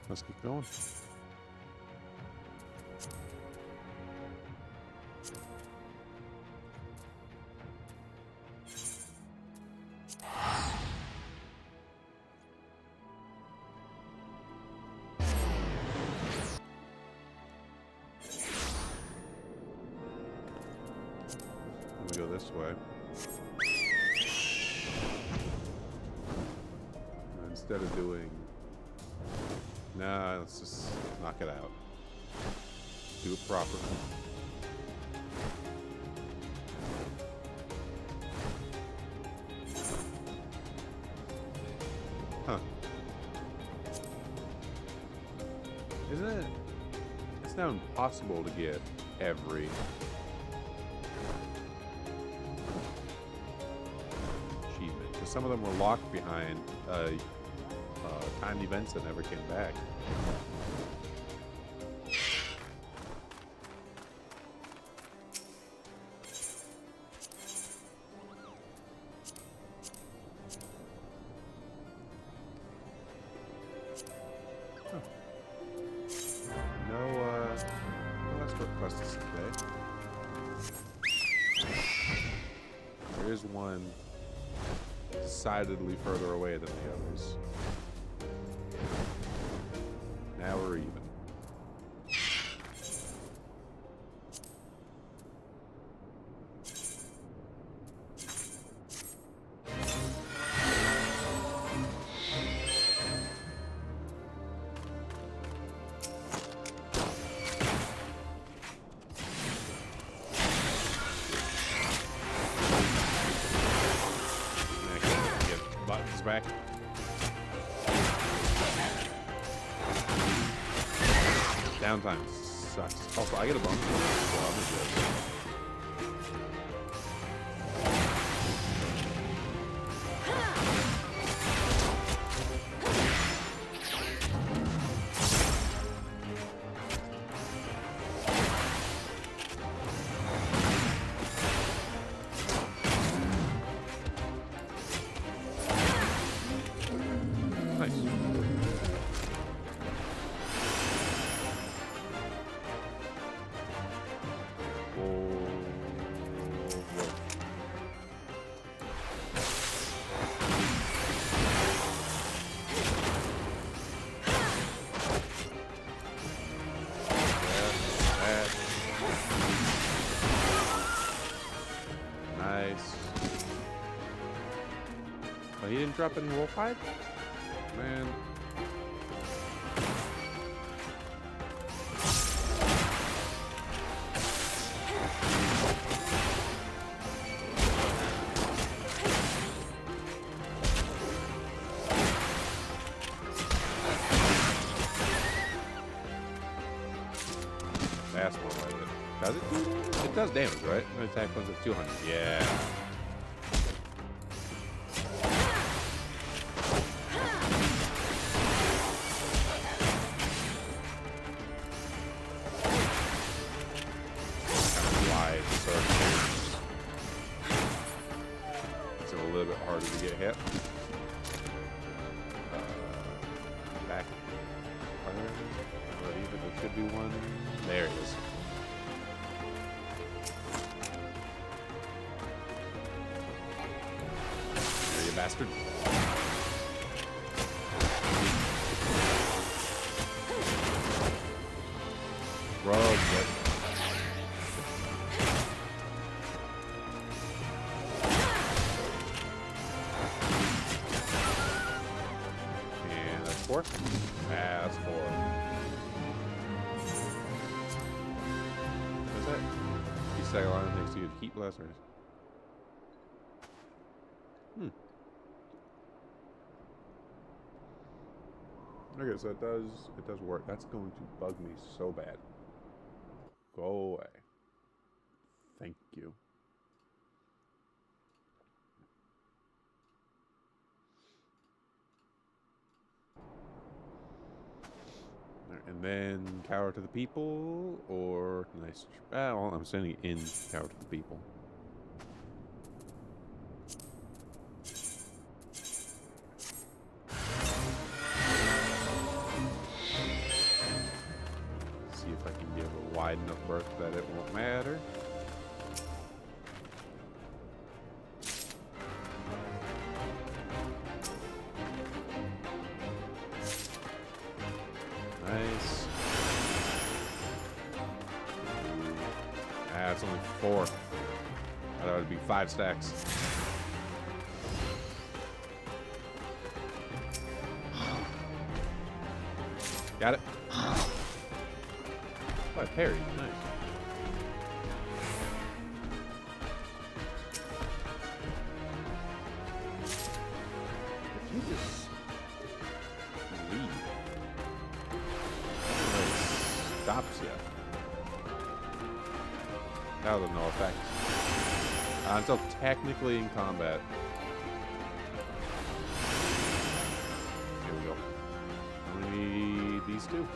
Let's keep going. Let me go this way. And instead of doing... Nah, let's just knock it out. Do it properly. Huh. Isn't it? It's now impossible to get every achievement. Because some of them were locked behind timed events that never came back. No escort quests today. There is one decidedly further away than the others. Now we're even. Buttons back. Downtime sucks. Also, I get a bonus. So I'm just... Nice. Nice. Oh, he didn't drop in Wolfhide? Man. That's more like it. Does it? It does damage, right? My attack comes at 200. Yeah. Wide circles. It's a little bit harder to get hit. Back. Or even there should be one. There it is. There you bastard. Rogue, but and that's 4. That's 4. What's that? Each second line makes you heat blasters. Okay, so it does work. That's going to bug me so bad. Go away. Thank you. And then cower to the people, or nice. Well, I'm sending it in cower to the people. 4. I thought it would be 5 stacks. Got it. Oh, I parried. Nice. If you just leave, it stops you. That was no effect. Until technically in combat. Here we go. We need these two.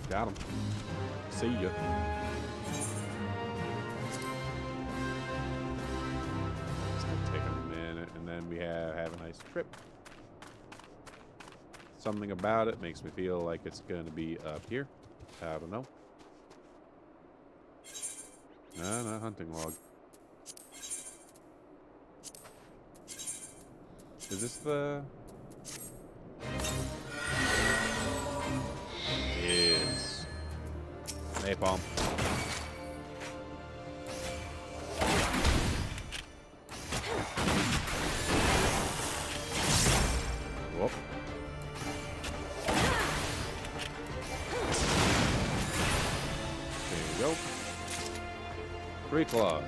Got him. See ya. It's gonna take a minute, and then we have a nice trip. Something about it makes me feel like it's gonna be up here. I don't know. No, not hunting log. Is this the... Yes. Napalm. Whoop. There you go. 3 claws.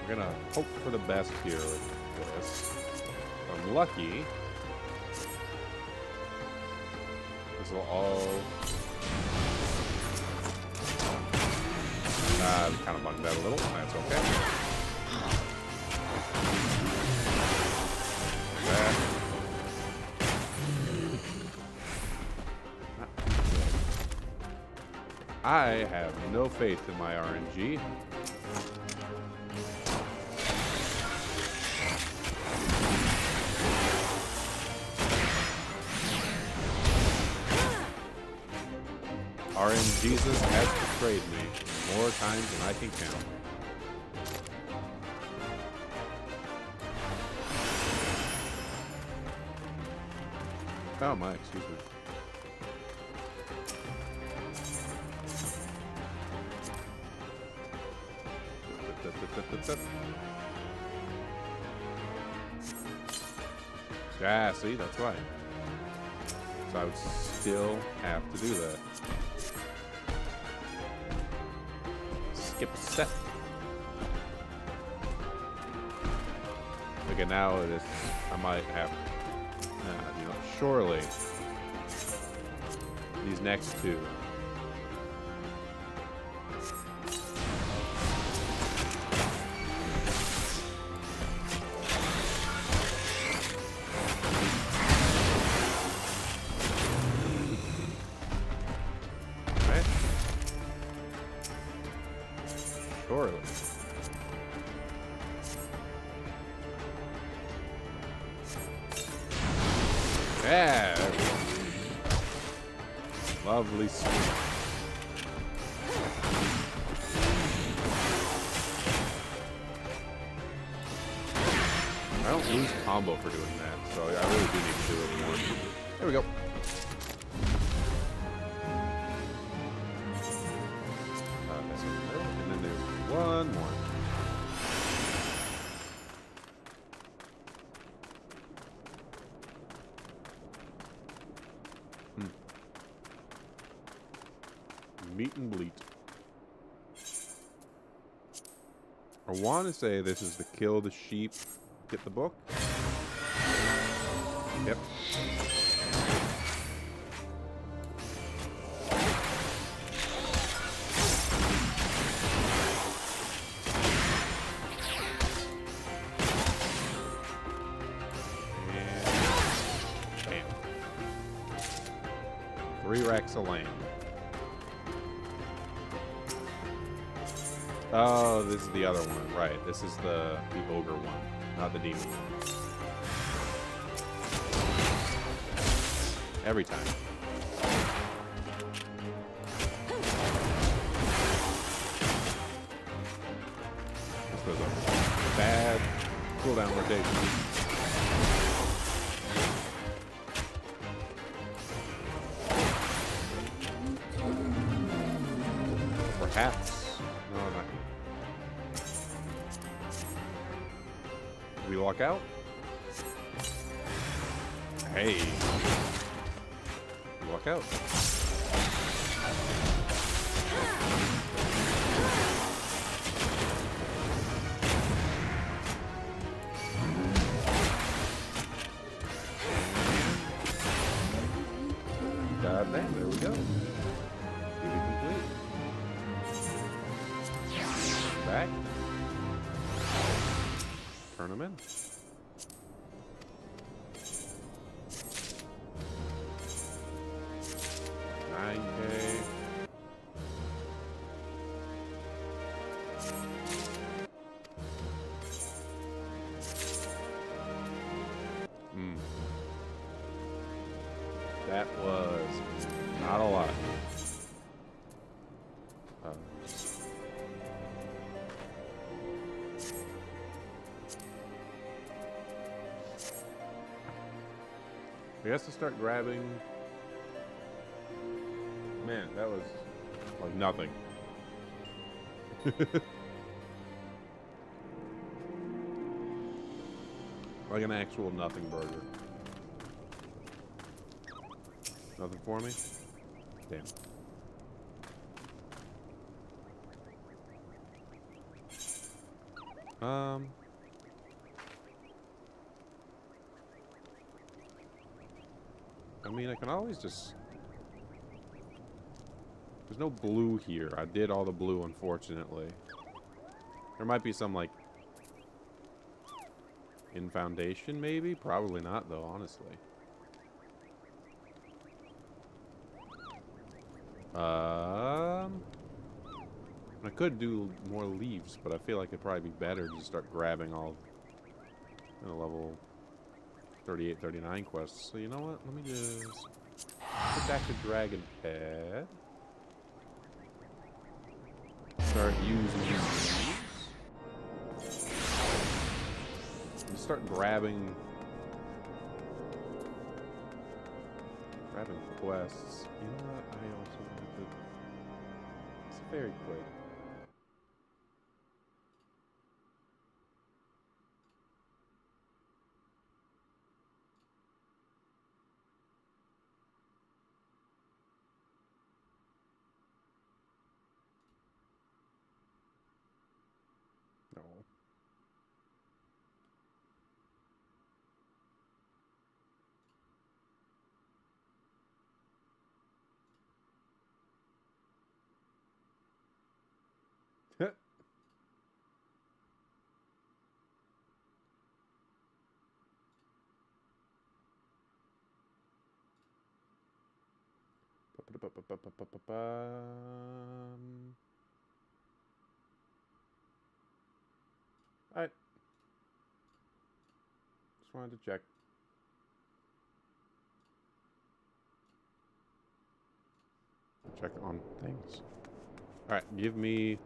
We're gonna hope for the best here with this. If I'm lucky, this will all... kind of bugged out a little. That's okay. I have no faith in my RNG. RNGesus has betrayed me more times than I can count. Oh my, excuse me. Yeah, see, that's right. So I would still have to do that. Skip a step. Okay, now it is. I might have. You know, surely these next two. Surely. Yeah. Lovely sweet. I don't lose combo for doing that, so I really do need to do it more. There we go. And then there's one more. Meet and bleat. I want to say this is the kill the sheep, get the book. Yep. And bam. 3 racks of land. Oh, this is the other one, right? This is the ogre one, not the demon one. Every time. This was a bad cooldown rotation. Perhaps. No, not yet. We walk out? Hey. We walk out. God damn, there we go. Duty complete. Back. Turn them in. $9K. That was not a lot. I guess to start grabbing. Man, that was like nothing. Like an actual nothing burger. Nothing for me? Damn. I mean, I can always just... There's no blue here. I did all the blue, unfortunately. There might be some, like... in Foundation, maybe? Probably not, though, honestly. I could do more leaves, but I feel like it'd probably be better to start grabbing all level 38, 39 quests. So you know what? Let me just put back the dragon head. Start using these. And start grabbing quests. You know what? I also want to. It's very quick. No. Alright. Just wanted to check. Check on things. Alright, give me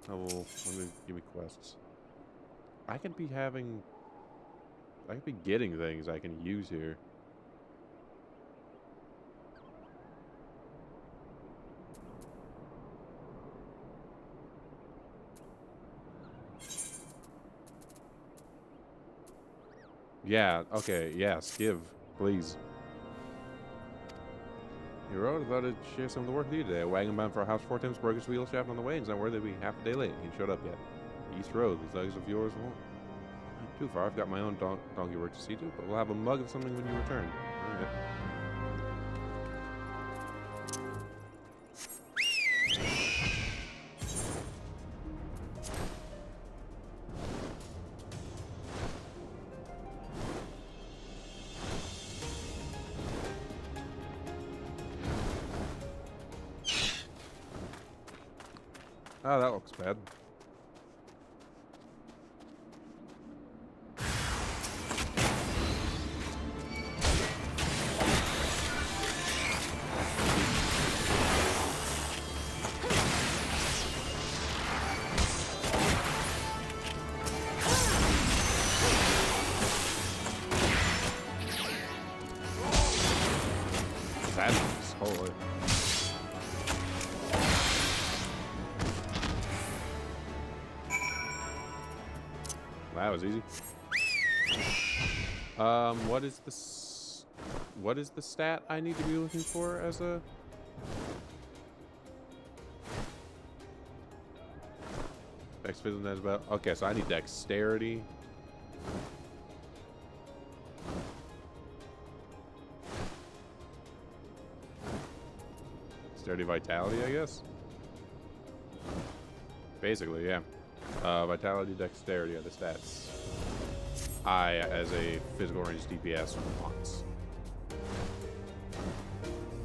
give me quests. I could be getting things I can use here. Yeah, okay, yes, give, please. Hey, Road, I thought I'd share some of the work with you today. A wagon bound for a house 4 times Burgess wheel shaft on the way. It's not worth it to be half a day late. He showed up yet. East Road, these legs of yours won't. Too far, I've got my own donkey work to see to, but we'll have a mug of something when you return. Alright. Oh, that looks bad. sadness. Holy. That was easy. What is this? What is the stat I need to be looking for as a? Dex physical as well. Okay, so I need dexterity. Dexterity, vitality, I guess. Basically, yeah. Vitality, dexterity are the stats I, as a physical range DPS, wants.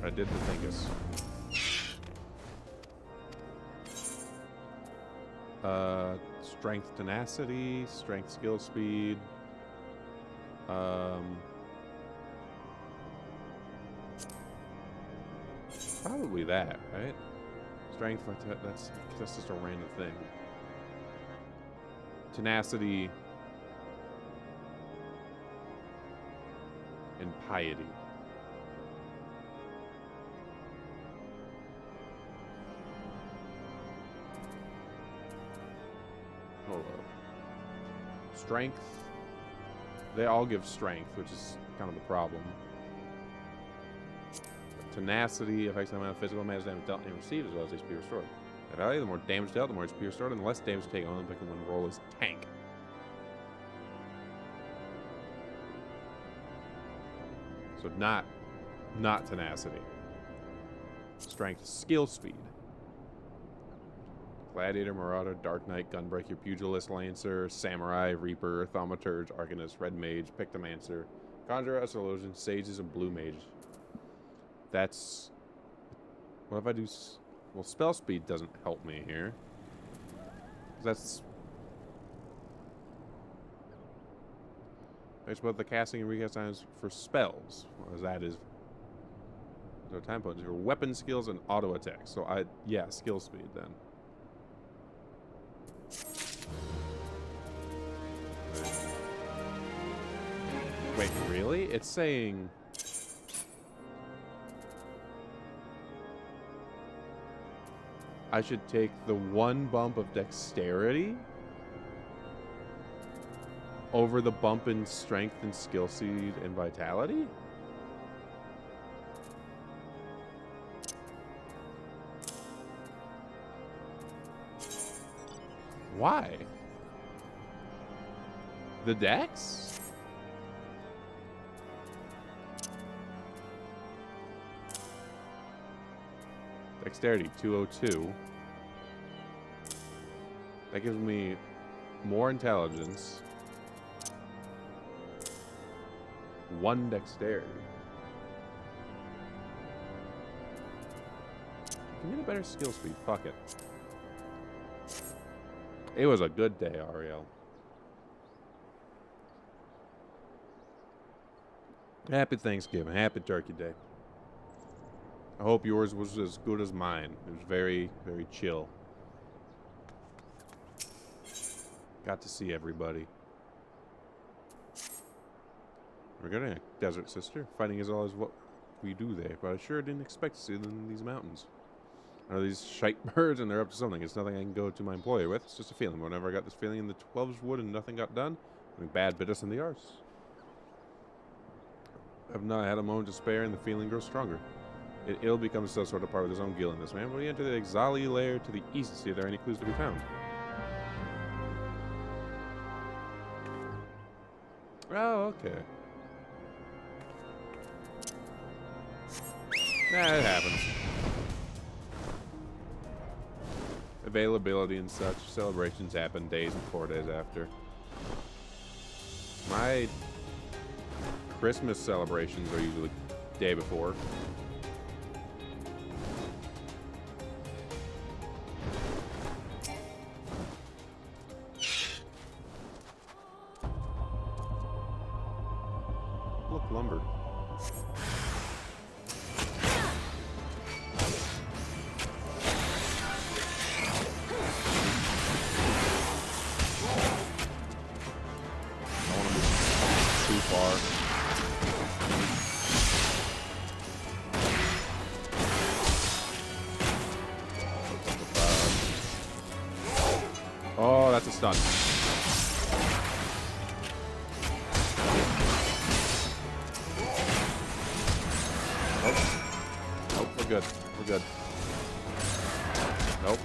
I did the thingus. Strength, tenacity, strength, skill, speed. Probably that, right? Strength, that's just a random thing. Tenacity and piety. Hold up. Strength. They all give strength, which is kind of the problem. Tenacity affects the amount of physical damage dealt and received, as well as HP restored. The value, the more damage dealt, the more HP restored, and the less damage taken on the victim when roll is tank. So not tenacity. Strength, skill, speed. Gladiator, Marauder, Dark Knight, Gunbreaker, Pugilist, Lancer, Samurai, Reaper, Thaumaturge, Arcanist, Red Mage, Pictomancer, Conjurer, Astrologian, Sages, and Blue Mage. That's... What if I do... Well, spell speed doesn't help me here. That's... That's what the casting and recast times for spells. Whereas that is... So time points for weapon skills and auto attacks. So yeah, skill speed then. Wait, really? It's saying... I should take the one bump of dexterity over the bump in strength and skill speed and vitality? Why? The dex? Dexterity, 202. That gives me more intelligence. 1 dexterity. Can you get a better skill speed? Fuck it. It was a good day, Ariel. Happy Thanksgiving. Happy Turkey Day. I hope yours was as good as mine. It was very, very chill. Got to see everybody. We're getting a desert sister. Fighting is always what we do there, but I sure didn't expect to see them in these mountains. Are these shite birds and they're up to something? It's nothing I can go to my employer with. It's just a feeling. Whenever I got this feeling in the 12's wood and nothing got done, something bad bit us in the arse. I've not had a moment to spare and the feeling grows stronger. It'll become some sort of part of his own guild in this man. When we enter the Exali lair to the east to see if there are any clues to be found. Oh, okay. Nah, it happens. Availability and such. Celebrations happen days before, days after. My Christmas celebrations are usually the day before. Look, lumber. done. Nope. Nope, we're good. We're good. Nope.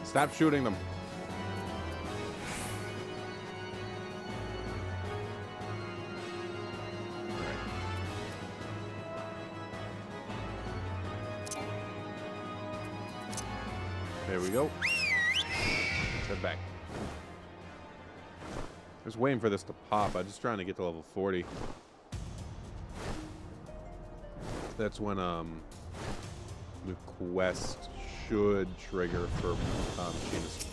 Stop shooting them. There we go. Let's head back. Just waiting for this to pop. I'm just trying to get to level 40. That's when the quest should trigger for Machinist.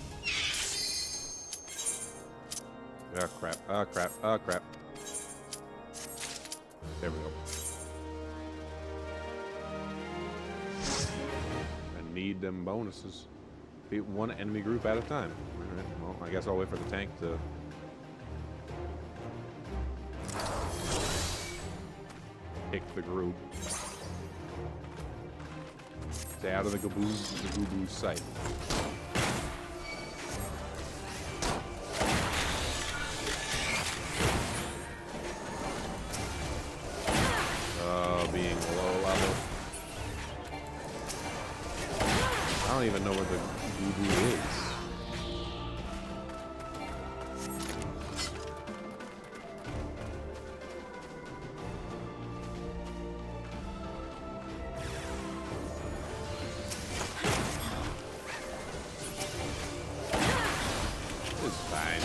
Oh crap! Oh crap! Oh crap! There we go. I need them bonuses. Beat one enemy group at a time. Alright, well, I guess I'll wait for the tank to... pick the group. Stay out of the Gaboo's sight. Being low level. I don't even know where the Gaboo is. It's fine.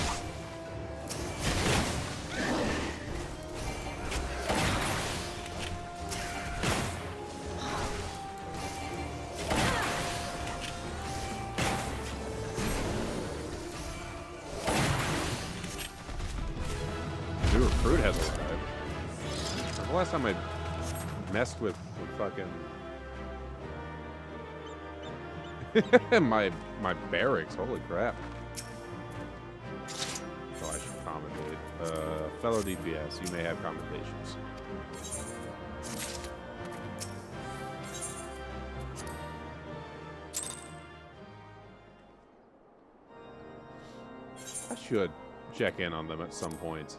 New recruit has arrived. The last time I messed with fucking my barracks, holy crap. Oh, I should commentate. Fellow DPS, you may have commentations. I should check in on them at some point.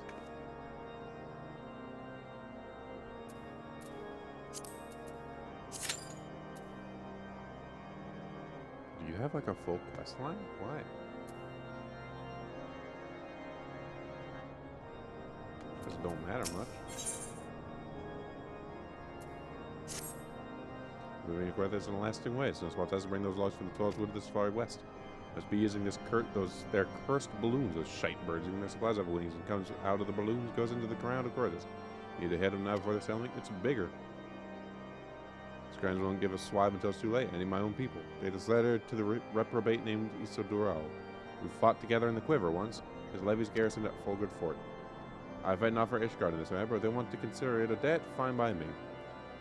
Do you have like a full quest line? Why? Because it don't matter much. Moving across this in a lasting way. So Swat has to bring those logs from the 12th wood to this far west. Must be using this their cursed balloons, those shite birds, even their supplies have wings, and comes out of the balloons, goes into the ground of Corthus. Need to head them now before they're sailing. It's bigger. Scrands won't give a swab until it's too late. I need my own people. Date this letter to the reprobate named Isodural. We fought together in the Quiver once. His levies garrisoned at Fulgood Fort. I fight not for Ishgard in this matter, but if they want to consider it a debt, fine by me.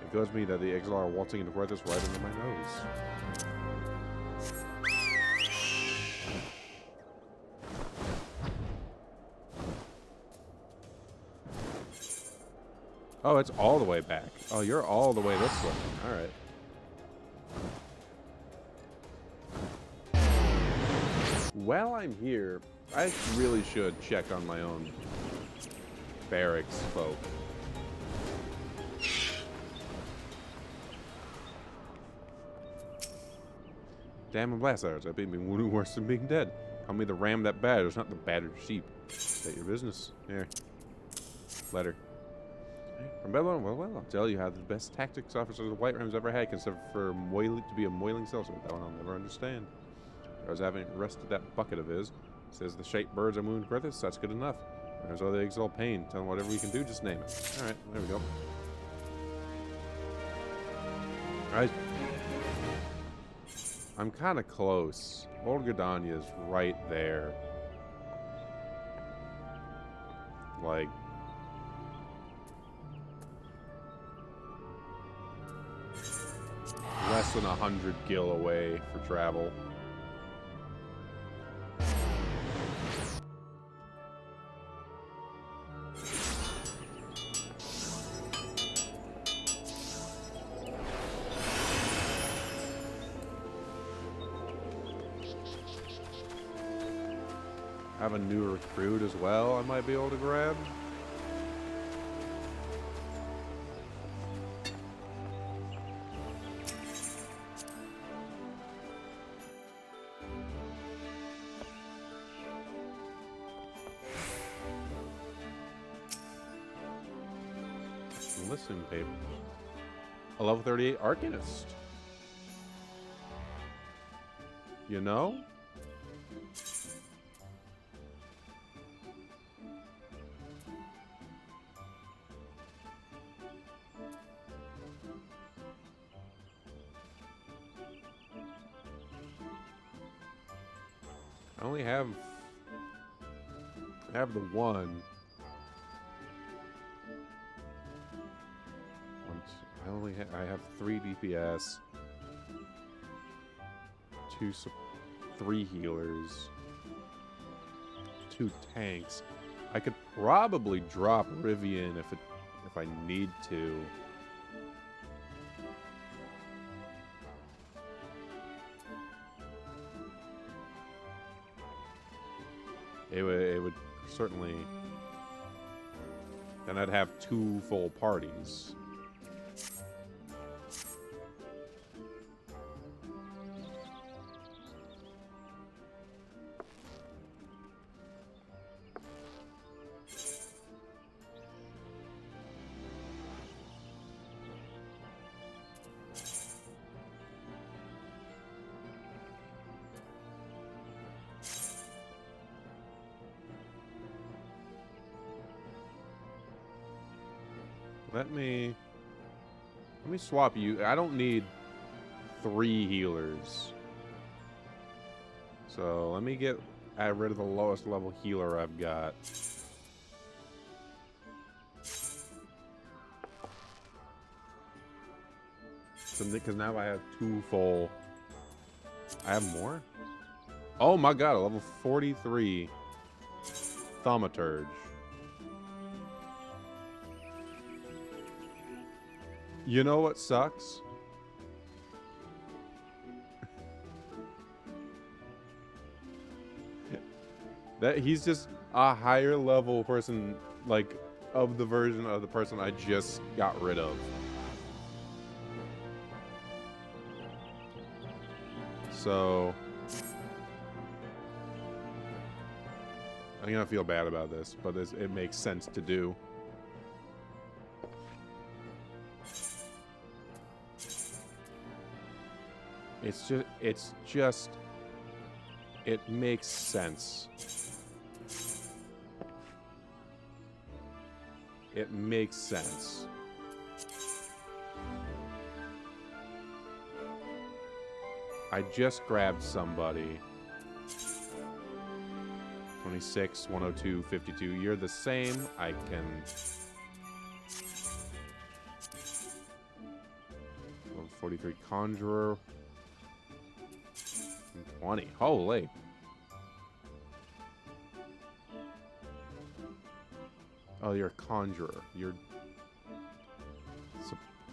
It goes me that the exiles are waltzing into Corthus right under my nose. Oh, it's all the way back. Oh, you're all the way this way. All right. While I'm here, I really should check on my own barracks folk. Damn and blast ours. I beat me wounded worse than being dead. Call me the ram that batters, not the battered sheep. Is that your business? Here. Letter. From Babylon, well, I'll tell you how the best tactics officers the White Ram's ever had consider for to be a moiling sellsmith. That one I'll never understand. I was having arrested that bucket of his. Says the shaped birds are moving Griffiths, that's good enough. There's all the exalt pain. Tell him whatever you can do, just name it. Alright, there we go. Alright. I'm kinda close. Old Gridania's right there. Like, less than 100 gil away for travel. I have a new recruit as well I might be able to grab. Listen, paper. A level 38 Arcanist. You know? I only have the one. I have 3 DPS, 3 healers, 2 tanks. I could probably drop Rivian if I need to. It would certainly. Then I'd have 2 full parties. Let me swap you. I don't need 3 healers. So let me get rid of the lowest level healer I've got. Because now I have 2 full. I have more? Oh my god, a level 43 Thaumaturge. You know what sucks? That he's just a higher level person, like, of the version of the person I just got rid of. So I'm gonna feel bad about this, but it makes sense to do. It makes sense. It makes sense. I just grabbed somebody. 26, 102, 52. You're the same. I can... 43 Conjurer. 20. Holy. Oh, you're a Conjurer. You're...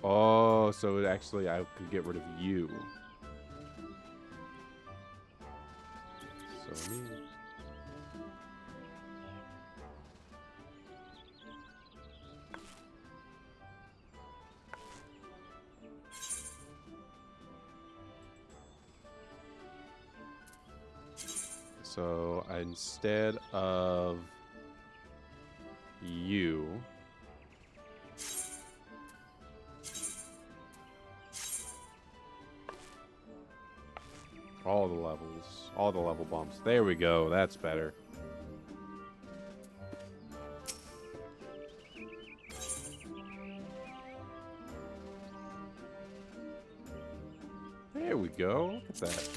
Oh, so actually I could get rid of you. So me... So instead of you, all the levels, all the level bumps. There we go. That's better. There we go. Look at that.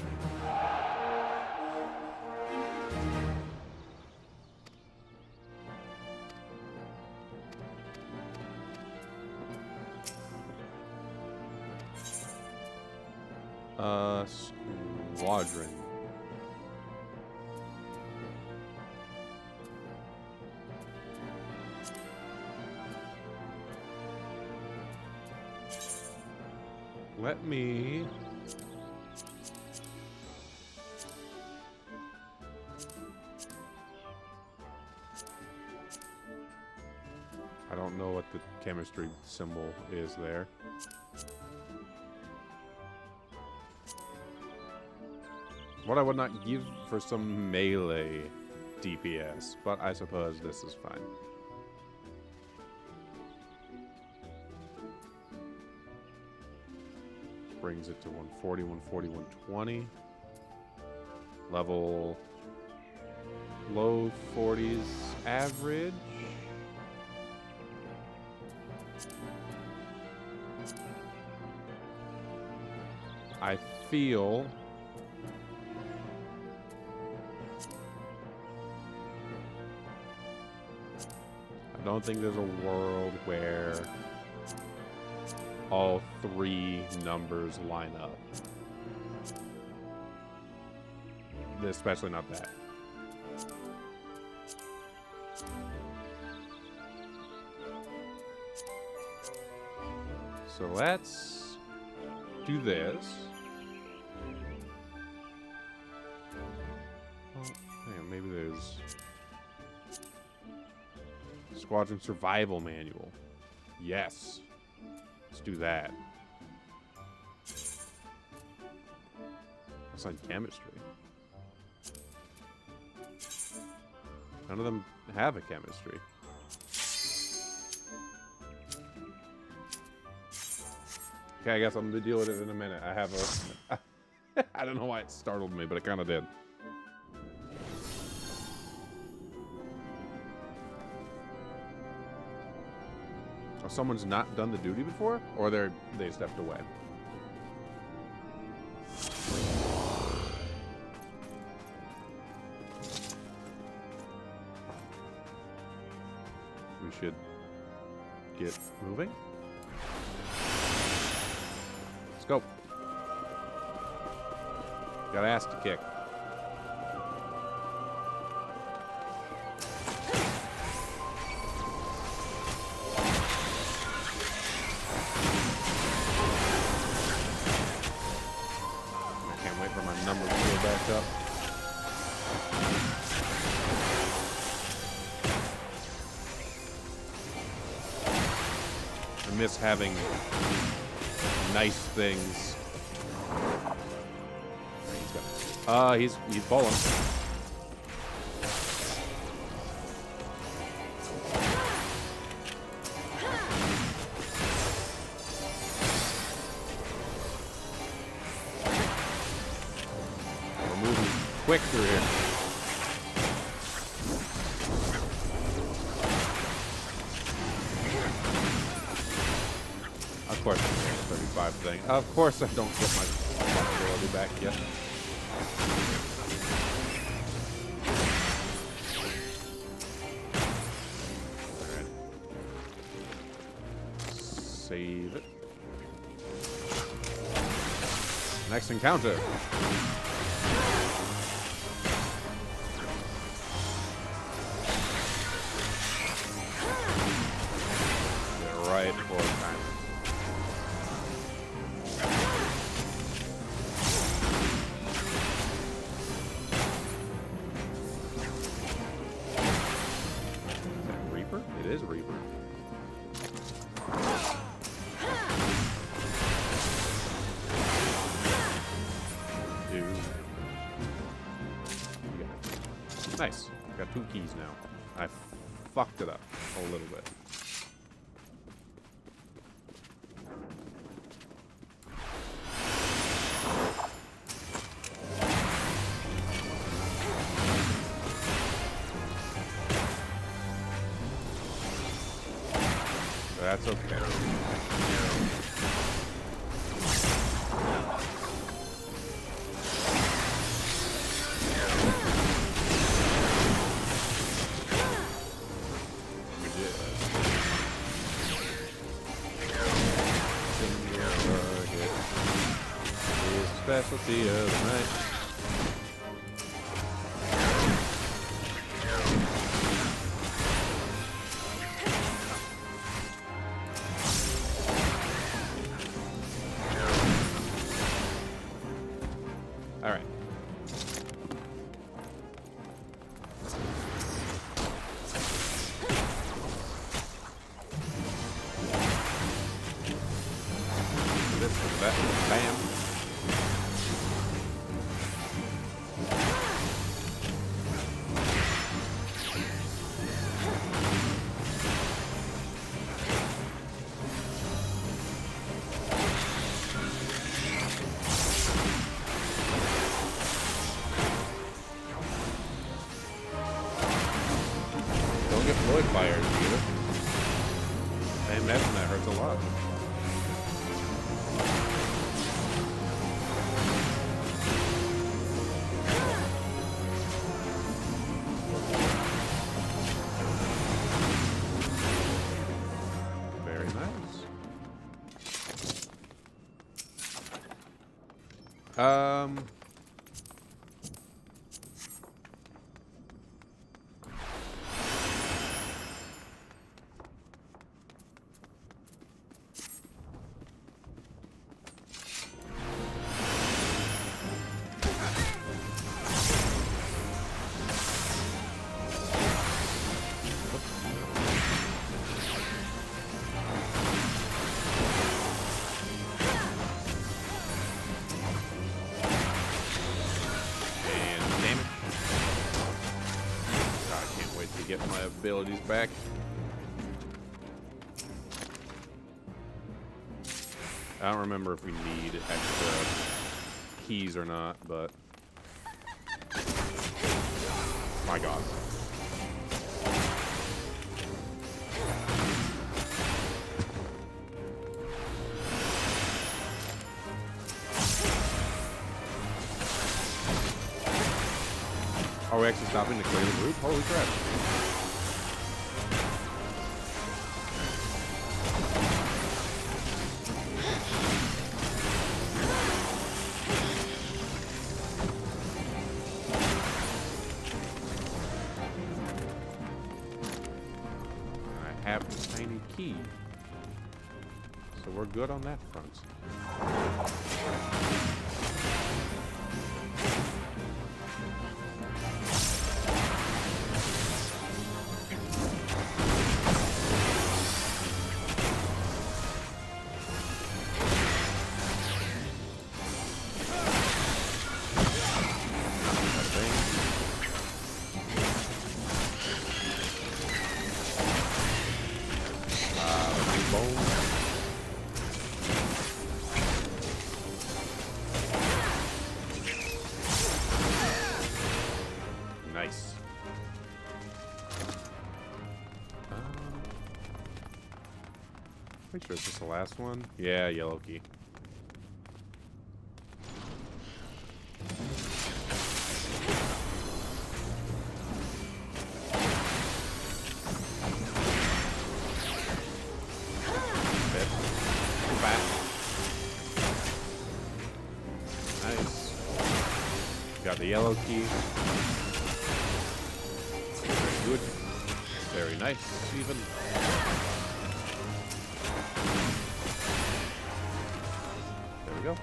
Squadron. Let me... don't know what the chemistry symbol is there. What I would not give for some melee DPS, but I suppose this is fine. Brings it to 140, 140, 120. Level low 40s average. I feel I don't think there's a world where all three numbers line up. Especially not that. So let's do this. Oh, hang on, maybe there's Squadron Survival Manual. Yes. Let's do that. That's on chemistry. None of them have a chemistry. Okay, I guess I'm going to deal with it in a minute. I have a... I don't know why it startled me, but it kind of did. Oh, someone's not done the duty before? Or they stepped away? We should get moving. Let's go. Got ass to kick. I can't wait for my numbers to go back up. I miss having nice things. He's bowling. We're moving quick through here. Of course, I'm doing the 35 thing. Of course, I don't get my ability back yet. Alright. Save it. Next encounter. Get right for time. It is Reaper. Dude. Nice. Got 2 keys now. I fucked it up a little bit. That's okay. We did. Single target is the specialty of the night. Alright. get Floyd fires either. I imagine that hurts a lot. Very nice. Get my abilities back. I don't remember if we need extra keys or not, but my God. Are we actually stopping to clear the group? Holy crap. I have the tiny key. So we're good on that front. Nice. Pretty sure it's just the last one. Yeah, yellow key. Nice. Got the yellow key. Very good. Very nice, even. There we go.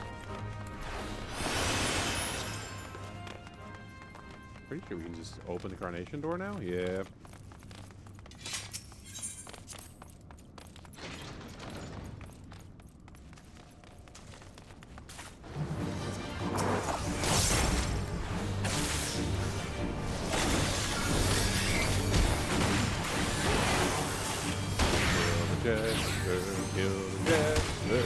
Pretty sure we can just open the Carnation door now? Yeah. Kill the jester.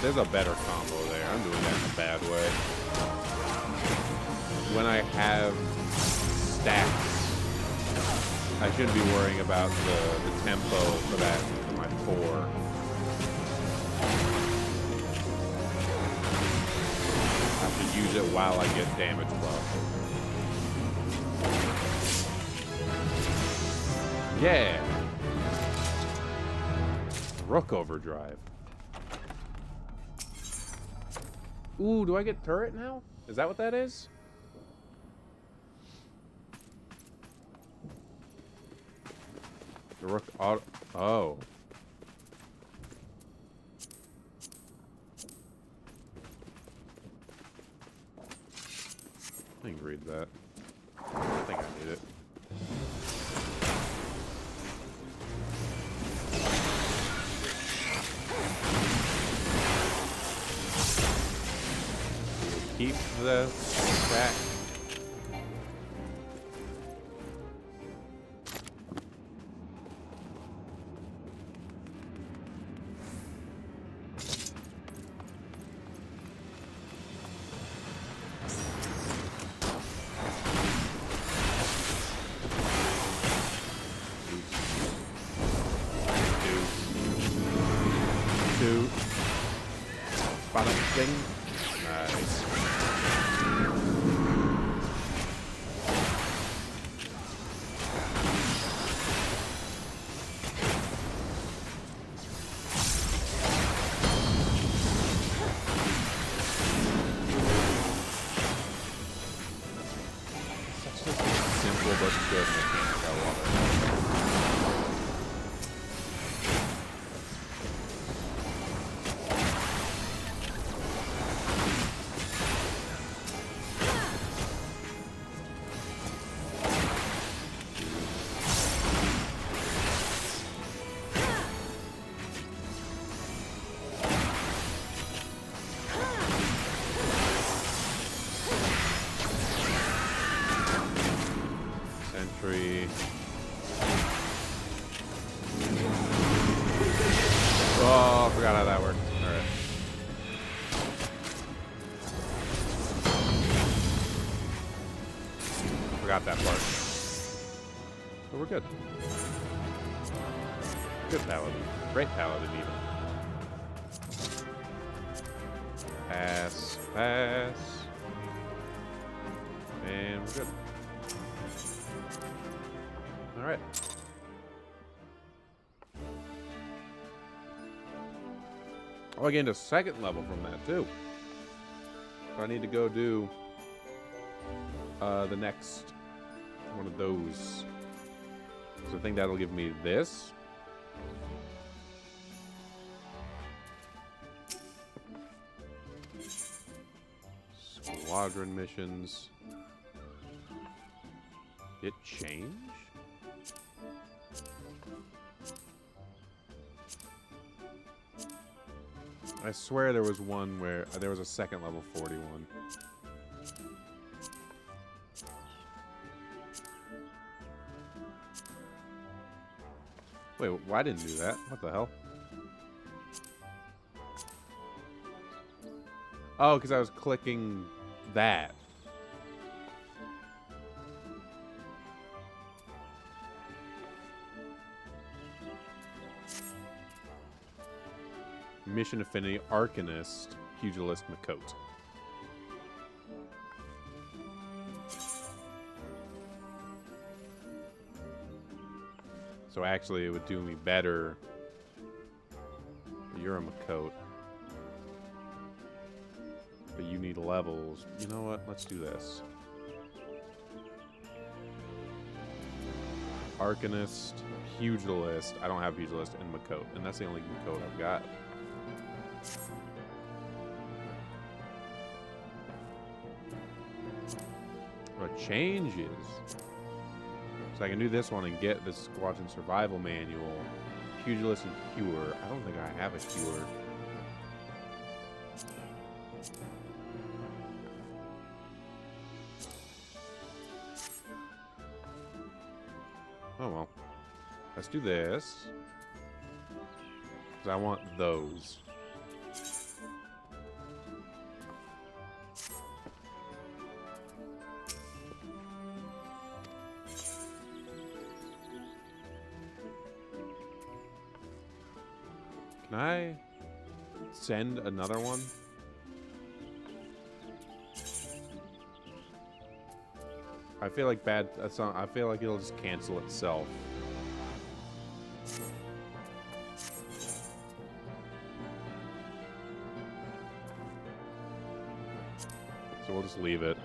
There's a better combo there. I'm doing that in a bad way. When I have stacks, I shouldn't be worrying about the tempo for that for my 4. Use it while I get damage buff. Yeah. Rook overdrive. Ooh, do I get turret now? Is that what that is? The rook auto. Oh. I can read that. I think I need it. Keep the track. Bada bing. Nice. Such a simple but good mechanic. I love it. Sentry. Oh, I forgot how that worked. Alright. Forgot that part. But we're good. Good paladin. Great paladin, even. Pass. Pass. And we're good. Alright. Oh, I gained a second level from that, too. So I need to go do the next one of those. So I think that'll give me this. Squadron missions. It changed? I swear there was one where there was a second level 41. Wait, why didn't do that? What the hell? Oh, because I was clicking that. Mission Affinity Arcanist Pugilist Makote. So actually it would do me better. You're a Makote. But you need levels. You know what? Let's do this. Arcanist, Pugilist. I don't have Pugilist and Makote. And that's the only Makote I've got. What changes? So I can do this one and get the Squadron Survival Manual. Pugilist and Cure. I don't think I have a Cure. Oh well. Let's do this. Because I want those. Can I send another one? I feel like I feel like it'll just cancel itself. So we'll just leave it.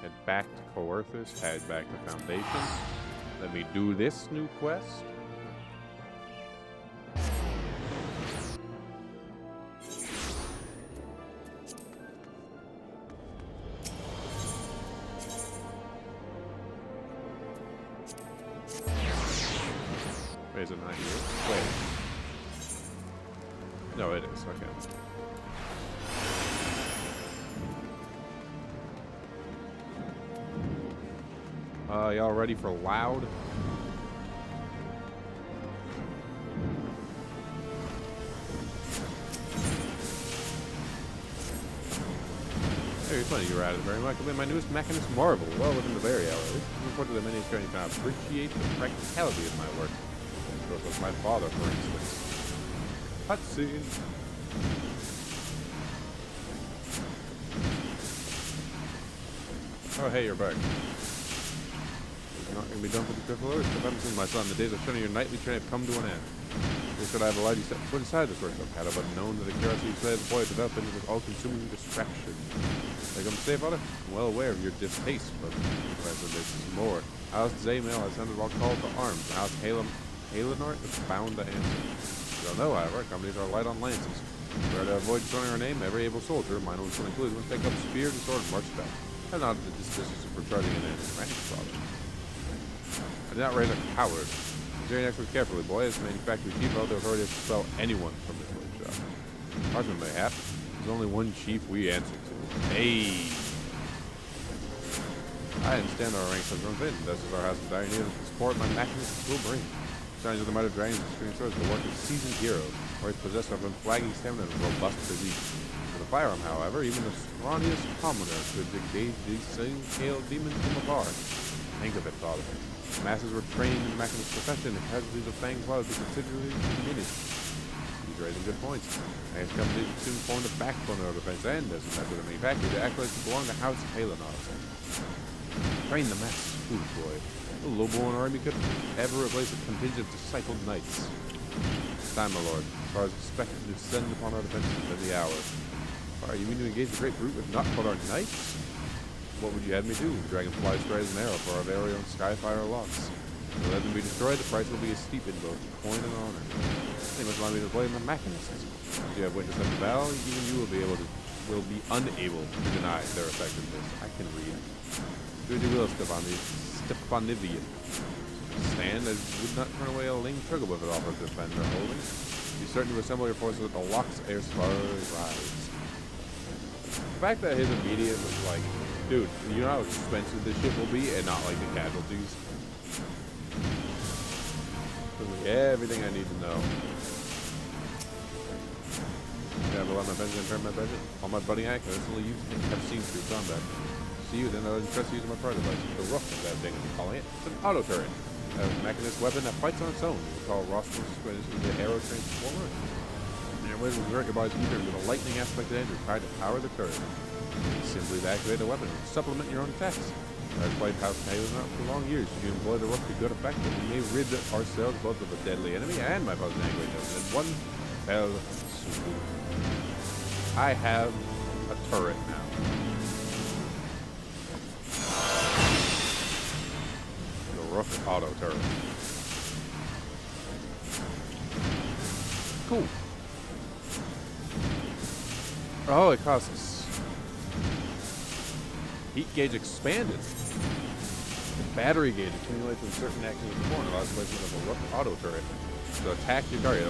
Head back to Coerthus, head back to Foundation. Let me do this new quest. Wait, is it not here? Wait. No, it is. Okay. Y'all ready for loud? Hey, it's funny you ratted very much. I've been my newest Mechanist Marvel, well within the very hour. Looking forward to the many training to appreciate the practicality of my work. Masteros as my father, for instance. Cutscene. Oh, hey, you're back. You're not going to be done for the Griffalers? Stephenson, my son, the days of shunning your knightly train have come to an end. They said I have allowed you to set foot inside this workshop. Had I but known that the curiosity you play as a boy developed into this all-consuming distraction. They come to say, Father? I'm well aware of your distaste for this more. House Zaymail has sent a call to arms. House Halenort is bound to answer. You don't know, however, companies are light on lances. In order to avoid dishonoring our name, every able soldier, mine will include, must take up spear and sword and march back. I'm not the disposition for charging an enemy rank, Father. I did not raise a coward. Consider next one carefully, boy. As manufacturer chief, I have the authority to expel anyone from this workshop. Horseman, mayhap. There's only one chief we answer to. Hey! I understand our ranks have grown thin. Thus is our house of dire need of the support my machinists will bring. Signs of the might of dragons and screen swords, the work of seasoned hero, or is possessed of unflagging stamina and robust physique. For the firearm, however, even the scrawniest commoner could engage these same scaled demons from afar. Think of it, Father. The masses were trained in the machinist profession, and casualties of Fang Cloud would be considerably diminished. He's raising good points. Man's companies would soon form the backbone of our defense, and as a method of manufacturing, they actually belong to House Halenor. Train the masses, foolish boy. The lowborn army could ever replace a contingent of discipled knights. It's time, my lord. As far as expected to descend upon our defenses within the hour. You mean to engage the great brute with not but our knights? What would you have me do? Dragonfly straight as an arrow for our very own Skyfire locks. If we let them be destroyed, the price will be as steep in both coin and honor. They must allow me to play my machinists. If you have witnessed them in battle, even you will be unable to deny their effectiveness. I can read. Do as you will, Stefanivian. Stand as you would not turn away a Ling trigger if it offered to defend our holdings. Be certain to assemble your forces with the locks ere spars rise. The fact that his immediate was like, dude, you know how expensive this ship will be and not like the casualties? Everything I need to know. Yeah, but let my Benjamin turn my budget. All my budding actors instantly use have seen through combat. See you, then I was impressed using my prior device. The rook of that thing, I'm calling it. It's an auto turret. A mechanist weapon that fights on its own. We call Rostrum the Aero Transformer. And your way to work about either with a lightning aspect engine tried to power the turret. Simply to activate the weapon and supplement your own attacks. I've played House Halenor for long years. You employ the rook to good effect, and we may rid ourselves both of a deadly enemy and my cousin angry in one fell swoop. I have a turret now. The rook auto turret. Cool. Oh, it costs. Heat gauge expanded. The battery gauge accumulates when certain actions are performed. Allows placement of a rook auto turret to attack your target.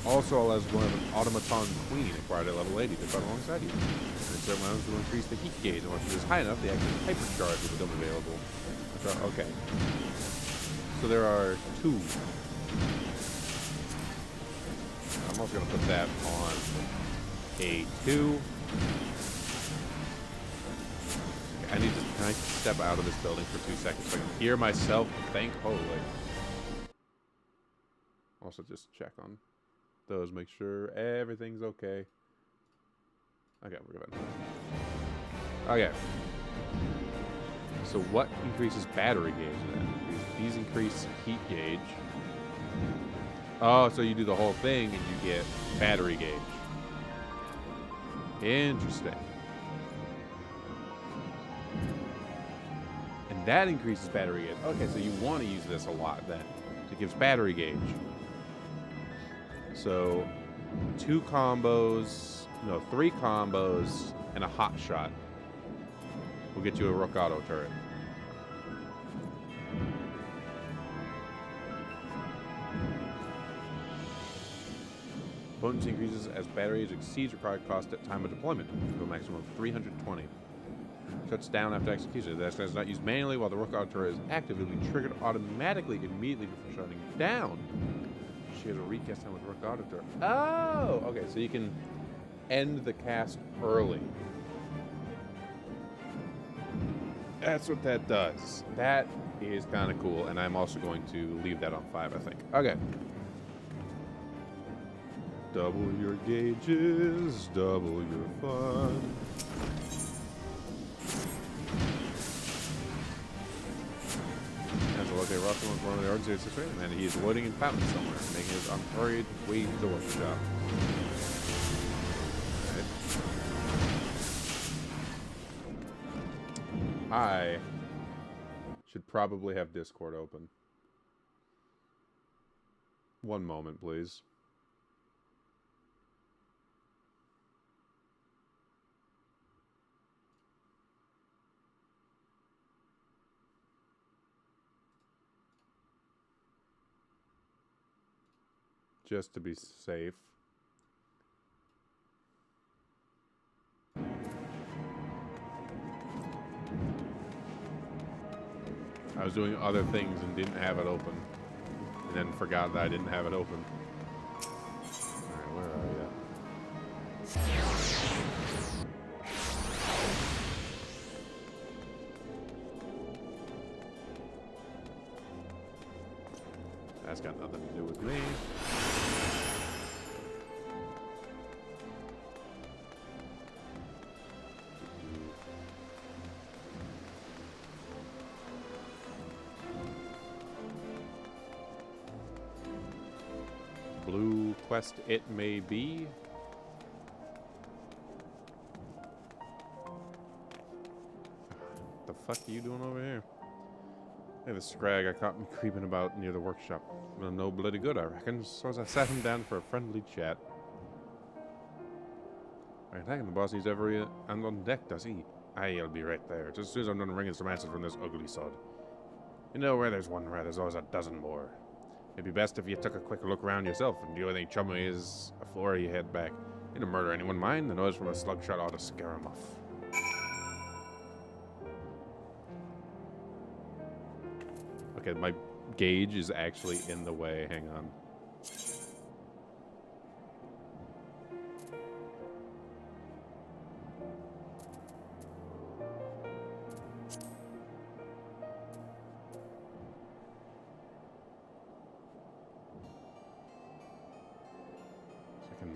Also allows deployment of an automaton queen acquired at level 80 to fight alongside you. And certain rounds will increase the heat gauge, and once it is high enough, the active hypercharge will become available. Okay. So there are two. I'm also going to put that on A2. I need to can I step out of this building for 2 seconds so I can hear myself think holy. Also just check on those, make sure everything's okay. Okay, we're good. Okay. So what increases battery gauge then? These increase heat gauge. Oh, so you do the whole thing and you get battery gauge. Interesting. And that increases battery gauge. Okay, so you want to use this a lot then. It gives battery gauge. So 3 combos and a hot shot will get you a rook auto turret. Potency increases as battery age exceeds required cost at time of deployment to a maximum of 320. Shuts down after execution. The is not used manually while the rook auto turret is active. It will be triggered automatically immediately before shutting down. She has a recast time with rook auto turret. Oh, okay. So you can end the cast early. That's what that does. That is kind of cool, and I'm also going to leave that on 5, I think. Okay. Double your gauges, double your fun. Angelo K. Russell is one of the artists and he is loading in fountain somewhere, making his unhurried way to the workshop. I should probably have Discord open. One moment, please. Just to be safe. I was doing other things and didn't have it open. And then forgot that I didn't have it open. Alright, where are you? That's got nothing to do with me. Blue quest it may be. The fuck are you doing over here? Hey, the scrag I caught me creeping about near the workshop. Well, no bloody good, I reckon. So as I sat him down for a friendly chat. I reckon the boss needs every hand on deck, does he? Aye, I'll be right there. Just as soon as I'm done wringing some answers from this ugly sod. You know, where there's one rat, there's always a dozen more. It'd be best if you took a quick look around yourself, and the only thing chummy is before you head back. You don't murder anyone, mind? The noise from a slug shot ought to scare him off. Okay, my gauge is actually in the way. Hang on.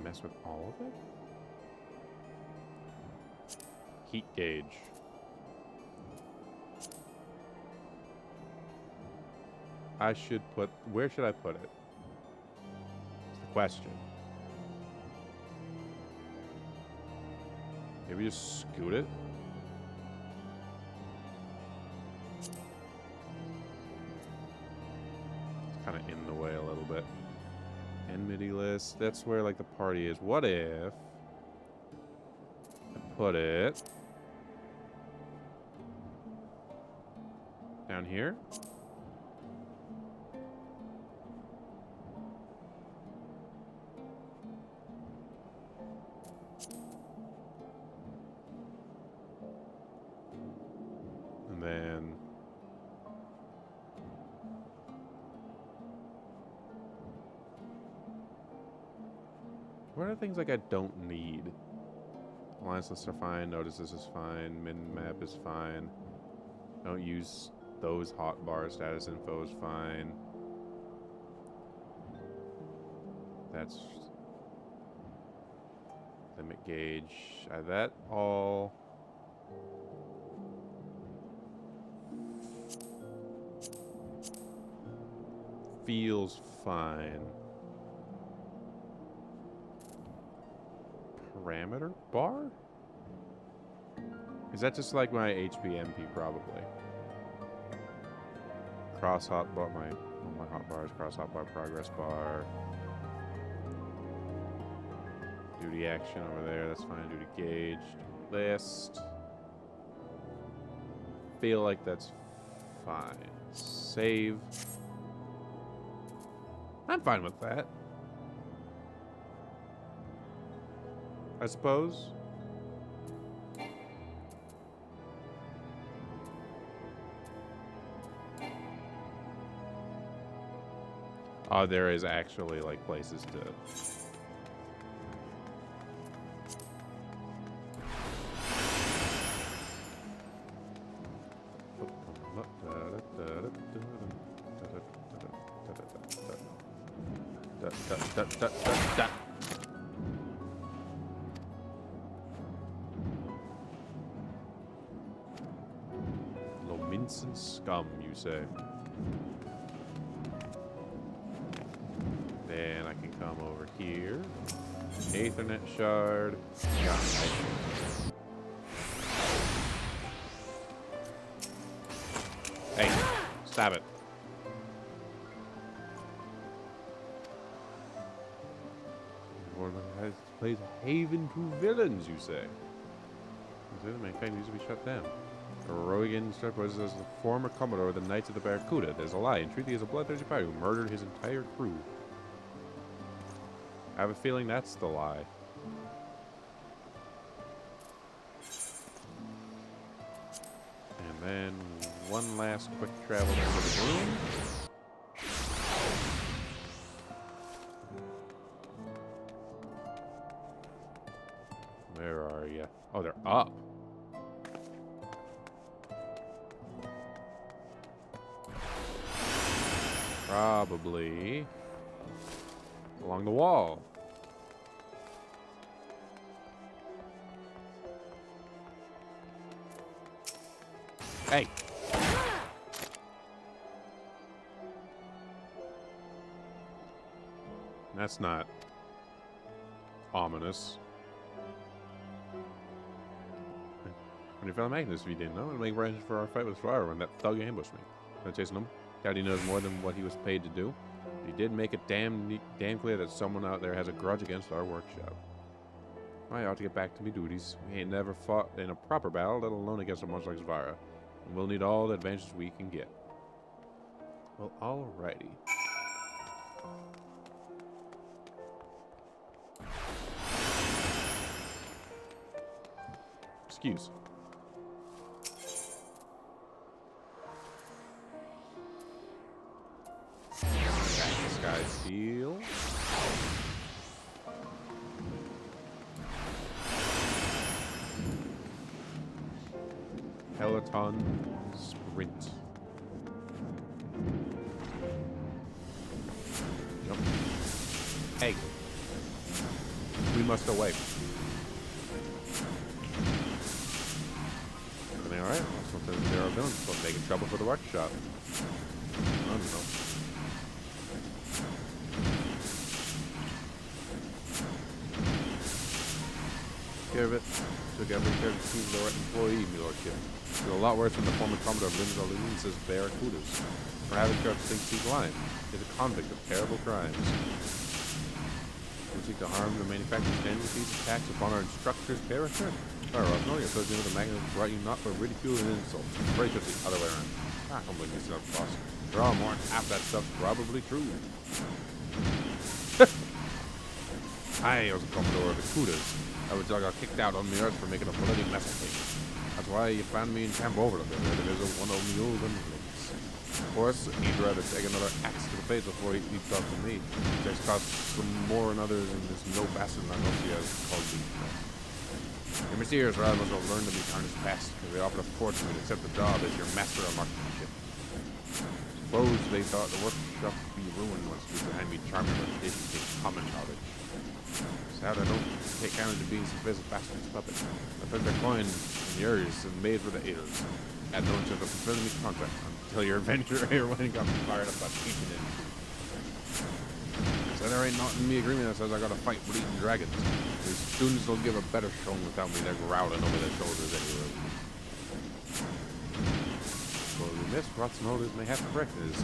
Mess with all of it? Heat gauge. I should put... Where should I put it? That's the question. Maybe just scoot it? It's kind of in the way a little bit. Enmity list. That's where like the party is. What if I put it down here? And then what are things like I don't need? Alliance lists are fine. Notices is fine. Min map is fine. Don't use those hotbar. Status info is fine. That's limit gauge. That all feels fine. Parameter bar? Is that just like my HPMP? Probably. Cross hotbar. My hotbars. Cross hotbar. Progress bar. Duty action over there. That's fine. Duty gauge. List. Feel like that's fine. Save. I'm fine with that. I suppose. Oh, there is actually like places to. Lominson scum, you say? Then I can come over here. Aethernet shard. God. Hey, stop it. Plays Haven to villains, you say? The mankind needs to be shut down. Heroic instructor was as the former commodore of the Knights of the Barracuda. There's a lie. In truth, he is a bloodthirsty pirate who murdered his entire crew. I have a feeling that's the lie. And then one last quick travel into the room. Where are you? Oh, they're up. Probably along the wall. Hey. That's not ominous. When you found Magnus, if you didn't know, and make arrangements for our fight with Fire when that thug ambushed me. I'm chasing him. Doubt he knows more than what he was paid to do. He did make it damn clear that someone out there has a grudge against our workshop. I ought to get back to me duties. We ain't never fought in a proper battle, let alone against a monster like Zvara. And we'll need all the advantages we can get. Well, alrighty. Excuse. Sky Steel. Peloton Sprint. Jump. Hey. We must away. Everything alright? Sometimes there are villains still making trouble for the workshop. I don't know. Care of it. Took every care to keep the right employee, my lordship. It's a lot worse than the former commodore of Lindsay's Barracudas. For having kept things he's lying. He's a convict of terrible crimes. You seek to harm the manufacturer's standards, these attacks upon our instructor's character? Fire off, no, you're associated with the magnet brought you not for ridicule and insult. Very just the other way around. Ah, don't blame yourself, boss. After all, more than half that stuff's probably true. I was a commodore of the Kudas. I got kicked out on the earth for making a bloody mess of things. That's why you found me in Camp Overlook, where there is one of the old influence. Of course, he'd rather take another axe to the face before he leaps off to me. Just cost some more and others, and there's no bastard I know he has called me. Your mysterious rather must have learned to be tarnished fast, because they offered a fortune to accept the job as your master of marksmanship. Suppose they thought the workshop would be ruined once we behind me charming reputation takes common knowledge. Sad I don't take kindly to being some face bastard's puppet. I took the coin in yours and made for the Aetors. Had no intention of fulfilling the contract until your adventure here when got me fired up by teaching it. So there ain't nothing in the agreement that says I gotta fight bleeding dragons. These students will give a better showing without me. They're growling over their shoulders anyway. So we miss Rotten Holders may have to correct this.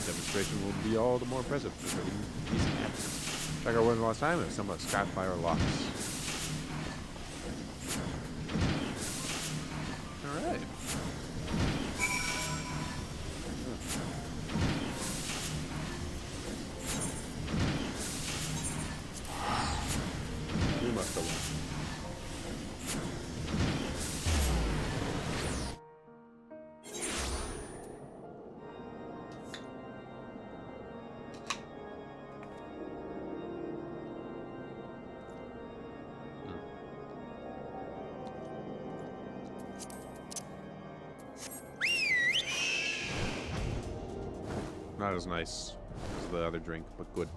Demonstration will be all the more impressive for these absence. Check our words last time and some of the Skyfire locks. Alright. We must have won. Not as nice as the other drink, but good.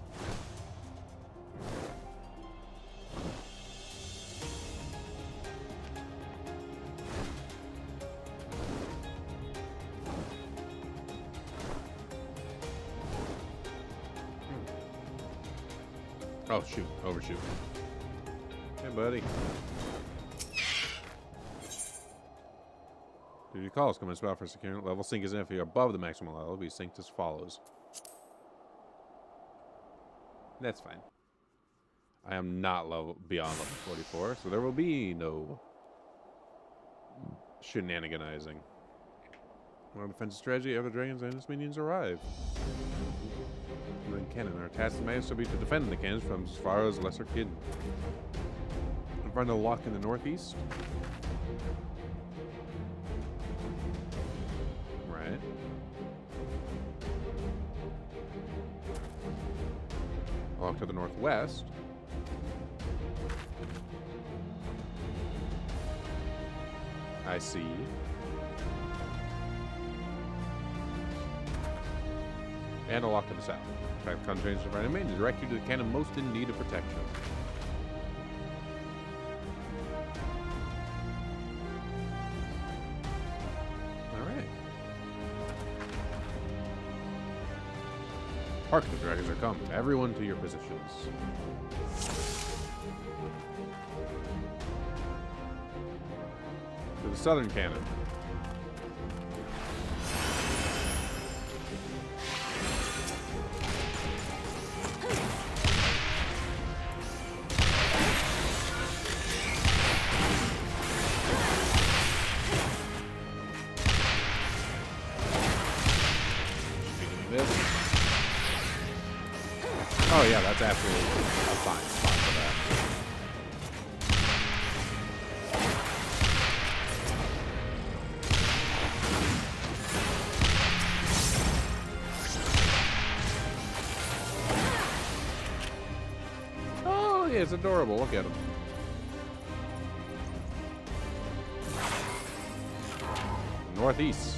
Oh, shoot. Overshoot. Hey, buddy. Did you call us? Come in spot for security level. Sync is in if you're above the maximum level. Be synced as follows. That's fine. I am not beyond level 44, so there will be no shenaniganizing. Our defensive strategy after dragons and its minions arrive. And then cannon. Our task may also be to defend the cannons from as far as Lesser Kid. And find a lock in the northeast. Right. Lock to the northwest. I see. And a lock to the south. Track the concentration of our enemy and direct you to the cannon most in need of protection. Alright. Hark, the dragons are come. Everyone to your positions. To the southern cannon. Oh yeah, that's absolutely a fine spot for that. Oh yeah, it's adorable. Look at him. Northeast.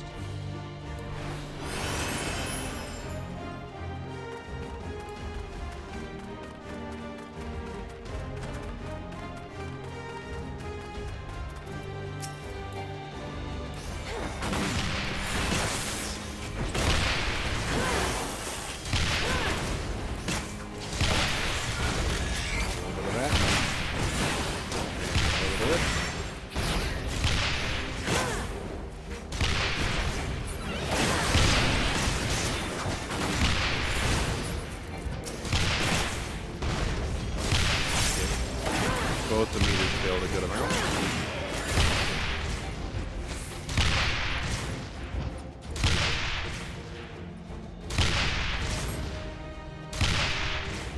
Both the meters failed a good amount.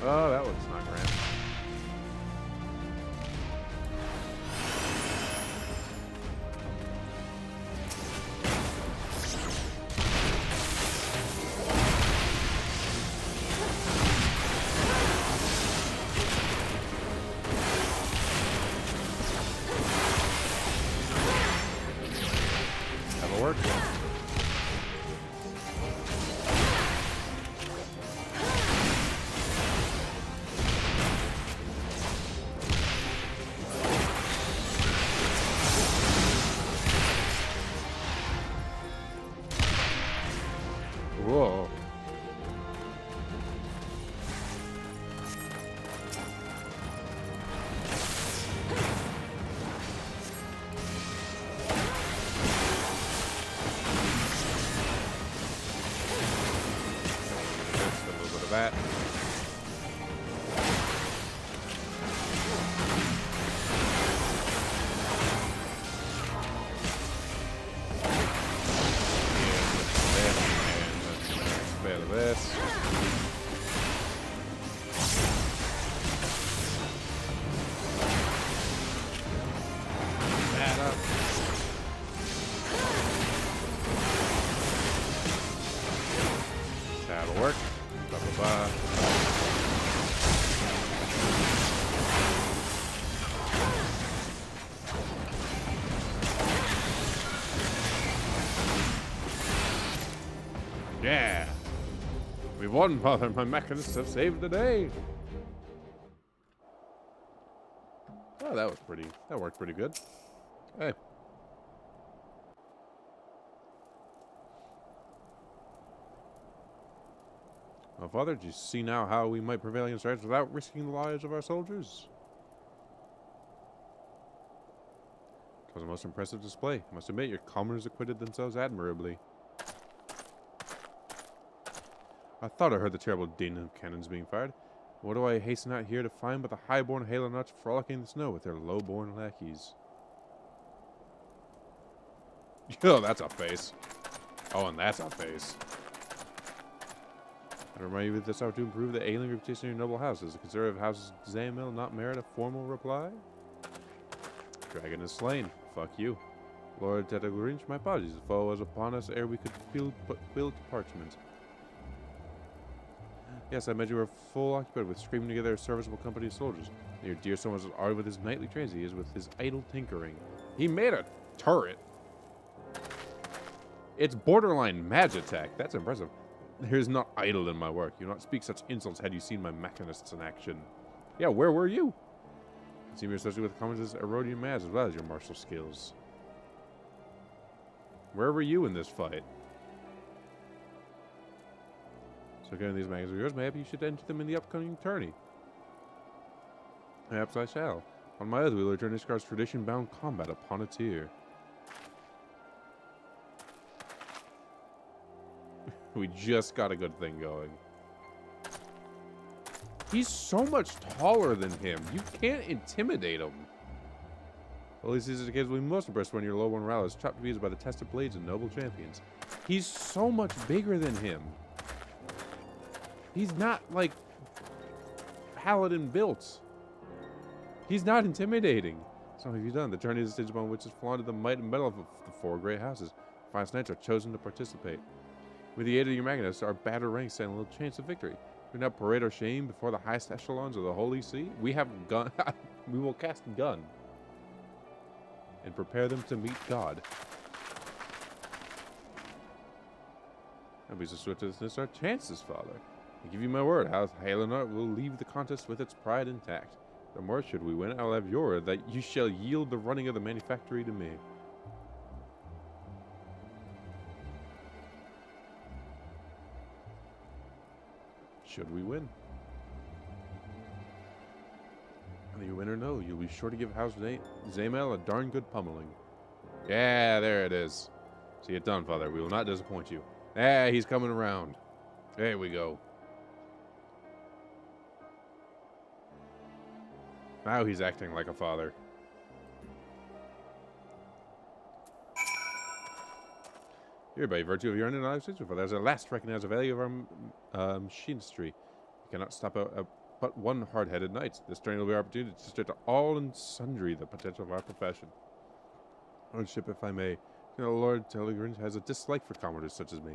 Oh, that looks not grand. Work. Whoa. That. And this. That up. That'll work. Blah, blah, blah. Yeah. We've won, father. My mechanists have saved the day. Oh, that worked pretty good. Hey. Well, father, do you see now how we might prevail against rats without risking the lives of our soldiers? It was a most impressive display. I must admit, your commoners acquitted themselves admirably. I thought I heard the terrible din of cannons being fired. What do I hasten out here to find but the high-born Halonauts frolicking in the snow with their low-born lackeys? Yo, that's a face. Oh, and that's a face. I remind you of this hour to improve the ailing reputation of your noble house. Does the conservative House Zaemil not merit a formal reply? Dragon is slain. Fuck you. Lord Tetagrinch, my apologies. The foe was upon us ere we could quill to parchment. Yes, I imagine you were full occupied with screaming together a serviceable company of soldiers. And your dear son was as ardent with his nightly trains as he is with his idle tinkering. He made a turret. It's borderline Magitech. That's impressive. There is not idle in my work. You do not speak such insults had you seen my mechanists in action. Yeah, where were you? It seems you're associated with Commons' Erodian Maz as well as your martial skills. Where were you in this fight? So getting these magazines of yours, maybe you should enter them in the upcoming tourney. Perhaps I shall. On my oath, we will return Ishkar's tradition-bound combat upon a tier. We just got a good thing going. He's so much taller than him. You can't intimidate him. At least these are the cases we most impressed when your low one morale is chopped to pieces by the tested blades and noble champions. He's so much bigger than him. He's not like paladin built. He's not intimidating. So what have you done? The tourney is a stage upon which is flaunted the might and mettle of the four great houses. Finest knights are chosen to participate. With the aid of your Magnus, our battered ranks stand a little chance of victory. We now parade our shame before the highest echelons of the Holy See. We have gun. We will cast gun and prepare them to meet God. And we just swift as this our chances, Father. I give you my word, House Halonart will leave the contest with its pride intact. The more should we win, I will have your word that you shall yield the running of the manufactory to me. Should we win? Whether you win or no, you'll be sure to give House Zaemil a darn good pummeling. Yeah, there it is. See it done, Father. We will not disappoint you. Ah, he's coming around. There we go. Now he's acting like a father. Here, by virtue of your undeniable situation, for there's at last recognized the value of our machinistry. You cannot stop but one hard-headed knight. This training will be our opportunity to start to all and sundry the potential of our profession. Lordship, if I may, you know, Lord Telegrinch has a dislike for commoners such as me.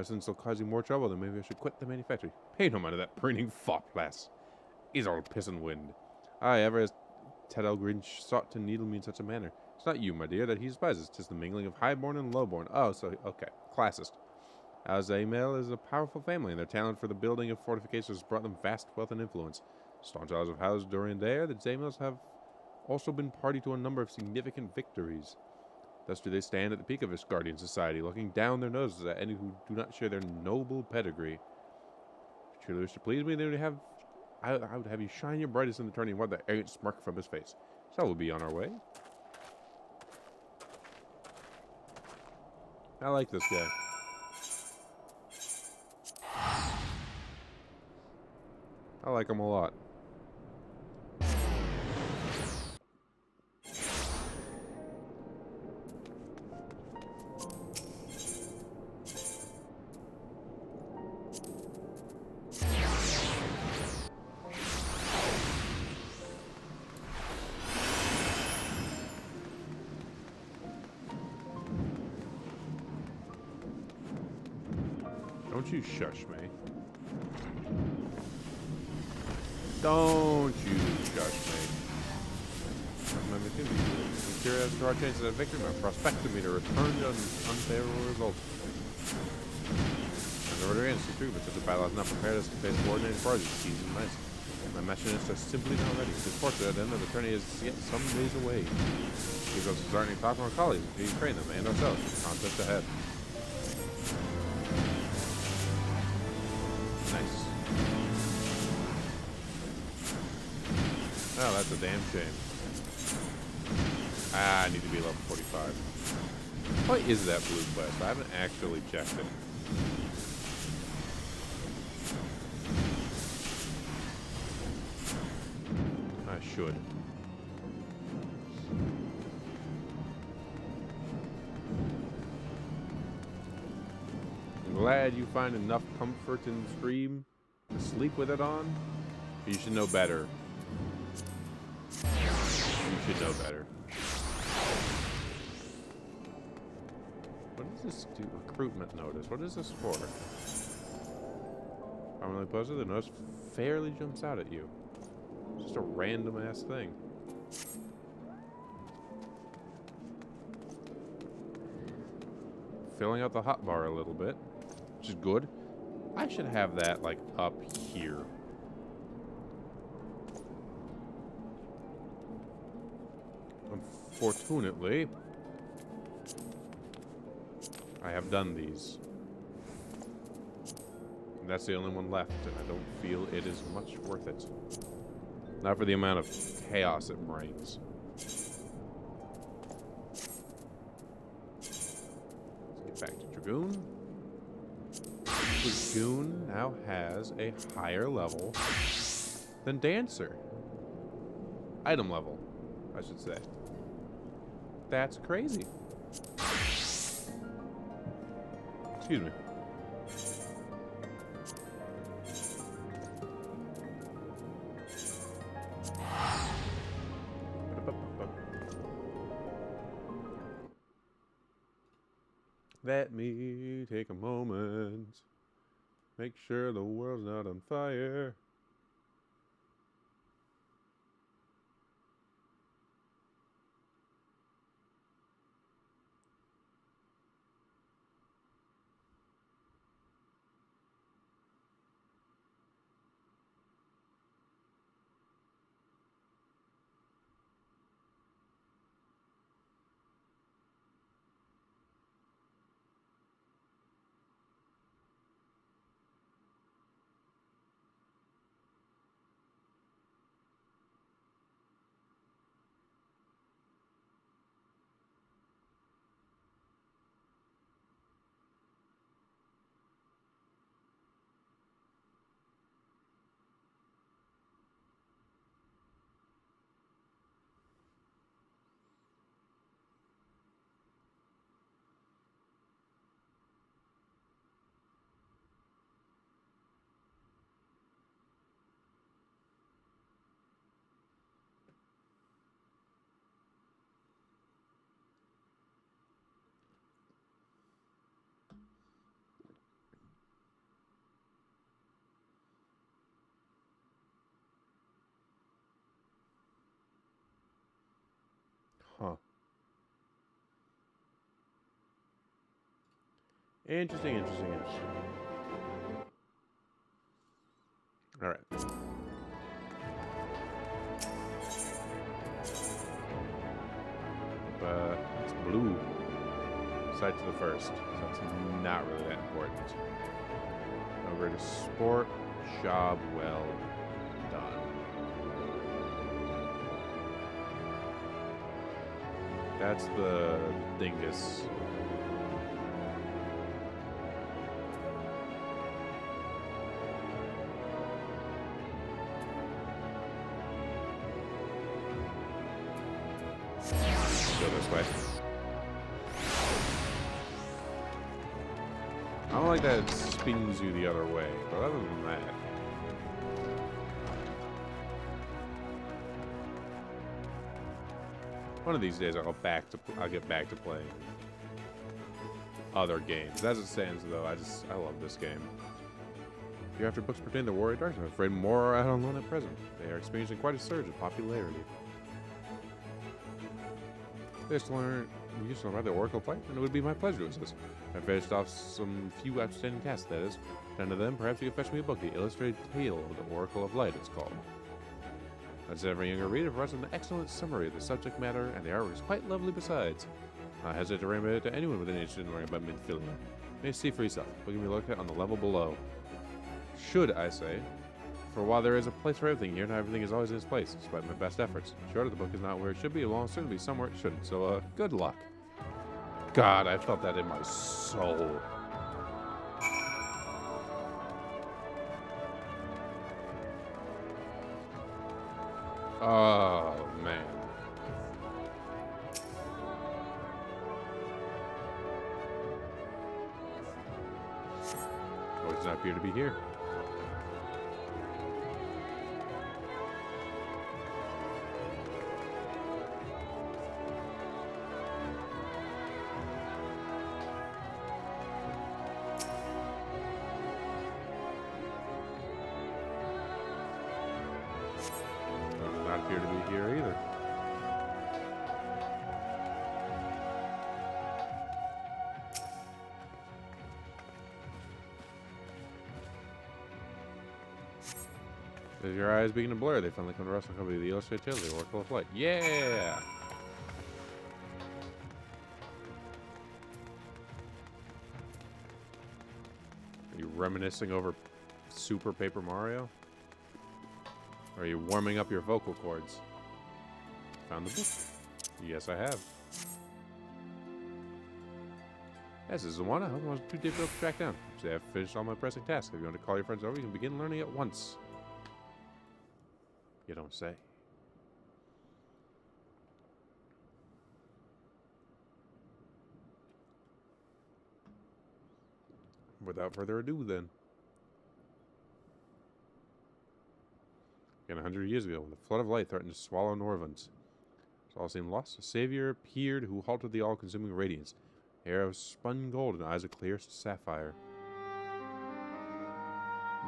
Since they'll cause you more trouble, then maybe I should quit the manufactory. Pay no mind to that preening fop, lass. He's all piss and wind. Aye, ever as Telegrinch sought to needle me in such a manner. It's not you, my dear, that he despises. 'Tis the mingling of highborn and lowborn. Oh, so, okay. Classist. Zaemil is a powerful family, and their talent for the building of fortifications has brought them vast wealth and influence. Staunch allies of House Durandare, the Zaemils have also been party to a number of significant victories. Thus do they stand at the peak of this guardian society, looking down their noses at any who do not share their noble pedigree. If you truly wish to please me, then I would have you shine your brightest in the tourney and wipe the arrogant smirk from his face. So we'll be on our way. I like this guy. I like him a lot. Don't you shush me. Don't you shush me. My McKinsey. Curious to our chances of victory, my prospectometer returned an unfavorable result. As order Fantasy too, but such a battle has not prepared us to face coordinated parties. Easy and nice. My machinists are simply not ready. It's fortunate that the end of the tourney is yet some days away. Gives us starting to talk from our colleagues, we train them and ourselves. Contest ahead. Nice. Oh, that's a damn shame. I need to be level 45. What is that blue quest? I haven't actually checked it. I should. I'm glad you find enough comfort in the stream to sleep with it on. You should know better. You should know better. What does this do? Recruitment notice. What is this for? Commonly posted, the notice fairly jumps out at you. It's just a random ass thing. Filling out the hotbar a little bit, which is good. I should have that like up here. Unfortunately, I have done these. And that's the only one left, and I don't feel it is much worth it. Not for the amount of chaos it brings. Let's get back to Dragoon. Dragoon now has a higher level than Dancer. Item level, I should say. That's crazy. Excuse me. Let me take a moment. Make sure the world's not on fire. Huh. Interesting, interesting, interesting. Alright. It's blue. Side to the first. So it's not really that important. Over to sport. Job well done. That's the dingus. Go this way. I don't like that it spins you the other way, but other than that. One of these days I'll get back to playing other games. As it stands though, I love this game. If you're after books pertaining to Warrior Darks, I'm afraid more are out on loan at present. They are experiencing quite a surge of popularity. We used to learn about the Oracle fight, and it would be my pleasure to assist. I finished off some few outstanding tasks, that is. None of them, perhaps you could fetch me a book, The Illustrated Tale of the Oracle of Light, it's called. I'd say every younger reader provides an excellent summary of the subject matter, and the artwork is quite lovely besides. I hesitate to recommend it to anyone with an interest in learning about Minfilia. May see for yourself. Look at me look at on the level below. Should I say? For while there is a place for everything here, not everything is always in its place, despite my best efforts. Sure, the book is not where it should be, it will certainly be somewhere it shouldn't, so, good luck. God, I felt that in my soul. Oh, man. Oh, he does not appear to be here. Appear to be here either. As your eyes begin to blur, they finally come to rest on company of the Illustrated Tale of the Oracle of Light. Yeah! Are you reminiscing over Super Paper Mario? Or are you warming up your vocal cords? Found the book? Yes, I have. Yes, this is the one. I hope it wasn't too difficult to track down. Say I've finished all my pressing tasks. If you want to call your friends over, you can begin learning at once. You don't say. Without further ado, then. Again, 100 years ago, when the flood of light threatened to swallow Norvins, all seemed lost. A savior appeared who halted the all-consuming radiance. Hair of spun gold and eyes of clear sapphire.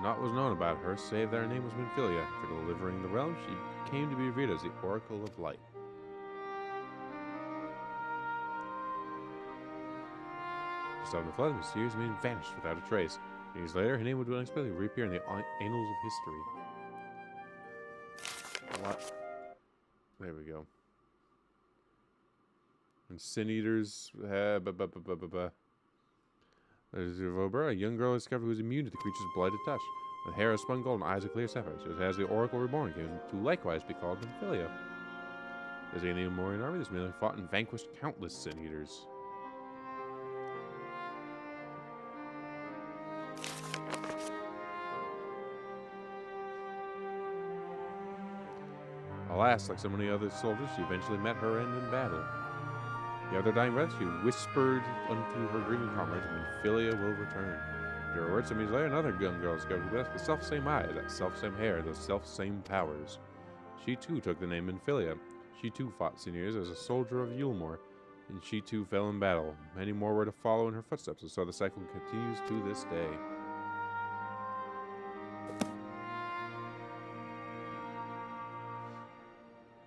Naught was known about her, save that her name was Minfilia. For delivering the realm, she came to be revered as the Oracle of Light. Just after the flood, the mysterious maiden vanished without a trace. Years later, her name would unexpectedly reappear in the annals of history. What? There we go. And Sin Eaters. There's Vobra, a young girl discovered who was immune to the creature's blighted touch. With hair of spun gold and eyes of clear sapphire, just as the Oracle Reborn came to likewise be called Minfilia. As in the Ilmorian army, this man fought and vanquished countless Sin Eaters. Alas, like so many other soldiers, she eventually met her end in battle. The other dying breath, she whispered unto her grieving comrades, Minfilia will return. To her words, some years later, another young girl discovered with the self-same eyes, that self-same hair, those self-same powers. She too took the name Minfilia. She too fought Sin Eaters as a soldier of Yulmore, and she too fell in battle. Many more were to follow in her footsteps, and so the cycle continues to this day.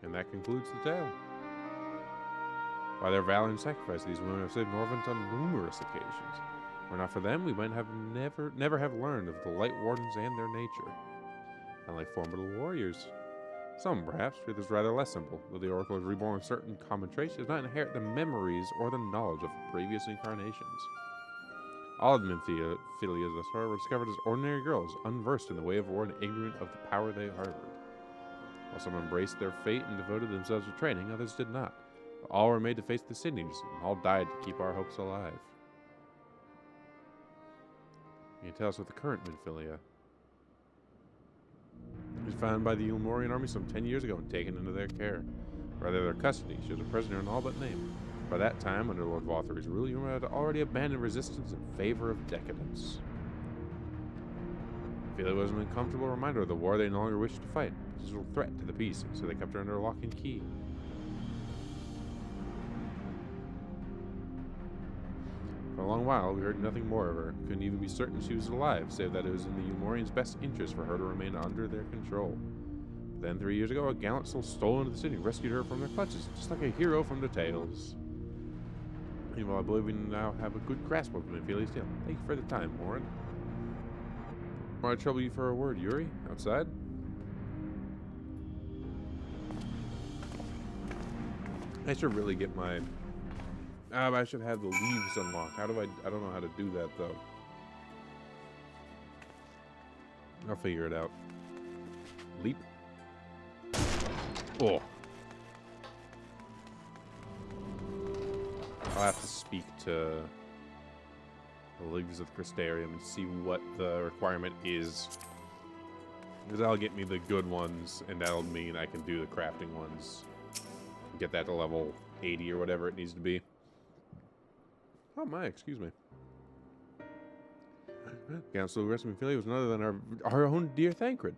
And that concludes the tale. By their valor and sacrifice, these women have saved Norvins on numerous occasions. Were not for them, we might have never have learned of the Light Wardens and their nature. Unlike formidable warriors. Some, perhaps, truth is rather less simple. Though the Oracle is reborn with certain common traits, it does not inherit the memories or the knowledge of previous incarnations. All of the Minfilias thus far were discovered as ordinary girls, unversed in the way of war and ignorant of the power they harbored. While some embraced their fate and devoted themselves to training, others did not. But all were made to face the Sin Eaters, and all died to keep our hopes alive. Can you tell us what the current Minfilia? She was found by the Yulmorian army some 10 years ago and taken into their care. Rather their custody, she was a prisoner in all but name. By that time, under Lord Valthyri's rule, Yulmor had already abandoned resistance in favor of decadence. Minfilia was an uncomfortable reminder of the war they no longer wished to fight. It was a threat to the peace, so they kept her under lock and key. For a long while, we heard nothing more of her. Couldn't even be certain she was alive, save that it was in the Yulmorians' best interest for her to remain under their control. But then, 3 years ago, a gallant soul stole into the city and rescued her from their clutches, just like a hero from the tales. Meanwhile, I believe we now have a good grasp of Minfilia's tale. Thank you for the time, Warren. Want to trouble you for a word, Yuri? Outside? I should really get my... I should have the leaves unlocked. How do I don't know how to do that, though. I'll figure it out. Leap. Oh. I'll have to speak to the Leagues of the Crystarium and see what the requirement is. Because that'll get me the good ones, and that'll mean I can do the crafting ones. Get that to level 80 or whatever it needs to be. Oh my, excuse me. Council of Minfilia was none other than our own dear Thancred.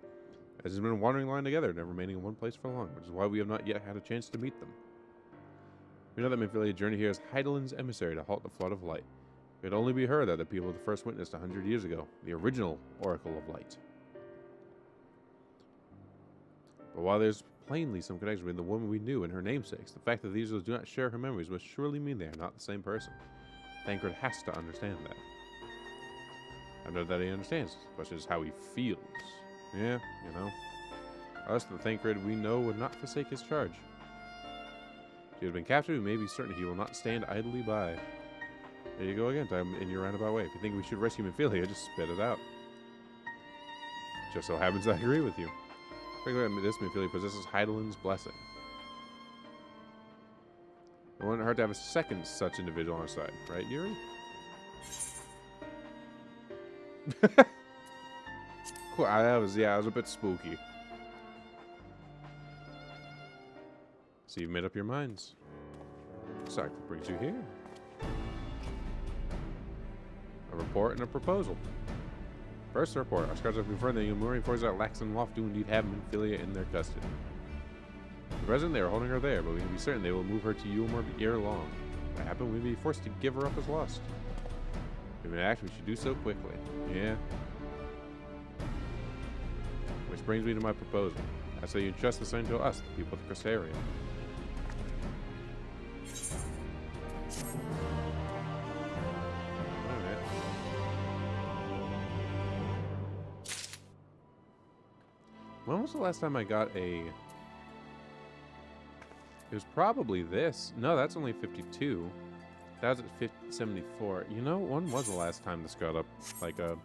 As has been a wandering line together, never remaining in one place for long, which is why we have not yet had a chance to meet them. We know that Minfilia journeyed here as Hydaelyn's emissary to halt the flood of light. It could only be her that the people of the first witnessed 100 years ago, the original Oracle of Light. But while there's plainly some connection between the woman we knew and her namesakes, the fact that these do not share her memories must surely mean they are not the same person. Thancred has to understand that. I know that he understands. The question is how he feels. Yeah, you know. Us, the Thancred we know, would not forsake his charge. If he has been captured, we may be certain he will not stand idly by. There you go again, time in your roundabout way. If you think we should rescue Minfilia, just spit it out. Just so happens I agree with you. This Minfilia possesses Hydaelyn's blessing. It wouldn't hurt to have a second such individual on our side, right, Yuri? Cool. That was a bit spooky. So you've made up your minds. Sorry, what brings you here? A report and a proposal. First, the report. Our scouts have confirmed that the Umuri forces at Lax and Loft do indeed have Minfilia in their custody. At present, they are holding her there, but we can be certain they will move her to Ulmer ere long. If that happens, we may be forced to give her up as lost. If we may act, we should do so quickly. Yeah. Which brings me to my proposal. I say you entrust the sign to us, the people of the Crystarium. When was the last time I got a... It was probably this. No, that's only 52. That was at 74. You know, when was the last time this got up? Like a...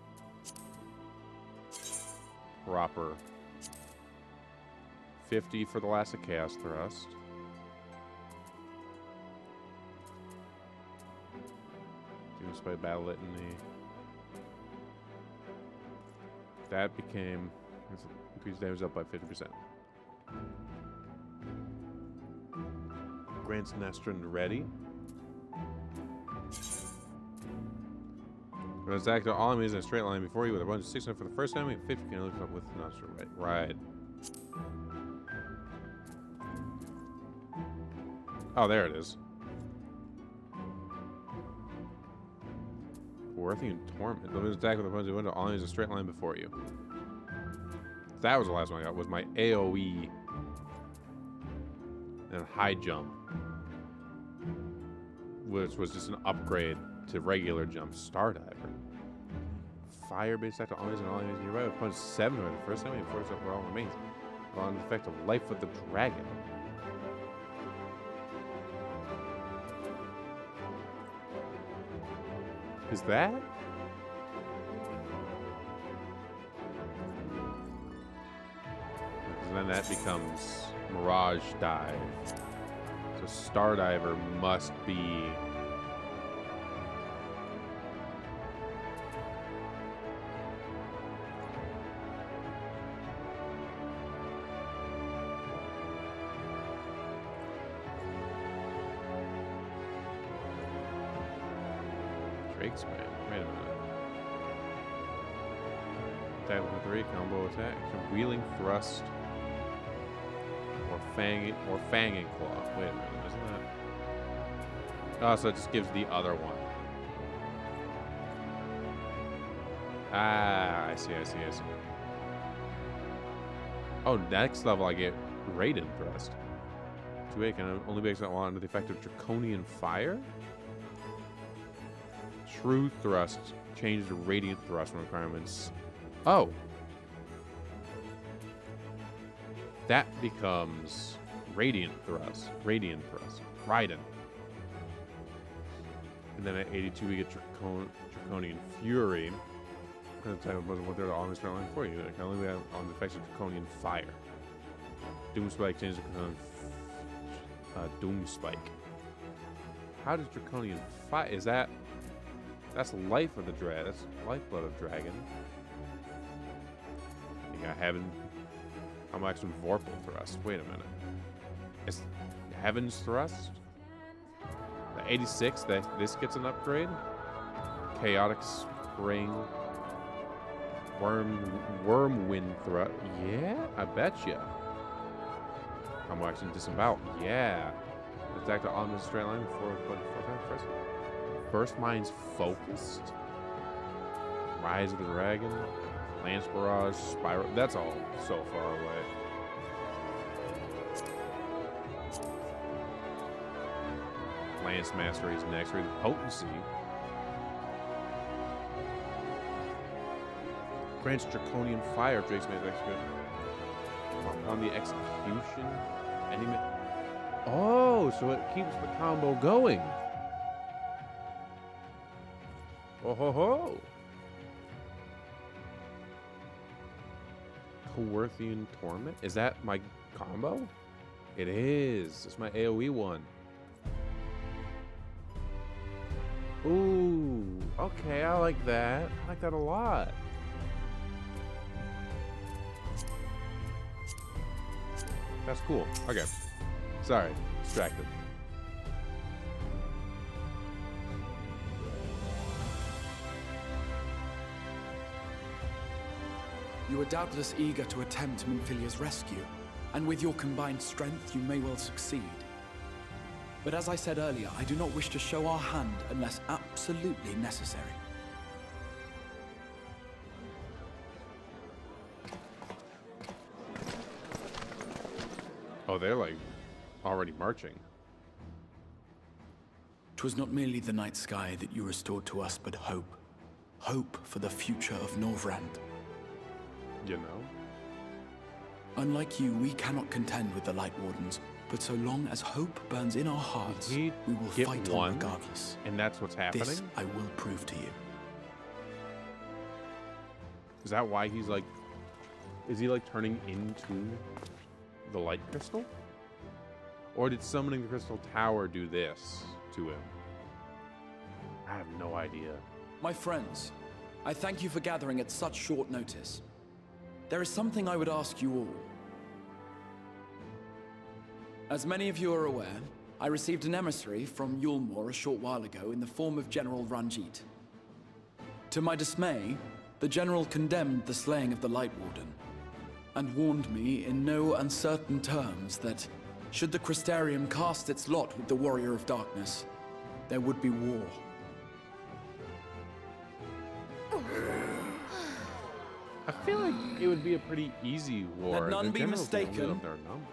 proper... 50 for the last of Chaos Thrust. Doom by Battle Litany. That became... Increased damage up by 50%. Grants Nestron ready. When it's active, all enemies in a straight line before you with a bunch of 600 for the first time, and 50 can only come up with Nestron ready. Right. Oh, there it is. Worthian Torment. The attack with a bunch of window, all enemies in a straight line before you. That was the last one I got, was my AoE and high jump, which was just an upgrade to regular jump. Stardiver. Fire-based attack to enemies and all enemies nearby with punch 7 the first time before it's up where all remains. On the effect of Life with the Dragon. Is that? Then that becomes Mirage Dive. So Stardiver must be... Drake's Man. Wait a minute. Attack with 3, combo attack. Wheeling Thrust. Or Fanging Claw. Wait a minute, isn't that? Oh, so it just gives the other one. Ah, I see. Oh, next level I get Raiden Thrust. 2A can only be exiled under the effect of Draconian Fire? True thrust. Change to radiant thrust when requirements. Oh. That becomes radiant thrust. Radiant thrust. Raiden. And then at 82 we get Draconian Fury. And the type of what they're on this line for you. It can only be on the effects of Draconian Fire. Doom Spike changes to Doom Spike. How does Draconian Fire? Is that? That's life of the dragon. That's lifeblood of dragon. You got Heaven. I'm actually Vorpal Thrust. Wait a minute. It's Heaven's Thrust? The 86, this gets an upgrade. Chaotic Spring. Wormwind Thrust. Yeah, I bet you. I'm actually disembowel. Yeah. Attack the ominous straight line before first. First Mind's Focused. Rise of the Dragon. Lance Barrage. Spiral. That's all so far away. Lance Mastery is next. Read the Potency. Grants Draconian Fire. Drake's made execute. On the execution. Enemy. Oh, so it keeps the combo going. Oh ho ho. Coerthian Torment? Is that my combo? It is. It's my AoE one. Ooh, okay, I like that. I like that a lot. That's cool. Okay. Sorry, distracted. You are doubtless eager to attempt Minfilia's rescue, and with your combined strength, you may well succeed. But as I said earlier, I do not wish to show our hand unless absolutely necessary. Oh, they're like already marching. 'Twas not merely the night sky that you restored to us, but hope. Hope for the future of Norvrand. You know? Unlike you, we cannot contend with the Light Wardens, but so long as hope burns in our hearts, we will fight on regardless. And that's what's happening? This I will prove to you. Is that why he's like... Is he like turning into the Light Crystal? Or did summoning the Crystal Tower do this to him? I have no idea. My friends, I thank you for gathering at such short notice. There is something I would ask you all. As many of you are aware, I received an emissary from Yulmore a short while ago in the form of General Ranjit. To my dismay, the General condemned the slaying of the Light Warden, and warned me in no uncertain terms that, should the Crystarium cast its lot with the Warrior of Darkness, there would be war. I feel like it would be a pretty easy war. Let none The be generals mistaken. only up their number.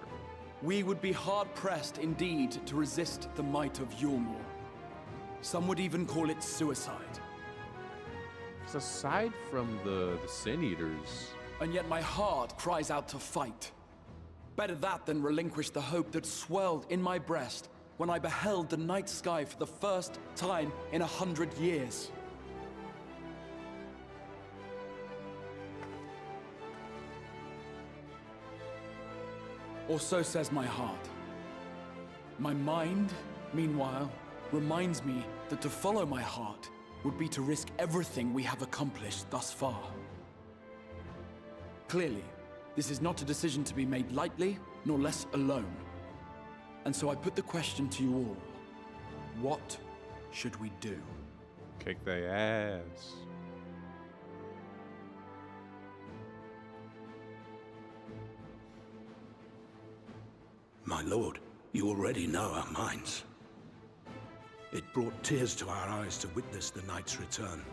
We would be hard-pressed indeed to resist the might of Yulmore. Some would even call it suicide. So aside from the Sin Eaters, And yet my heart cries out to fight. Better that than relinquish the hope that swelled in my breast when I beheld the night sky for the first time in 100 years. Or so says my heart. My mind, meanwhile, reminds me that to follow my heart would be to risk everything we have accomplished thus far. Clearly, this is not a decision to be made lightly, nor less alone. And so I put the question to you all. What should we do? kick their ass. My lord, you already know our minds. It brought tears to our eyes to witness the knight's return.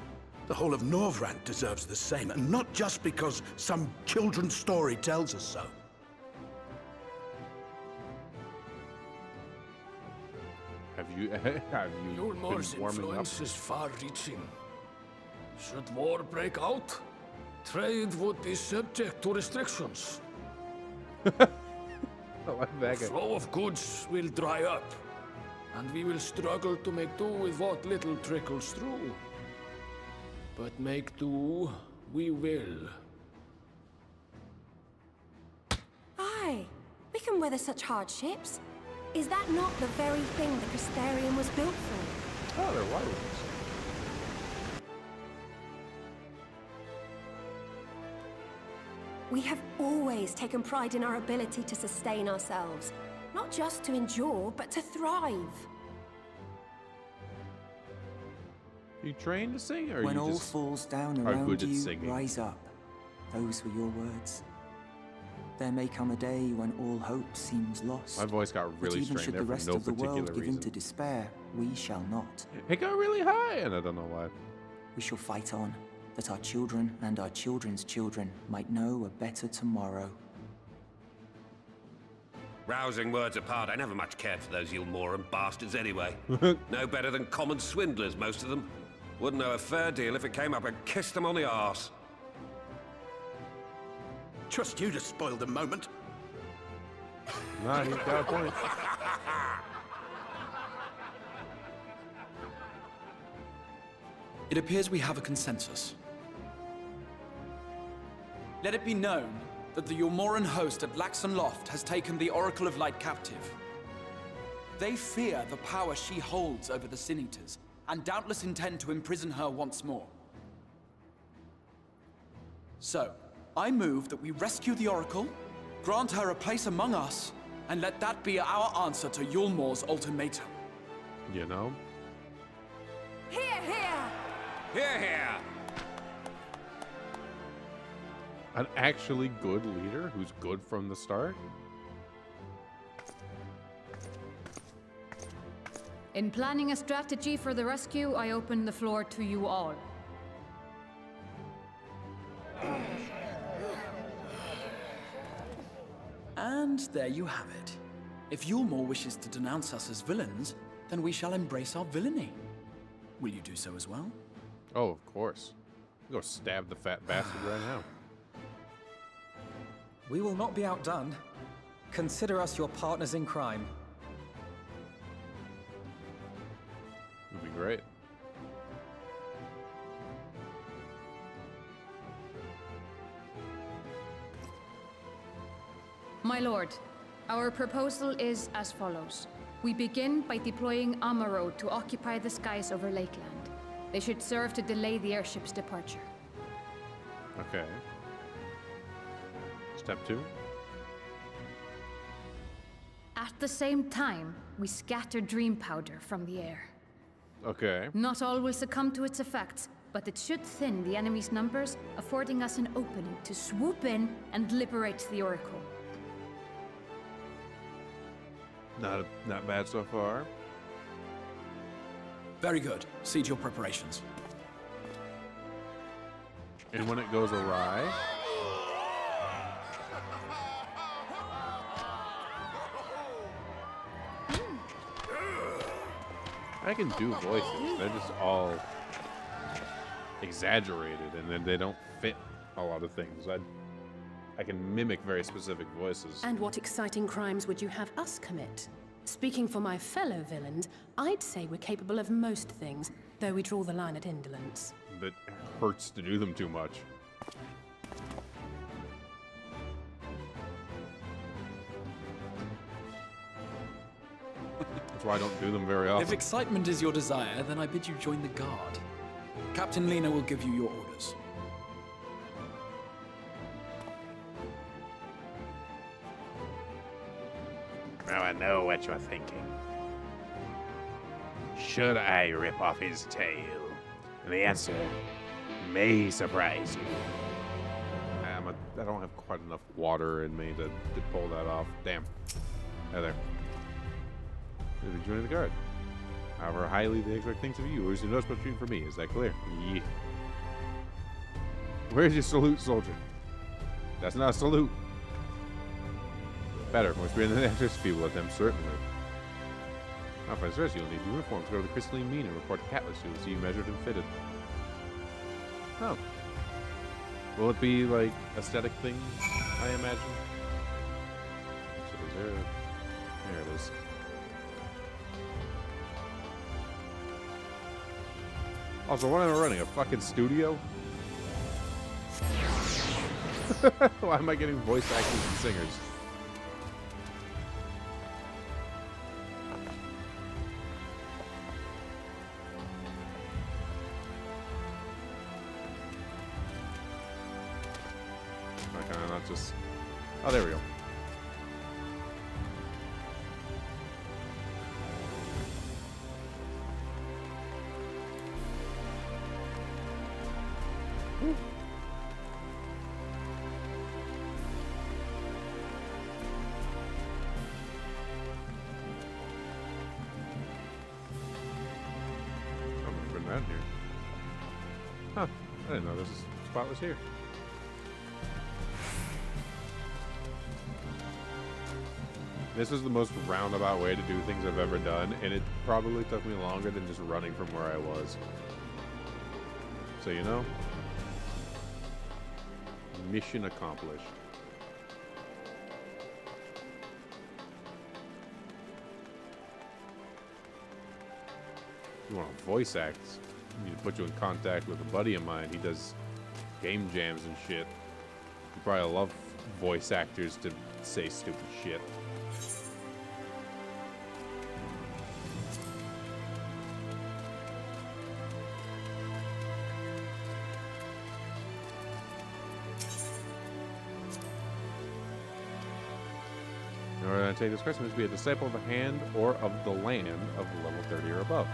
The whole of Norvrand deserves the same, and not just because some children's story tells us so. Have you Yulmor's been warming up? influence is far-reaching. Should war break out, trade would be subject to restrictions. I like that The guy. flow of goods will dry up, and we will struggle to make do with what little trickles through. But make do we will. Aye, we can weather such hardships. Is that not the very thing the Crystarium was built for? Oh, they're water wings. We have always taken pride in our ability to sustain ourselves. Not just to endure, but to thrive. You trained to sing, or When you all just falls down are around good at you, singing? rise up. Those were your words. There may come a day when all hope seems lost. My voice got but really even strained should there the for rest no of the particular world give in reason. to despair, we shall not. It got really high, and I don't know why. We shall fight on, that our children and our children's children might know a better tomorrow. Rousing words apart, I never much cared for those Yulmoran bastards anyway. No better than common swindlers, most of them. Wouldn't know a fair deal if it came up and kissed them on the arse. Trust you to spoil the moment. Nah, he's got a point. It appears we have a consensus. Let it be known that the Yulmoran host at Laxon Loft has taken the Oracle of Light captive. They fear the power she holds over the Sin Eaters, and doubtless intend to imprison her once more. So, I move that we rescue the Oracle, grant her a place among us, and let that be our answer to Yulmor's ultimatum. You know? Here, here! Here, here! An actually good leader who's good from the start? In planning a strategy for the rescue, I open the floor to you all. And there you have it. If Yulmor wishes to denounce us as villains, then we shall embrace our villainy. Will you do so as well? Oh, of course. Go stab the fat bastard right now. We will not be outdone. Consider us your partners in crime. Would be great. My lord, our proposal is as follows. We begin by deploying Amarode to occupy the skies over Lakeland. They should serve to delay the airship's departure. Okay. Step 2. At the same time, we scatter dream powder from the air. Okay. Not all will succumb to its effects, but it should thin the enemy's numbers, affording us an opening to swoop in and liberate the Oracle. Not bad so far. Very good. Siege your preparations. And when it goes awry, I can do voices. They're just all exaggerated, and then they don't fit a lot of things. I can mimic very specific voices. And what exciting crimes would you have us commit? Speaking for my fellow villains, I'd say we're capable of most things, though we draw the line at indolence. That hurts to do them too much. That's why I don't do them very often. If excitement is your desire, then I bid you join the guard. Captain Lena will give you your orders. Now I know what you're thinking. Should I rip off his tail? And the answer may surprise you. I don't have quite enough water in me to pull that off. Damn. There. Maybe join the guard. However highly they expect things of you, is no special treatment for me. Is that clear? Yeah. Where's your salute, soldier? That's not a salute. Better. Most better than the extra feeble attempt, certainly. Vice versa, you'll need uniforms. Go to the Crystalline Mean and report to Catless. You'll see you measured and fitted. Oh. Will it be, like, aesthetic thing, I imagine? So is there... There it is. Also, what am I running? A fucking studio? Why am I getting voice actors and singers? Why can I not just... Oh, there we go. Around here. Huh. I didn't know this spot was here. This is the most roundabout way to do things I've ever done, and it probably took me longer than just running from where I was. So, you know, mission accomplished. You want to voice act? I need to put you in contact with a buddy of mine. He does game jams and shit. You probably love voice actors to say stupid shit. In order to take this quest, you must be a disciple of the hand or of the land of level 30 or above.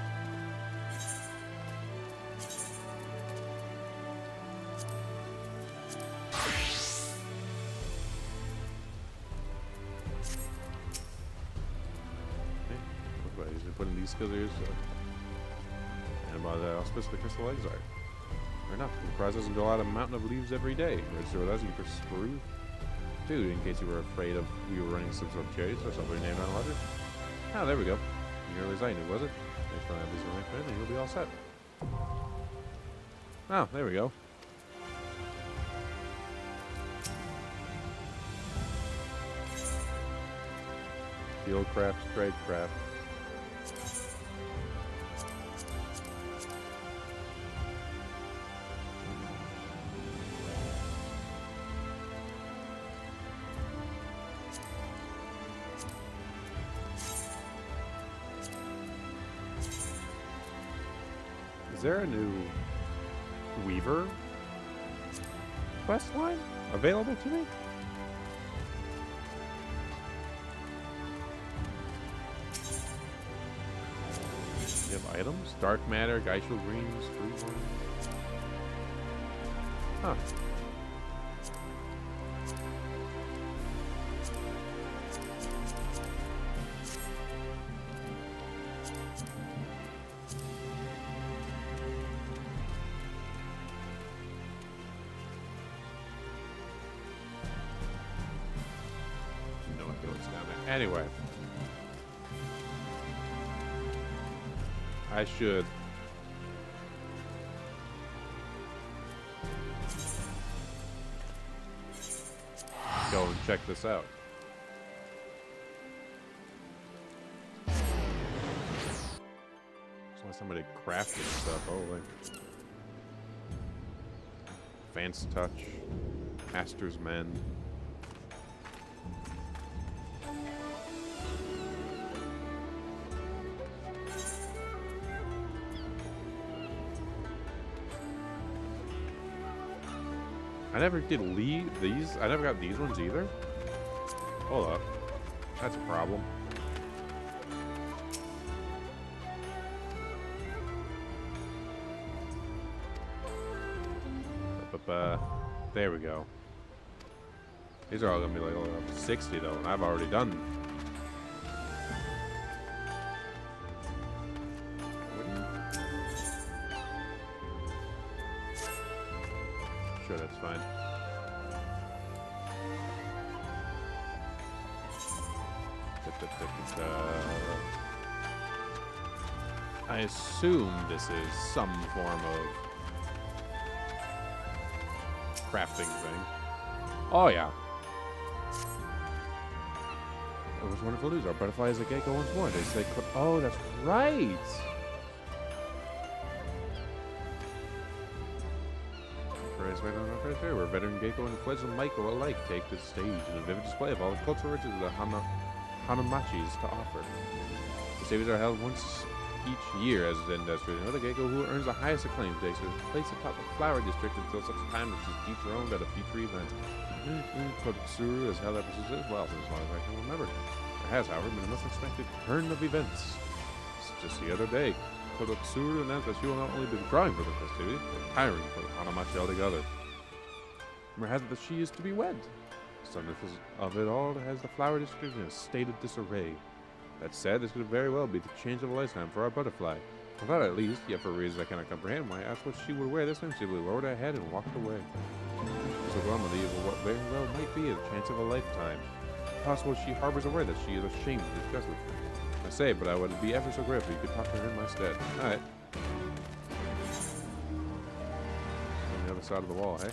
Putting these skills here, and by the auspice of the Crystal Exile. Fair enough. The prize doesn't go out a mountain of leaves every day. Register with us, you can sprue. Dude, in case you were afraid of we were running some sort of chase or something named on a ledger. Oh, there we go. Nearly as I knew, was it? Next time I have these in my friend, and you'll be all set. Oh, there we go. Fieldcraft, tradecraft. Is there a new Weaver quest line available to me? You have items? Dark Matter, Geishel Greens, Fruit Ones. Huh. Anyway, I should go and check this out. So somebody crafted stuff. Oh, like Advanced Touch, Master's Men. I never did these. I never got these ones either. Hold up. That's a problem. There we go. These are all gonna be like 60 though, and I've already done them. Sure, that's fine. I assume this is some form of crafting thing. Oh, yeah. It was wonderful news. Our butterfly is a gecko once more. They say, oh, that's right. Where veteran gecko and fledgling Maiko alike take the stage in a vivid display of all the cultural riches of the Hanamachis to offer. The stages are held once each year as an industry. The gecko who earns the highest acclaim takes his place atop the flower district until such time as she's dethroned at a future event. Kotsuru has held episodes as well for as long as I can remember. There has, however, been a most unexpected turn of events. Just the other day, Kotsuru announced that she will not only be withdrawing from the festivity, but retiring from Hanamachi altogether. Rumor has it that she is to be wed. Some of it all has the flower district in a state of disarray. That said, this could very well be the change of a lifetime for our butterfly. I thought at least, yet for reasons I cannot comprehend, why I asked what she would wear this time, she simply lowered her head and walked away. So Glumity of what very well might be a chance of a lifetime. Possible she harbors a word that she is ashamed to discuss with me. I say, but I would be ever so grateful you could talk to her in my stead. Alright. On the other side of the wall, hey?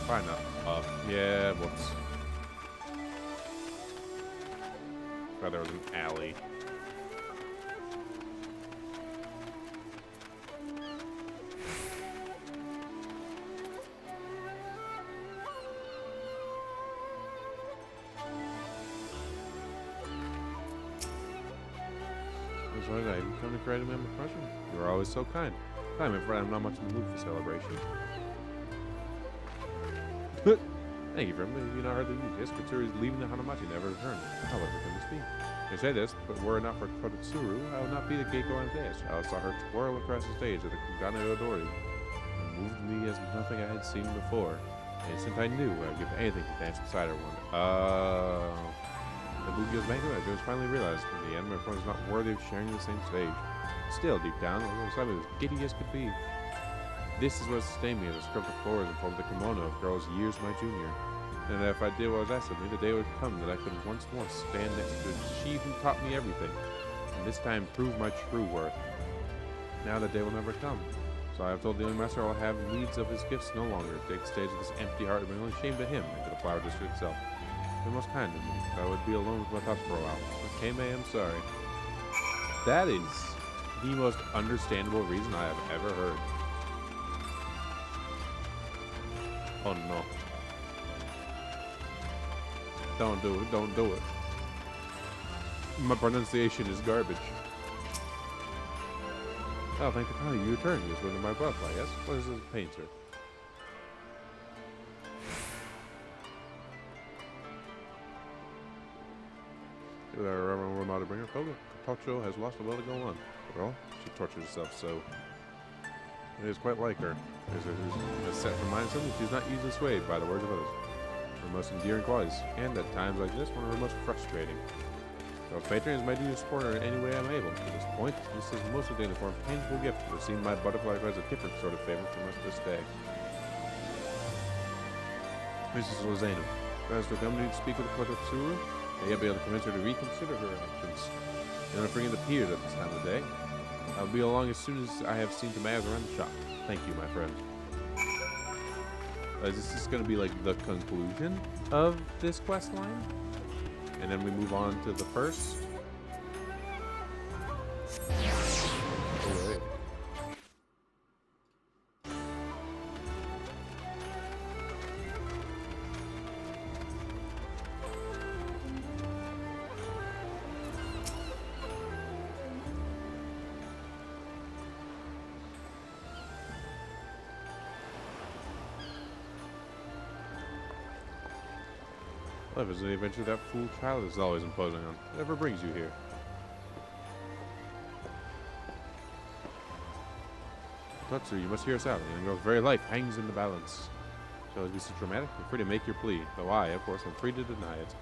Probably not up. Yeah, whoops. Thought there was an alley. Why did I even come to create a member impression? You are always so kind. I'm afraid I'm not much in the mood for celebration. Thank you for being not hard to use. Yes, Kotsuru is leaving the Hanamachi, never return. However, can this be? I say this, but were it not for Kotsuru, I would not be the Gecko on stage. I saw her twirl across the stage at the Kugane Odori. It moved me as nothing I had seen before. And since I knew, I would give anything to dance beside her one. The Bugio's banquet, I just finally realized in the end my friend was not worthy of sharing the same stage. Still, deep down, I was as giddy as could be. This is what sustained me as I scrubbed the floors and folded the kimono of girls years my junior. And if I did what was asked of me, the day would come that I could once more stand next to she who taught me everything, and this time prove my true worth. Now the day will never come. So I have told the young master I will have needs of his gifts no longer. Take the stage of this empty heart and bring only shame to him and to the flower district itself. You're most kind to me. I would be alone with my thoughts for a while. Okay, May, I'm sorry. That is the most understandable reason I have ever heard. Oh no. Don't do it, don't do it. My pronunciation is garbage. Oh, thank the God you returned. You was my butterfly, yes? What is this painter? The Reverend will not bring her. Tocho has lost a will to go on. Well, she tortures herself, so it is quite like her. As set her mind something, she's not easily swayed by the words of others. Her most endearing qualities, and at times like this, one of her most frustrating. So patron is my duty to support her in any way I'm able. To this point, this is mostly in the form of tangible gift. I've seen my butterfly as a different sort of favor from us this day. Mrs. Lozano, as to come to speak with Kotsuru, may I be able to convince her to reconsider her actions. And if bringing the peers at this time of the day, I'll be along as soon as I have seen Tamaya's around the shop. Thank you, my friend. Is this going to be like the conclusion of this quest line? And then we move on to the first? Alright. Life is an adventure that fool child is always imposing on. Whatever brings you here. Kotsuru, you must hear us out. The young girl's very life hangs in the balance. Shall it be so dramatic? You're free to make your plea, though I, of course, am free to deny it.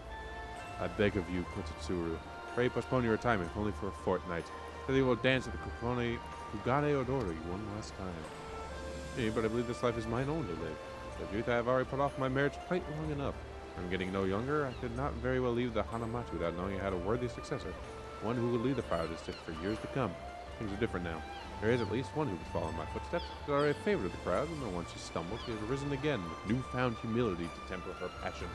I beg of you, Kotsuru, pray postpone your retirement only for a fortnight. Then you will dance at the Kugane Odori one last time. Hey, but I believe this life is mine own to live. The truth, I have already put off my marriage quite long enough. I'm getting no younger. I could not very well leave the Hanamachi without knowing I had a worthy successor, one who would lead the Fire District for years to come. Things are different now. There is at least one who could follow in my footsteps. She's already a favorite of the crowd, and once she stumbled, she has risen again with newfound humility to temper her passion.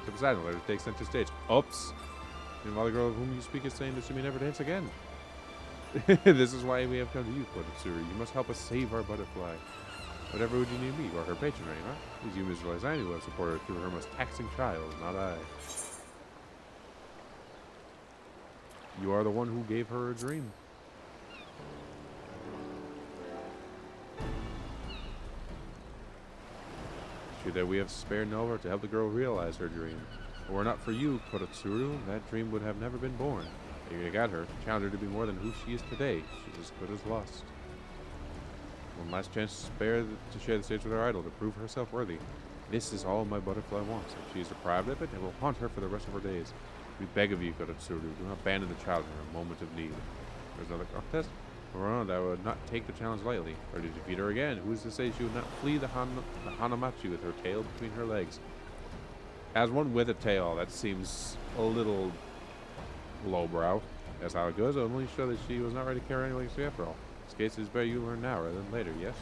So beside her, let her take center stage. Oops! Meanwhile, the girl of whom you speak is saying that she may never dance again. This is why we have come to you, Kototsuru. You must help us save our butterfly. Whatever would you need me, or her patron, huh? Please, you, Mr. Lizani, will support her through her most taxing trials, not I. You are the one who gave her a dream. It's true that we have spared no effort to help the girl realize her dream. If it were not for you, Kototsuru, that dream would have never been born. You got her, challenged her to be more than who she is today. She's as good as lost. One last chance to share the stage with her idol, to prove herself worthy. This is all my butterfly wants. If she is deprived of it, it will haunt her for the rest of her days. We beg of you, Kototsuru, do not abandon the child in her moment of need. There's another contest? Around, I would not take the challenge lightly. Or to defeat her again, who is to say she would not flee the Hanamachi with her tail between her legs? As one with a tail, that seems a little lowbrow. That's how it goes. It only show that she was not ready to carry any legacy after all. This case is better you learn now rather than later, yes?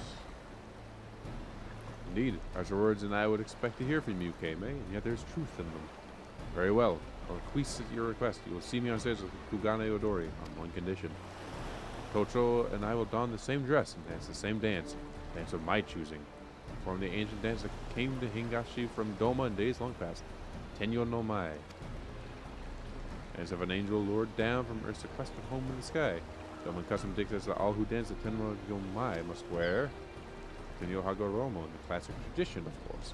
Indeed, harsher words than I would expect to hear from you, Keimei, and yet there's truth in them. Very well. I'll request at your request. You will see me on stage with Kugane Odori on one condition. Tocho and I will don the same dress and dance the same dance of my choosing. Perform the ancient dance that came to Hingashi from Doma in days long past. Tenyo no Mai. As of an angel lured down from Earth's sequestered home in the sky. Doman custom dictates that all who dance at Tenyo no Mai must wear Tenyo Hagoromo in the classic tradition, of course.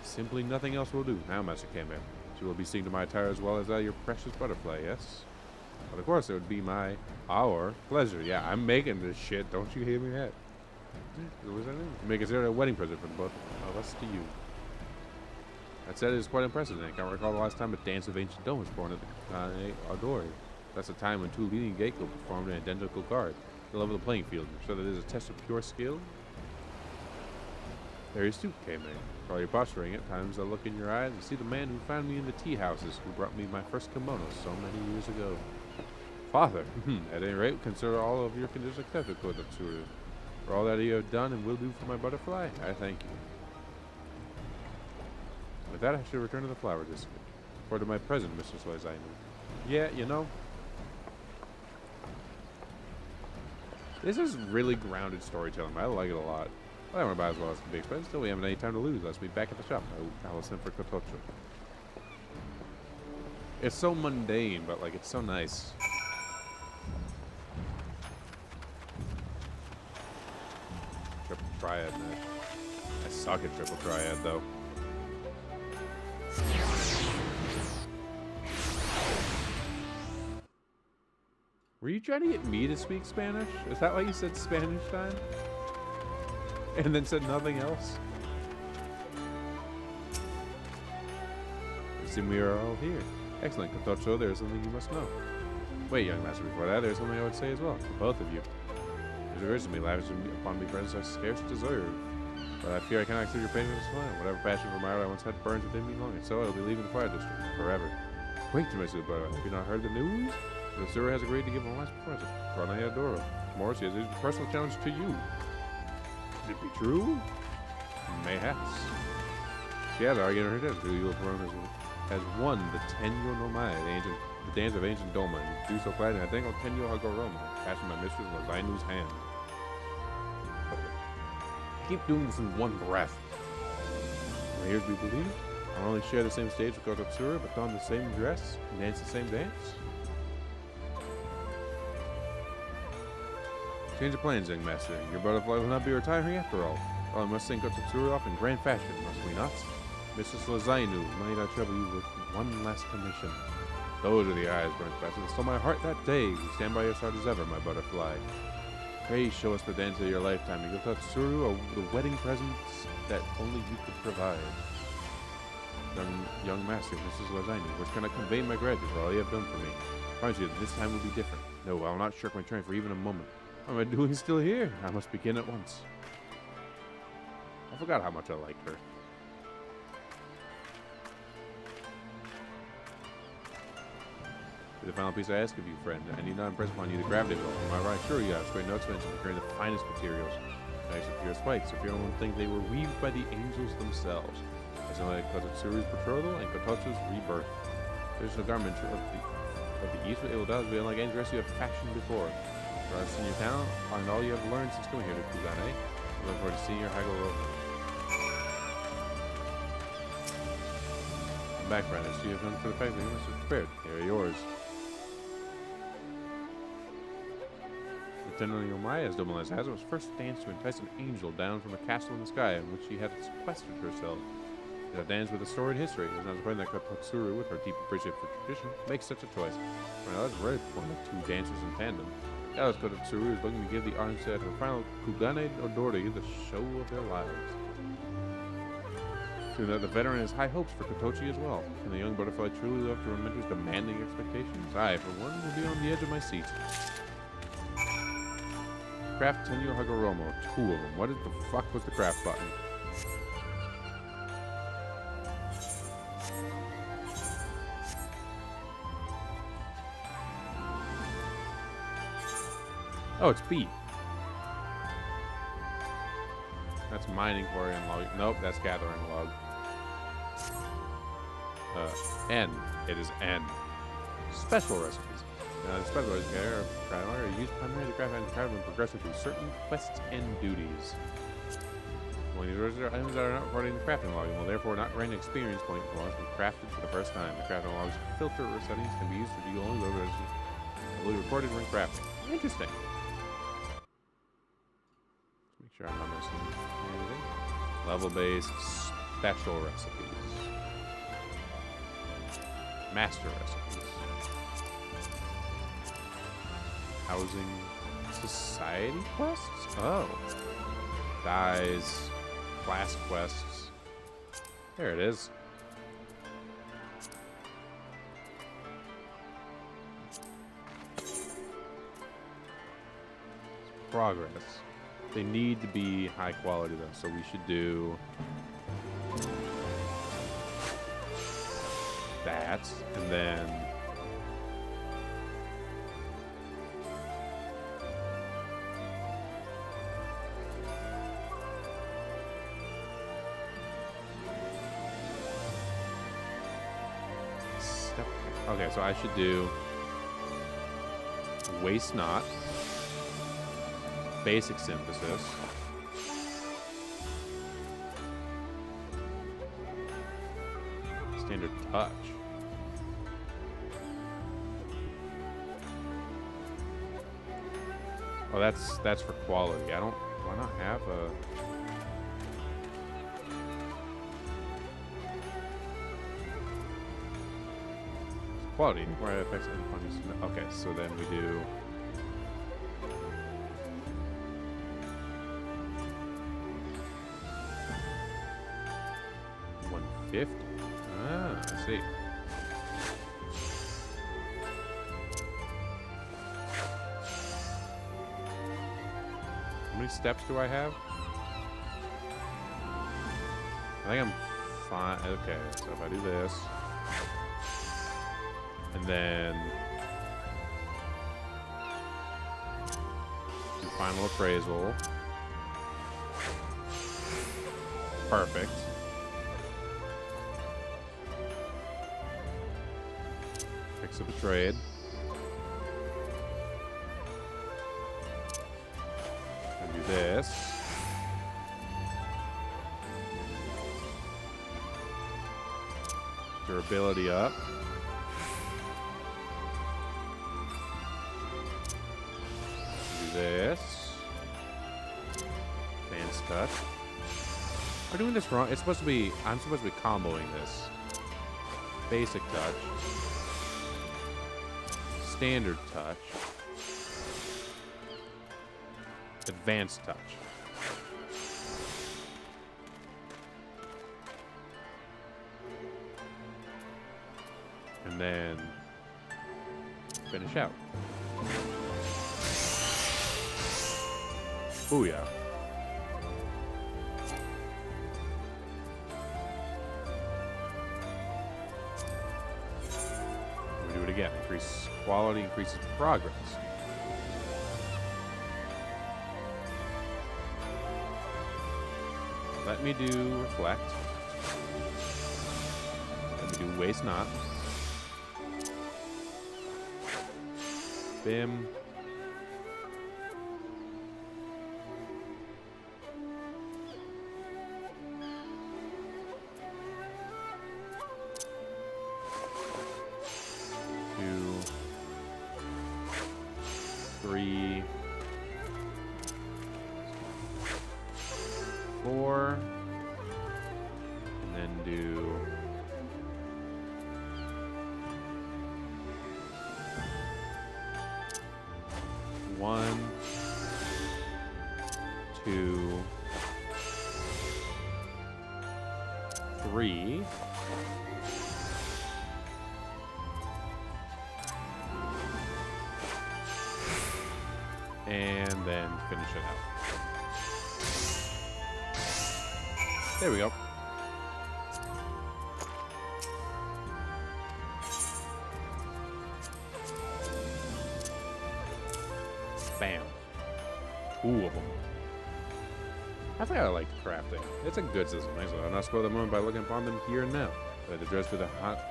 Simply nothing else will do. Now, Master Keimei, you will be seeing to my attire as well as that your precious butterfly, yes? But of course, it would be our pleasure. Yeah, I'm making this shit. Don't you hear me that? What was that name? You may consider it a wedding present from both of us to you. That said, it is quite impressive. I can't recall the last time a dance of ancient dome was born at the Odori. That's a time when two leading Geiko performed an identical card to level the playing field, so that it is a test of pure skill. There is too, Keimei. For all your posturing, at times I look in your eyes and see the man who found me in the tea houses, who brought me my first kimono so many years ago. Father, at any rate, consider all of your conditions accepted, Kototsuru. For all that you have done and will do for my butterfly, I thank you. With that, I should return to the flower district. Or to my present, Mr. Soizainu. Yeah, you know, this is really grounded storytelling. I like it a lot. I don't want to buy as well as the big expense. Still, we haven't any time to lose. Let's be back at the shop. I will send for Kotocho. It's so mundane, but like it's so nice. Triple Triad, man. I suck at Triple Triad, though. Were you trying to get me to speak Spanish? Is that why you said Spanish time? And then said nothing else? It seems we are all here. Excellent, Kotocho, there is something you must know. Wait, young master, before that, there's something I would say as well, to both of you. There's a reason me lavish upon me presents I scarce deserve. But I fear I cannot accept your patience as well. Whatever passion for Myra I once had burns within me long, and so I will be leaving the Fire District forever. Wait to myself, brother. Have you not heard the news? The Tsuru has agreed to give a last present for Anayadoro. More, she has a personal challenge to you. Could it be true? Mayhaps. She has argued in her test who you will perform has won the Tenyo no Mai, the dance of ancient Doma, and do so gladly. I think I'll Tenyo Hagoromo, passing my mistress Lizainu's hand. I keep doing this in one breath. My ears be believed. I'll only share the same stage with Kototsuru, but don the same dress and dance the same dance. Change of plans, young master. Your butterfly will not be retiring after all. Well, we must send Kototsuru off in grand fashion, must we not? Mrs. Lazainu, might I trouble you with one last commission? Those are the eyes burnt fast, and stole my heart that day. We stand by your side as ever, my butterfly. Pray show us the dance of your lifetime, and give Kototsuru the wedding presents that only you could provide. Young master, Mrs. Lazainu, which cannot convey my gratitude for all you have done for me. I promise you that this time will be different. No, I will not shirk my train for even a moment. What am I doing still here? I must begin at once. forgot how much I liked her. The final piece I ask of you, friend. I need not impress upon you the gravity of it. Am I right? Sure, you have. Great no expensive, carrying the finest materials. Nice of pure spikes. If you don't think they were weaved by the angels themselves. As in like Kototsuru's betrothal and Kototsu's rebirth. There's no garment of the East, but it will doubtless be unlike any dress you have fashioned before. For us in your town, and all you have learned since coming here to Kugane. I look forward to seeing your Hagoromo. Come back, friend. I see you have done for the fact that you must have prepared. Here are yours. Lieutenant Yomai, as Domelez has it, was first danced to entice an angel down from a castle in the sky in which she had sequestered herself. It had danced with a storied history. It was not surprising that Kotottsuru, with her deep appreciation for tradition, makes such a choice. Well, that's very point of two dancers in tandem. Now, Kotottsuru is looking to give the Arnset her final Kugane Odori the show of their lives. Soon the veteran has high hopes for Kotochi as well. Can the young butterfly truly live up to her mentor's demanding expectations? I, for one, will be on the edge of my seat. Craft Tenyo Hagoromo, 2 of them. What the fuck was the craft button? Oh, it's B. That's mining, quarry, and log. Nope, that's gathering log. N. It is N. Special recipes. Special recipes are used primarily to craft items when progressing through certain quests and duties. When these are items that are not recorded in the crafting log and will therefore not grant an experience point for us when crafted for the first time. The crafting log's filter settings can be used to view only those recipes that will be recorded when crafting. Interesting. Make sure I'm not missing anything. Level-based special recipes. Master recipes. Housing society quests? Oh. Dyes. Class quests. There it is. Progress. They need to be high quality though, so we should do that, and then okay, so I should do waste not. Basic synthesis. Standard touch. Oh, that's for quality. I don't. Do I not have a? Quality. Required effects and punishment. Okay, so then we do. 50. Ah, I see. How many steps do I have? I think I'm fine. Okay, so if I do this, and then do final appraisal. Perfect. Fix up a trade. And do this. Durability up. Do this. Advanced touch. We're doing this wrong. It's supposed to be. I'm supposed to be comboing this. Basic touch. Standard touch. Advanced touch. And then finish out. Booyah. again, increase quality, increases progress. Let me do reflect. Let me do waste not. Bim. And then finish it out. There we go. Bam. 2 of them. I think I like crafting. It's a good system. Actually, I'll not spoil the moment by looking upon them here and now. But address through the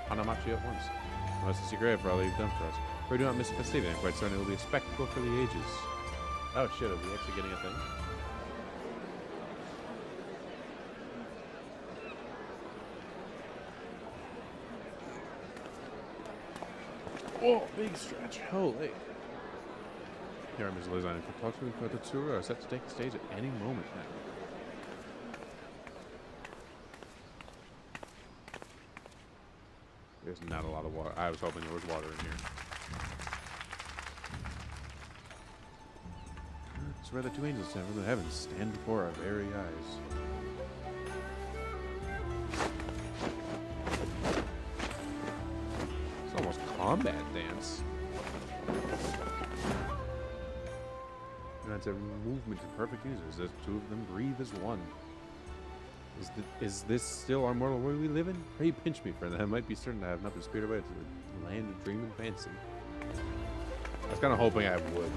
Hanamachi at once. Most is great for all you've done for us. We do not miss a festivities. I'm quite certain it will be a spectacle for the ages. Oh shit, are we actually getting a thing? Oh, big stretch. Holy. Here, Ms. Lizanne, if you talk to me about the tour, are set to take the stage at any moment now. There's not a lot of water. I was hoping there was water in here. It's where the 2 angels sent from the heavens stand before our very eyes. It's almost combat dance. Unites every movement in perfect unison as 2 of them breathe as one. Is this still our mortal world we live in? Pray pinch me, friend. I might be certain I have not been spirited away to the land of dream and fancy. I was kind of hoping I would.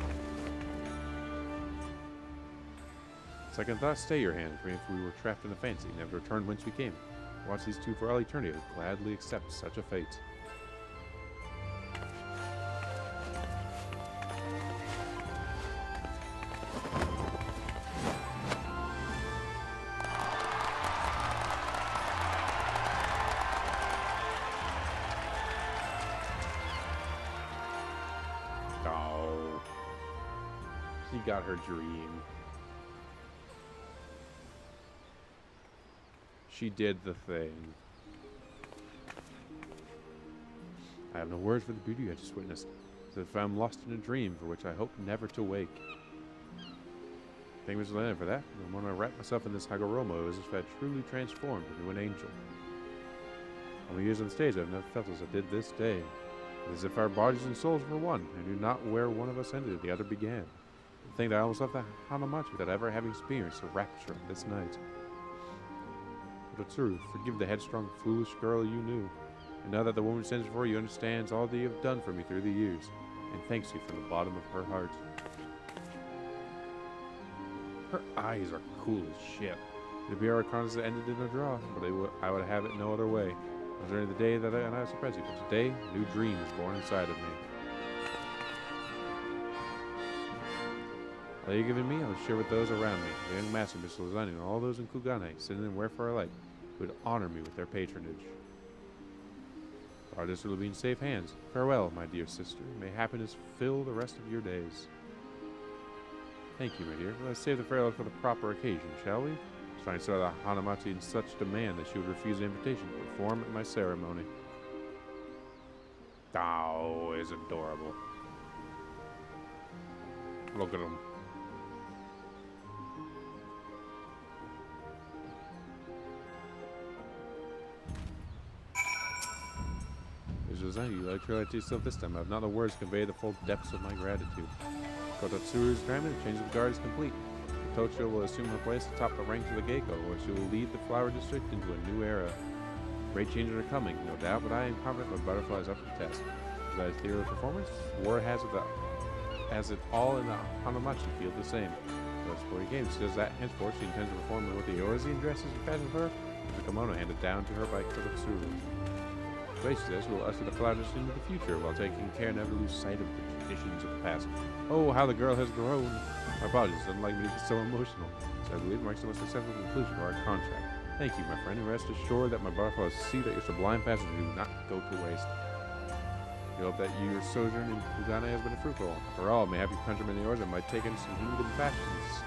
Second thought, stay your hand, for if we were trapped in a fancy, never return whence we came. Watch these 2 for all eternity, would gladly accept such a fate. Oh. She got her dream. She did the thing. I have no words for the beauty I just witnessed, as if I'm lost in a dream for which I hope never to wake. Thank Mr. Lennon for that. And when I wrap myself in this Hagoromo, it was as if I had truly transformed into an angel. All my years on stage, I've never felt as I did this day. It is as if our bodies and souls were one, and knew not where one of us ended, the other began. To think that I almost left the Hanamachi without ever having experienced the rapture of this night. But Tsuru, forgive the headstrong, foolish girl you knew. And now that the woman stands before you understands all that you have done for me through the years, and thanks you from the bottom of her heart. Her eyes are cool as shit. The BR contest ended in a draw, but I would have it no other way. I was during the day that I was surprised you, but today, a new dream is born inside of me. All you've given me, I will share with those around me, the young master, Mr. Lizani, and all those in Kugane, sitting and wherefore alike, who would honor me with their patronage. Our district will be in safe hands. Farewell, my dear sister. May happiness fill the rest of your days. Thank you, my dear. Let's save the farewell for the proper occasion, shall we? I saw the Hanamachi in such demand that she would refuse an invitation to perform at my ceremony. Oh, it's adorable. Look at him. You like to yourself this time. I have not the words to convey the full depths of my gratitude. Kotatsuru's granted, the change of guard is complete. Tocho will assume her place atop the ranks of the Geiko, where she will lead the flower district into a new era. Great changes are coming, no doubt, but I am confident my butterfly is up to the test. emphasized hero performance. War has it all in the Hanamachi field the same. Those 40 games says that henceforth she intends to perform with the Eorzean dresses and fashion of her, with the kimono handed down to her by Kurosuru. The way she says will usher the Clouders into the future while taking care never to lose sight of the traditions of the past. Oh, how the girl has grown! My apologies, it doesn't like me to get so emotional. So I believe marks the most successful conclusion of our contract. Thank you, my friend, and rest assured that my butterflies see that your sublime passions do not go to waste. We hope that your sojourn in Kugane has been fruitful. For all, may have your countrymen in yours and might take in some heathen fashions,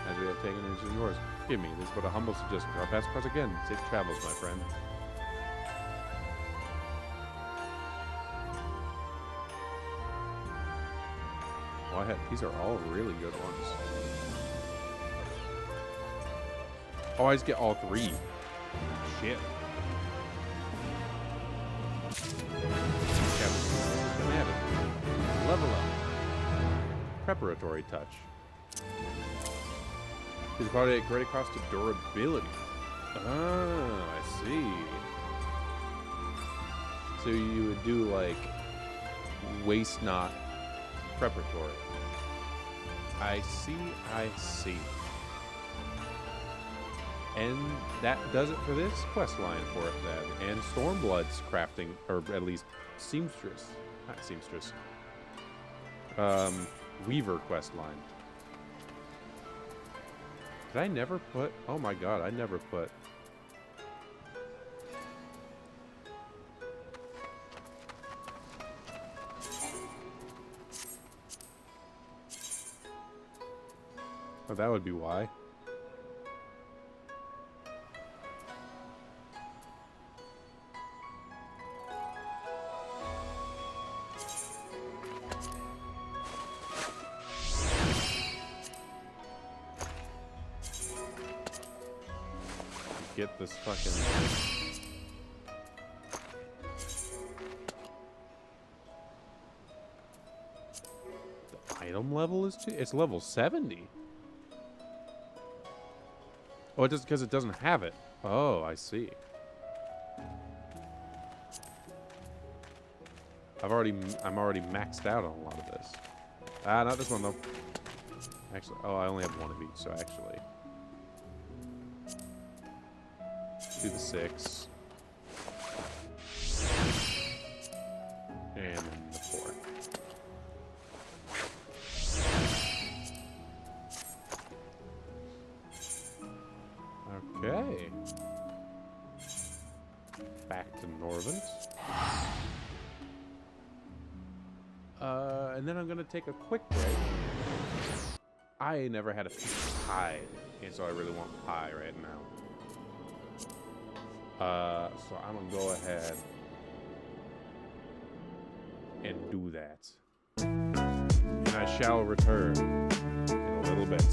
as we have taken in yours. Forgive me, this is but a humble suggestion. I'll pass across again. Safe travels, my friend. Oh, these are all really good ones. Oh, I just get all 3. Shit. Level up. Preparatory touch. Is quality at greater cost to durability. Ah, I see. So you would do like waste not preparatory. I see, I see. And that does it for this quest line for it then. And Stormblood's crafting, or at least seamstress, not seamstress. Weaver quest line. Did I never put? Oh my god, I never put. Oh, that would be why. Get this fucking... The item level is it's level 70. Oh, it does because it doesn't have it. Oh, I see. I'm already maxed out on a lot of this. Ah, not this one though. Actually, oh, I only have one of each, so actually. Do the 6. And then the 4. Okay. Back to Norvent. And then I'm gonna take a quick break. I never had a piece of pie, and so I really want pie right now. So I'm gonna go ahead and do that. And I shall return in a little bit.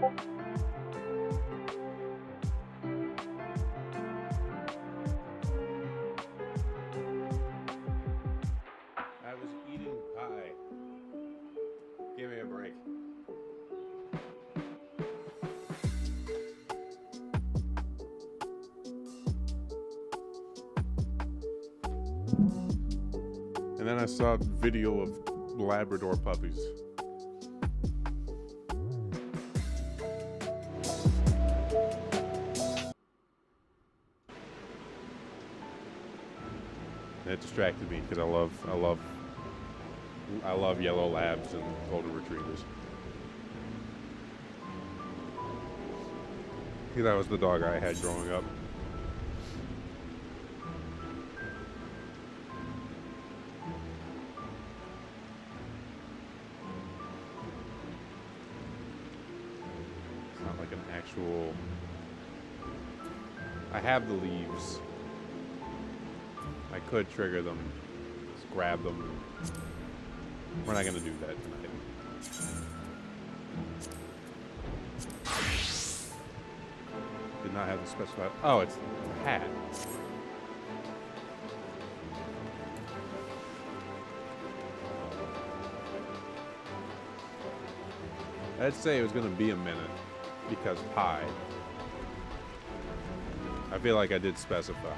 I was eating pie. Give me a break. And then I saw a video of Labrador puppies. And it distracted me because I love yellow labs and golden retrievers. That was the dog I had growing up. It's not like an actual... I have the leaves. I could trigger them, just grab them. We're not gonna do that tonight. Did not have the specified. Oh, it's the hat. I'd say it was gonna be a minute because pie. I feel like I did specify.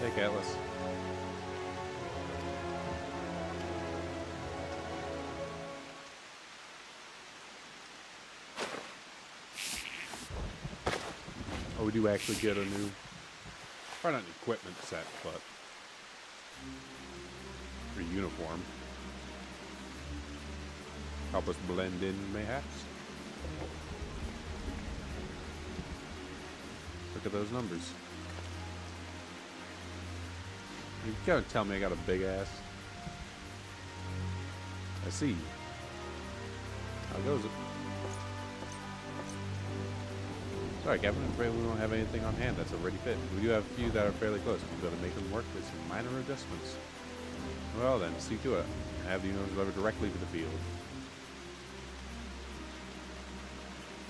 Hey, Atlas. Oh, we do actually get a new, probably not an equipment set, but a uniform. Help us blend in, mayhaps. Look at those numbers. You gotta tell me I got a big ass. I see. How goes it? Sorry, Kevin. I'm afraid we don't have anything on hand that's already fit. We do have a few that are fairly close. We've got to make them work with some minor adjustments. Well then, see to it. Have the units delivered directly to the field.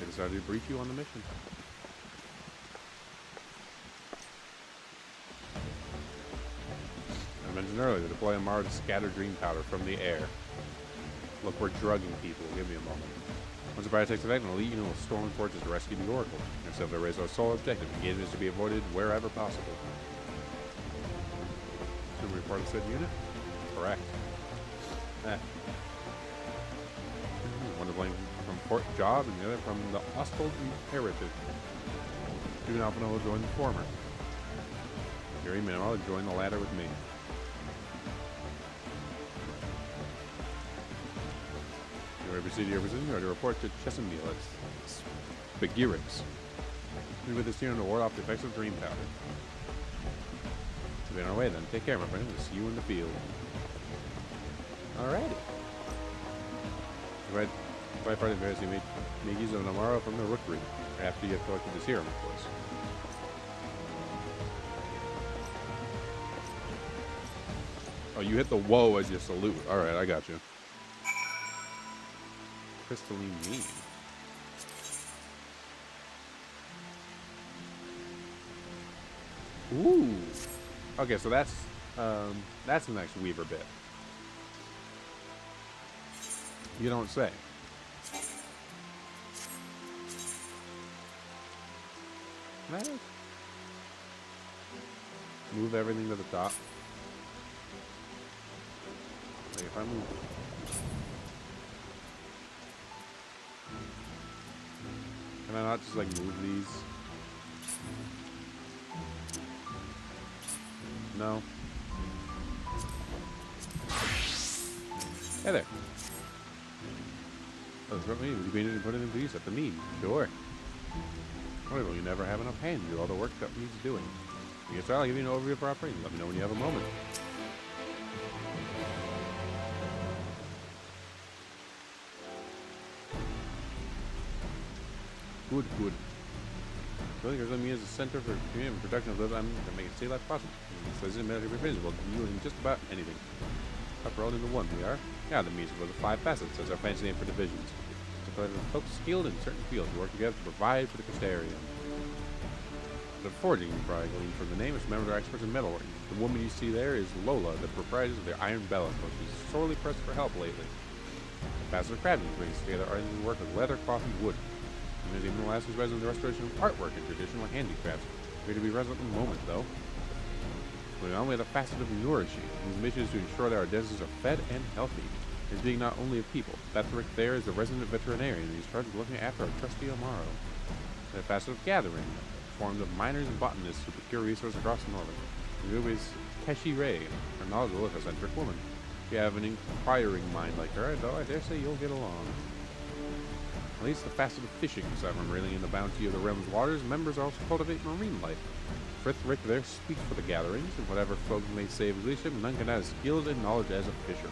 They decided to brief you on the mission. I mentioned earlier, deploy Amara to scatter dream powder from the air. Look, we're drugging people. Give me a moment. Once the fire takes effect, an elite unit will storm the fortress to rescue the Oracle. Except to raise our sole objective. Engagement is to be avoided wherever possible. Should we report the said unit? Correct. One to blame from Port Job and the other from the Ostfold Imperative. Student Alpha will join the former. Yuri Minimal will join the latter with me. Proceed to your position or to report to Chesamil at Bagirix. With this unit to ward off the effects of dream powder. So be on our way then. Take care, my friend. We'll see you in the field. Alrighty. Right part of the various make use of an Amara from the Rookery. After you have collected the serum, of course. Oh, you hit the whoa as you salute. Alright, I got you. Crystalline mean. Ooh. Okay, so that's the next Weaver bit. You don't say. Can I move everything to the top? Like if I move. Can I not just like move these? No. Hey there. Oh, that's what me. Would you be interested in putting them to use at the need? Sure. Whatever, you never have enough hands to do all the work that needs doing. I guess I'll give you an overview of our operation. Let me know when you have a moment. Good, good. Building Arizona as a center for community and production of those items to make it stay life possible. So this is medically visible to you in just about anything. Up rolled into one, we are. Yeah, the music was the 5 facets, as our fancy name for divisions. It's a folks skilled in certain fields who work together to provide for the Crystarium. The forging, you probably gleaned from the name, is members are experts in metalworking. The woman you see there is Lola, the proprietor of the Iron Bella, but she's sorely pressed for help lately. Ambassador Crabby brings together artists who work with leather, cloth, and wood. The museum will ask who's resident in the restoration of artwork and traditional handicrafts. Here to be resident at the moment, though. Moving on, we have the facet of nourishing, whose mission is to ensure that our denizens are fed and healthy. His being not only of people. Bethric there is the resident veterinarian, and he's charged with looking after our trusty Amaro. The facet of gathering, formed of miners and botanists who procure resources across the northern. The group is Keshi Ray, a knowledgeable eccentric woman. If you have an inquiring mind like her, though I dare say you'll get along. At least the facet of fishing, aside from reeling in the bounty of the realm's waters, members also cultivate marine life. Frithric there speaks for the gatherings, and whatever folk may say of his leadership, none can have skills and knowledge as a fisher.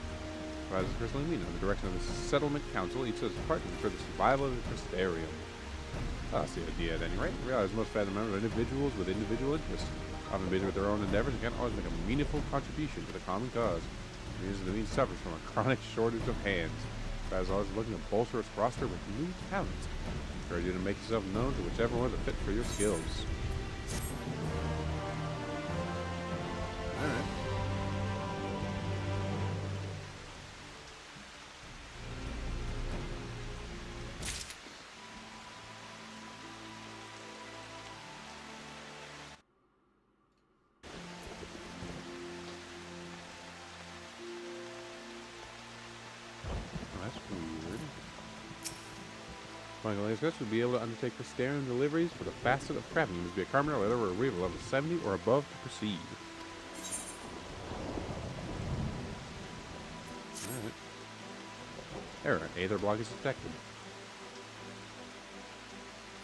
As is personally leading in the direction of the settlement council, each does his part to ensure the survival of the Crystarium. That's the idea at any rate. I realize most Fathom members are individuals with individual interests, often busy with their own endeavors and can't always make a meaningful contribution to the common cause. The means suffers from a chronic shortage of hands. Fathom is always looking to bolster its roster with new talent. I encourage you to make yourself known to whichever one is a fit for your skills. Alright. Guests would be able to undertake Crystarium deliveries with a facet of crafting. You must be a carpenter or a reaver level 70 or above to proceed. Alright. Error. Aether block is detected.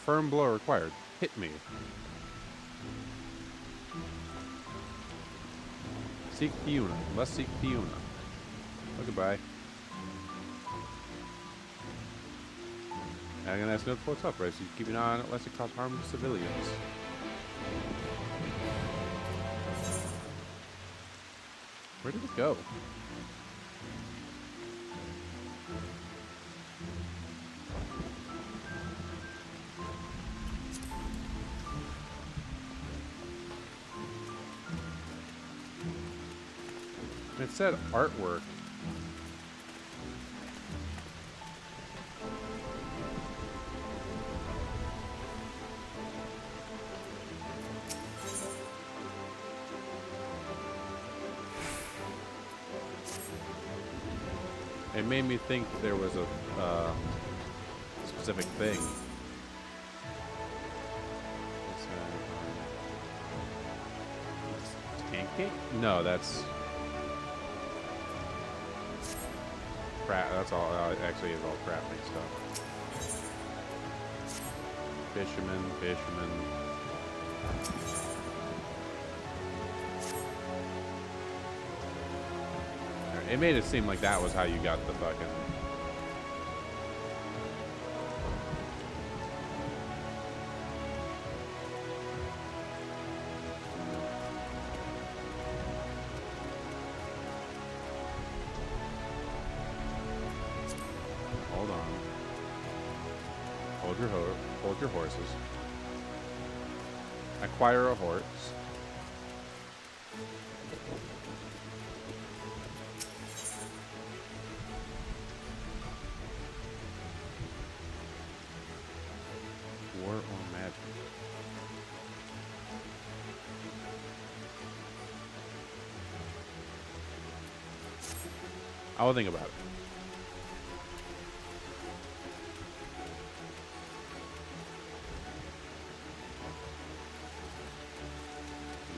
Firm blow required. Hit me. Seek Fiuna. Must seek Fiuna. Oh, goodbye. I'm gonna ask no what's up, right? So you keep an eye on it lest it cause harm to civilians. Where did it go? It said artwork. It made me think there was a specific thing. Pancake? No, that's crap. That's all. Actually, it's all crafting stuff. Fisherman, fisherman. It made it seem like that was how you got the fucking... Hold on. Hold your horses. Acquire a horse. War or magic? I will think about it.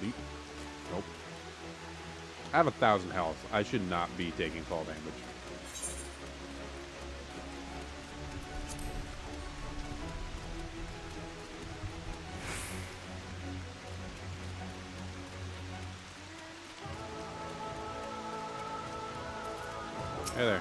Leap? Nope. I have 1,000 health. I should not be taking fall damage. Hey there.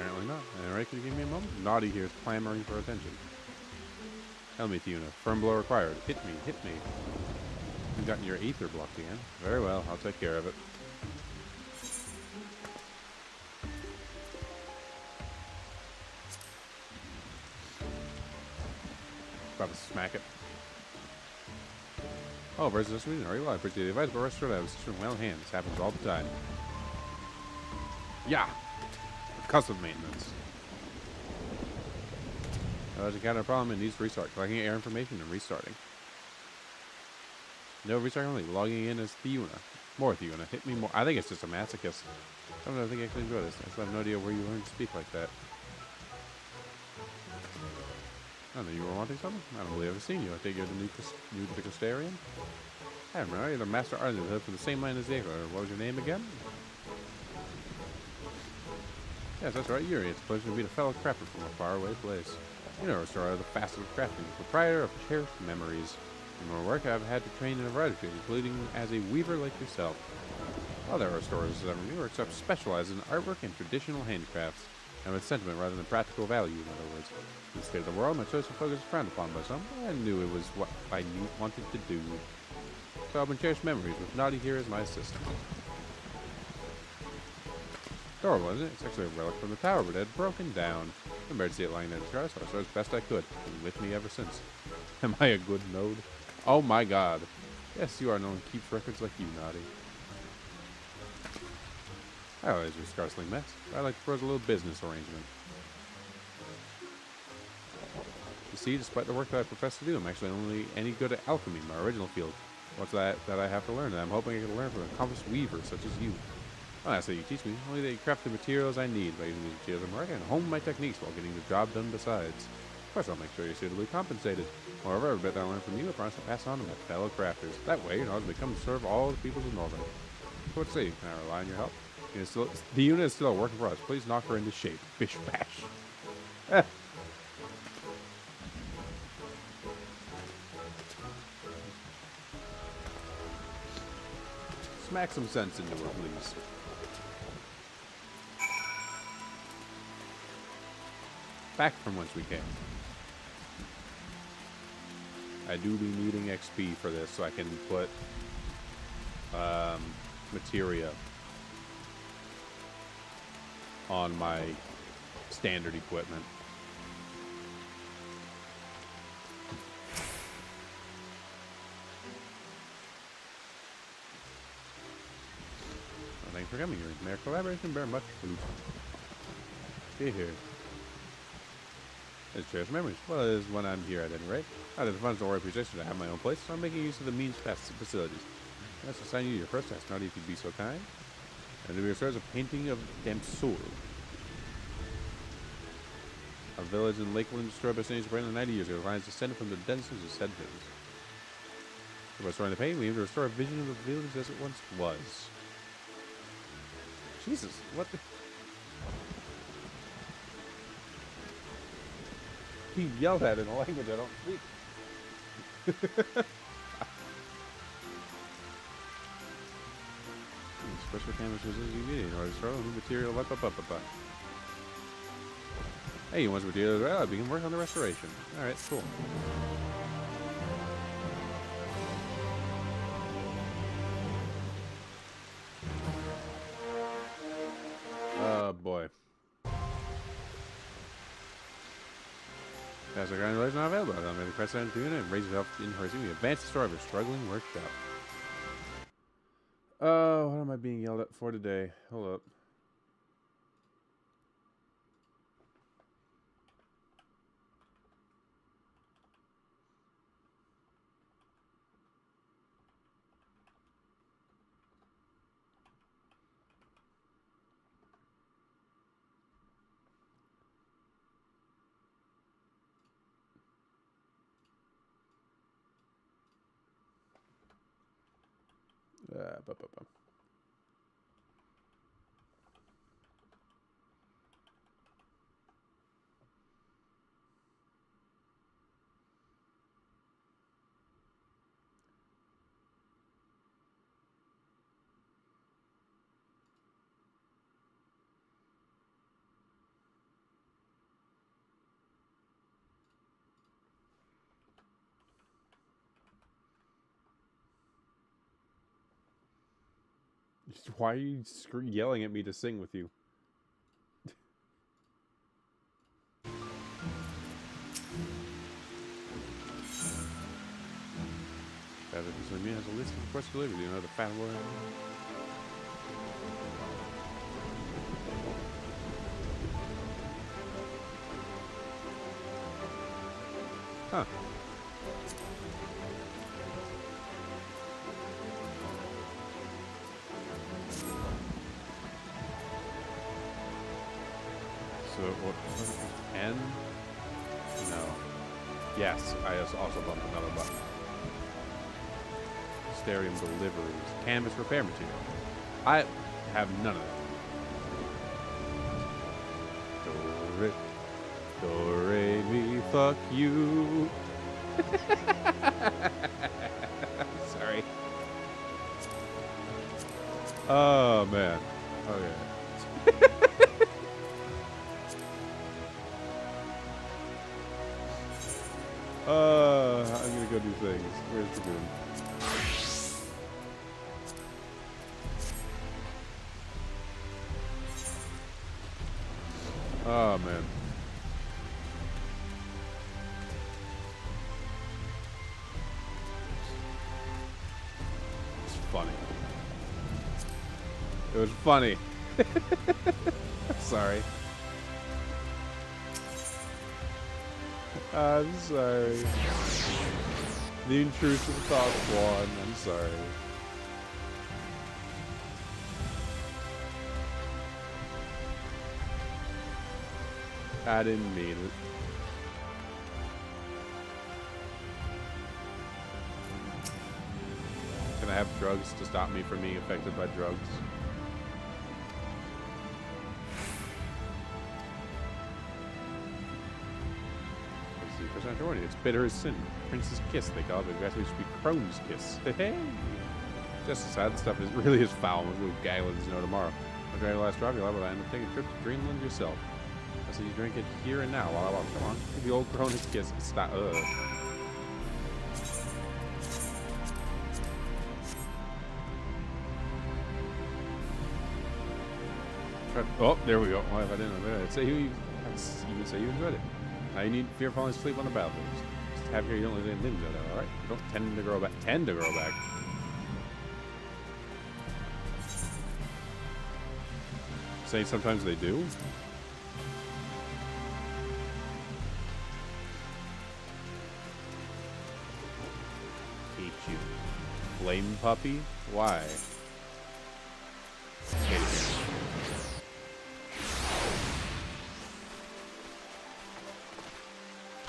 Apparently not. Alright, can you give me a moment? Naughty here is clamoring for attention. Tell me, Fiona. Firm blow required. Hit me, hit me. You've gotten your ether blocked again. Very well, I'll take care of it. About to smack it. Oh, versus this reason. Are you well? I appreciate the advice, but rest assured I was in well in hand. This happens all the time. Yeah! Custom maintenance. As you encounter a problem, it needs to restart. Collecting air information and restarting. No restart only. Logging in as Fiona. More Fiona. Hit me more. I think it's just a masochist. I don't think I can enjoy this. I still have no idea where you learned to speak like that. I don't know, you were wanting something? I don't believe I've seen you. I think you're the new to the Custarian? I don't know. You're the master artist from the same line as Diego. What was your name again? Yes, that's right, Yuri. It's a pleasure to meet a fellow crafter from a faraway place. You know, restorer of the facet of crafting, proprietor of cherished memories. In my work, I've had to train in a variety of fields, including as a weaver like yourself. Other restorers of new works specialize in artwork and traditional handicrafts, and with sentiment rather than practical value, in other words. In the state of the world, my choice of focus is frowned upon by some. I knew it was what I wanted to do. So I've been cherished memories with Naughty here as my assistant. Adorable, isn't it? It's actually a relic from the tower, but it had broken down. I remember to see it lying there in the car, so I saw it as best I could. It's been with me ever since. Am I a good node? Oh my god. Yes, you are. No one keeps records like you, Naughty. I always was scarcely met. I like to propose a little business arrangement. You see, despite the work that I profess to do, I'm actually only any good at alchemy, my original field. What's that I have to learn? And I'm hoping I can learn from an accomplished weaver such as you. Well, that's what you teach me. Only that you craft the materials I need by using these materials I'm working and hone my techniques while getting the job done besides. Of course, I'll make sure you're suitably compensated. Moreover, every bit that I learn from you, I promise to pass on to my fellow crafters. That way, your knowledge will become to serve all the peoples of Northern. So what say you? Can I rely on your help? The unit is still a work in progress. Please knock her into shape. Bish bash. Smack some sense into her, please. Back from whence we came. I do be needing XP for this so I can put materia on my standard equipment. Well, thanks for coming here. May our collaboration bear much fruit. Be here. It's cherished memories. Well, it is when I'm here at any rate. Out of the funds or appreciation, I have my own place, so I'm making use of the means facilities. Let's assign you your first task, Naughty, if you'd be so kind. And to be restored as a painting of Damsul. A village in Lakeland destroyed by Saints for 90 years ago. Lions descended from the denizens of said village. By restoring the painting, we aim to restore a vision of the village as it once was. Jesus, what the... He yelled at in a language I don't speak. Special canvas was as you need in order to start a new material. Hey, you want some materials? Well, I begin work on the restoration. Alright, cool. Oh boy. As a congratulations not available. I'm going to press on to and raise yourself in her. The advanced story of a struggling workshop. Oh, what am I being yelled at for today? Hold up. Ba, ba, ba. Why are you yelling at me to sing with you? That has a list of requests delivered. Do you know the fat boy? Huh. So what? N? No. Yes, I also bumped another button. Starium deliveries. Canvas repair material. I have none of that. Do re mi fuck you. Sorry. Oh man. Okay. I'm gonna go do things. Where's the goon? Oh man. It's funny. It was funny. Sorry. I'm sorry. The intrusive thought one. I'm sorry. I didn't mean it. Can I have drugs to stop me from being affected by drugs? Let's see, for Santorini, it's bitter as sin. Prince's kiss, they call it, but actually should be Crone's kiss. Hey! Just as sad stuff is really as foul as Luke Gaglin's know tomorrow. After your last drop, you'll have to end up taking a trip to Dreamland yourself. So you drink it here and now while I walk. Come on. The old Cronus kiss. Stop. Oh, there we go. Well, if I didn't know that, I'd say you would say you enjoyed it. Now you need fear falling asleep on the battlefields. Just have here you don't live limbs out of, alright? Don't tend to grow back. Tend to grow back. Say sometimes they do. Flame puppy? Why?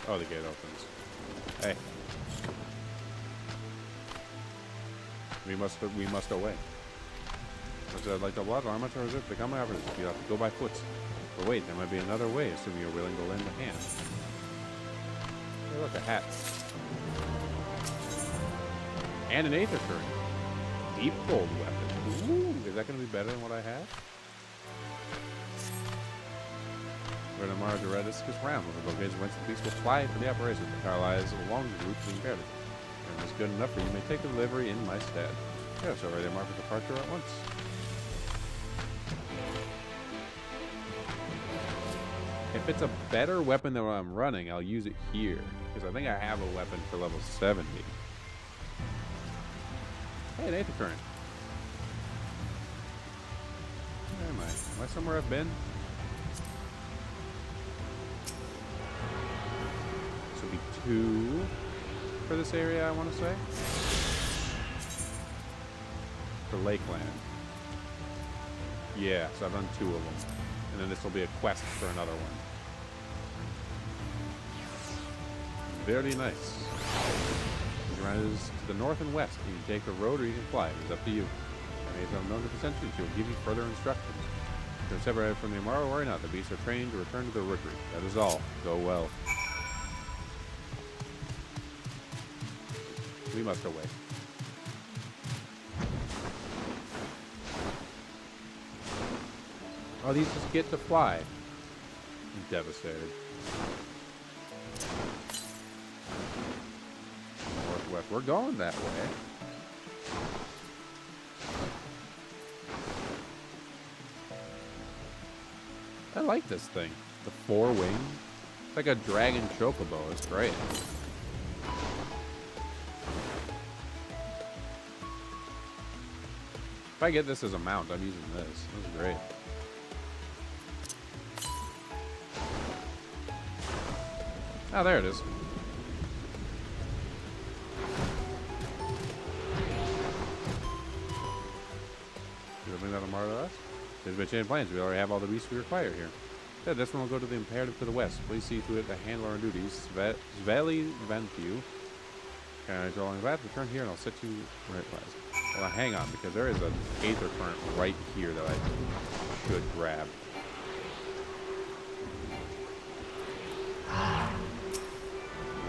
Oh, the gate opens. Hey. We must away. Was it like the blood? How much is it? The coming after this. You have to go by foot. But wait, there might be another way, assuming you're willing to lend a hand. Hey, look, a hat. And an Aether Current. Deep Cold weapon. Ooh, is that going to be better than what I have? We're in the Mara Duretiscus round. When the location whence the beast will fly for the operation. The car lies along the route to imperative. And it's good enough for you may take the delivery in my stead. Yeah, so ready to mark for departure at once. If it's a better weapon than what I'm running, I'll use it here. Because I think I have a weapon for level 70. Hey, an Aether Current. Where am I? Am I somewhere I've been? This will be 2 for this area, I want to say. For Lakeland. Yeah, so I've done 2 of them. And then this will be a quest for another one. Very nice. Runs to the north and west. You can take the road or you can fly. It's up to you. I may have known the centuries. He will give you further instructions. If you're separated from the Amaro, worry not. The beasts are trained to return to their rookery. That is all. Go well. We must away. Oh, these just get to fly. I'm devastated. Northwest. We're going that way. like this thing. The 4 wing. It's like a dragon chocobo. It's great. If I get this as a mount, I'm using this. This is great. Oh, there it is. You bring that Amaro to us? There's been changed plans. We already have all the beasts we require here. Yeah, this one will go to the Imperative to the west. Please see to it to handle our duties. Sveli Venthew. Can I draw on that? Return here and I'll set you right place. Well, hang on, because there is an Aether Current right here that I should grab.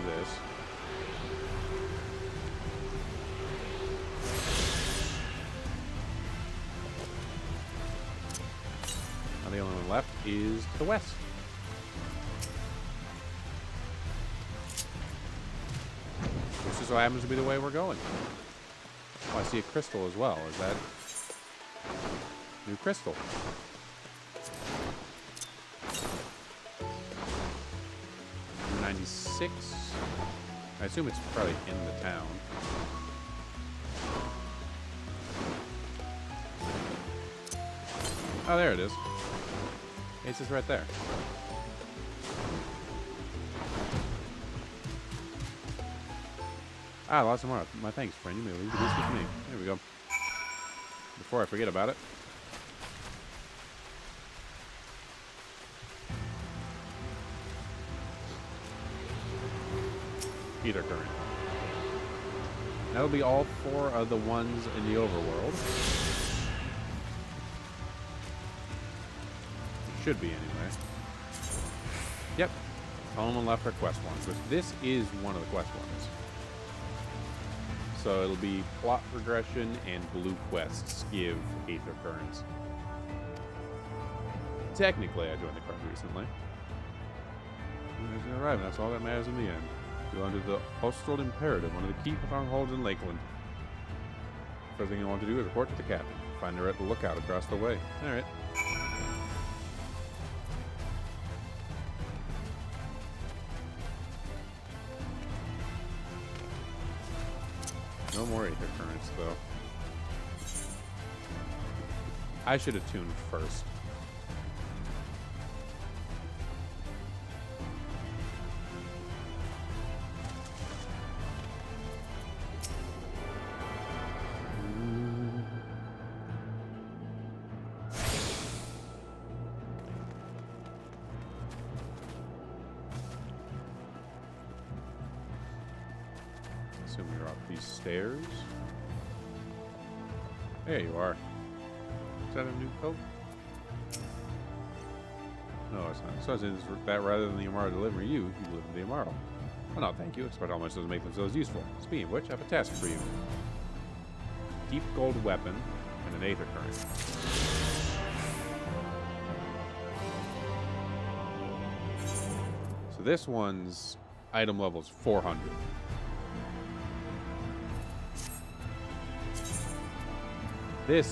This. Now the only one left is to the west. Which just so happens to be the way we're going. Oh, I see a crystal as well. Is that new crystal? Number 96. I assume it's probably in the town. Oh, there it is. It's just right there. Ah, lots of more. My thanks, friend. You may leave the beast with me. There we go. Before I forget about it. Aether Current. That'll be all 4 of the ones in the overworld. It should be anyway. Yep. Only one left for quest ones, which this is one of the quest ones. So it'll be plot progression and blue quests give Aether Currents. Technically, I joined the club recently. All right, that's all that matters in the end. Go under the Hostile Imperative, one of the key strongholds in Lakeland. First thing you want to do is report to the captain. Find her at the lookout across the way. All right. No more Aether Currents, though. I should have tuned first. Assume you're up these stairs. There you are. Is that a new coat? No, it's not. So it's that rather than the Amaro deliver you live in the Amaro. Oh no, thank you. Expect how much doesn't make themselves useful. Speaking of which, I have a task for you. Deep gold weapon and an Aether Current. So this one's item level is 400. This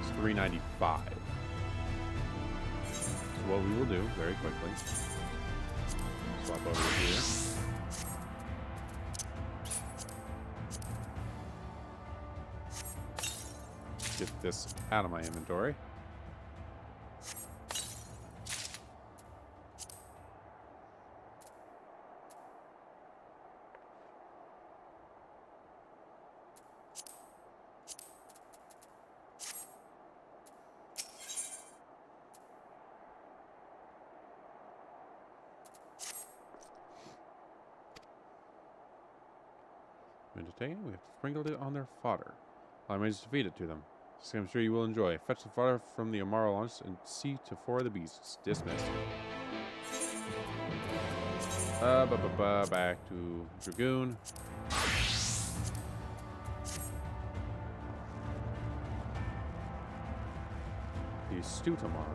is 395. So what we will do very quickly, swap over here. Get this out of my inventory. We have to sprinkle it on their fodder. I managed to feed it to them. I'm sure you will enjoy. Fetch the fodder from the Amaro launch and see to 4 of the beasts. Dismissed. Back to Dragoon. The astute Amaro.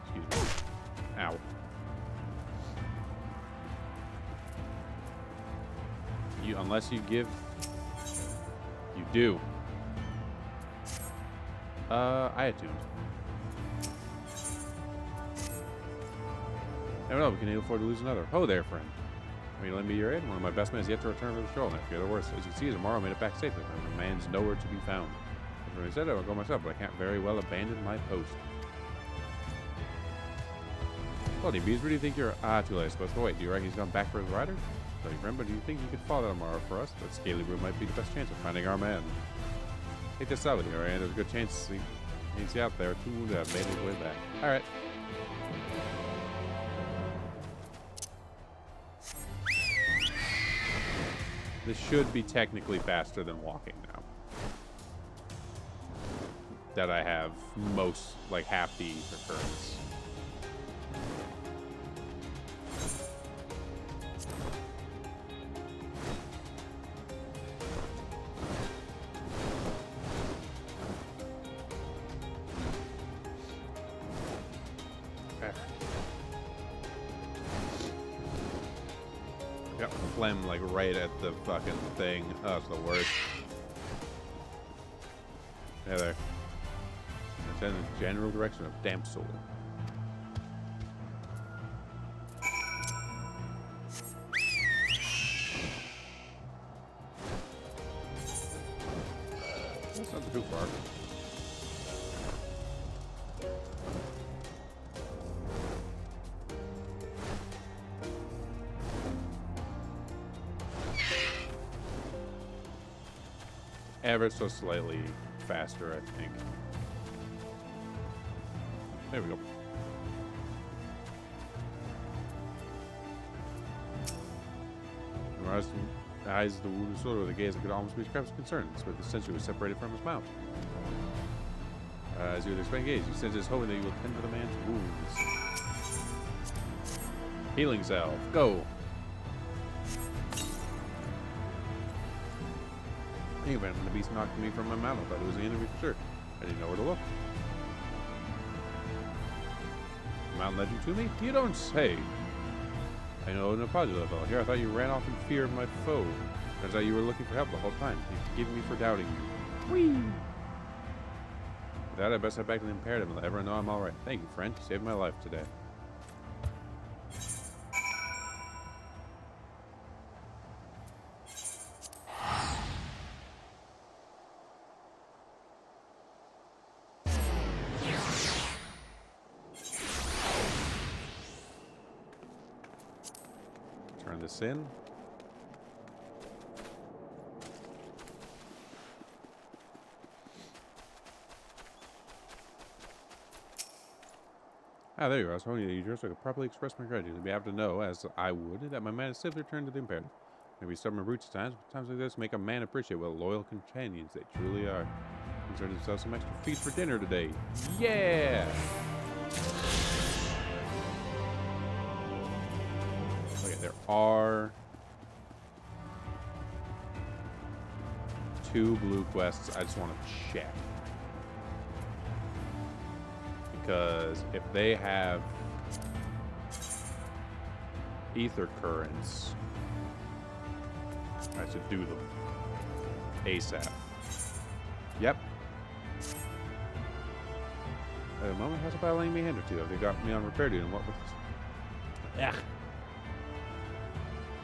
Excuse me. Ow. Unless you give, you do. I attuned. Never know, we can ill afford to lose another. Ho there, friend. Will you lend me your aid? One of my best men is yet to return from the patrol, and I fear the worst. As you can see, tomorrow I made it back safely, and the man's nowhere to be found. As I said, I will go myself, but I can't very well abandon my post. Bloody bees, where do you think you're? Ah, too late, I suppose. But wait, do you reckon he's gone back for his rider? Sorry, friend, but do you think you could follow tomorrow for us? That scaly room might be the best chance of finding our man. Take this out with you, and there's a good chance he's out there too to have made his way back. Alright. This should be technically faster than walking now. That I have most, like half the recurrence. Got phlegm like right at the fucking thing. Oh, it's the worst. Yeah, there. It's in the general direction of damp soil. That's not too far. Ever so slightly faster, I think. There we go. The eyes of the wounded soldier with a gaze that could almost be described as concerned. This was the sentry was separated from his mount. As you would expect, gaze, you sense his hoping that you will tend to the man's wounds. Healing salve, go! Even when the beast knocked me from my mount, I thought it was the enemy for sure. I didn't know where to look. The mountain led you to me? You don't say. I know an apology, little fellow. Here, I thought you ran off in fear of my foe. Turns out you were looking for help the whole time. You forgive me for doubting you. Whee! With that, I best head back to the Imperative and let everyone know I'm alright. Thank you, friend. You saved my life today. Turn this in. Ah, there you are. I was hoping you so I could properly express my gratitude and be able to know, as I would, that my man has simply returned to the Imperative. Maybe stubborn brutes at times, but times like this make a man appreciate what loyal companions they truly are. Concern themselves some extra feast for dinner today. Yeah! Okay, there are 2 blue quests I just want to check. Because if they have ether currents, I should do them ASAP. Yep. At the moment, how's about letting me hand it to you? They got me on repair duty, and what was this? Yeah.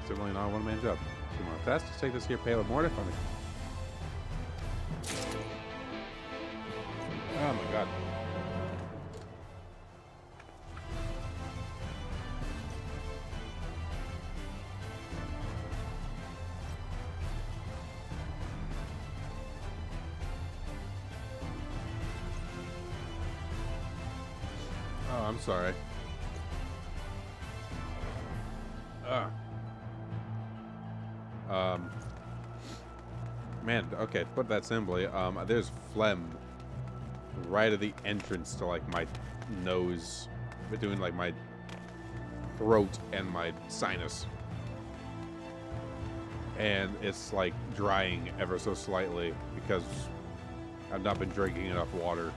Certainly not a one-man job. 2 more tests. Take this here pail of mortar from me. Oh my god. Oh, I'm sorry. Man, okay, to put that simply, there's phlegm right at the entrance to, like, my nose, between, like, my throat and my sinus. And it's, like, drying ever so slightly because I've not been drinking enough water.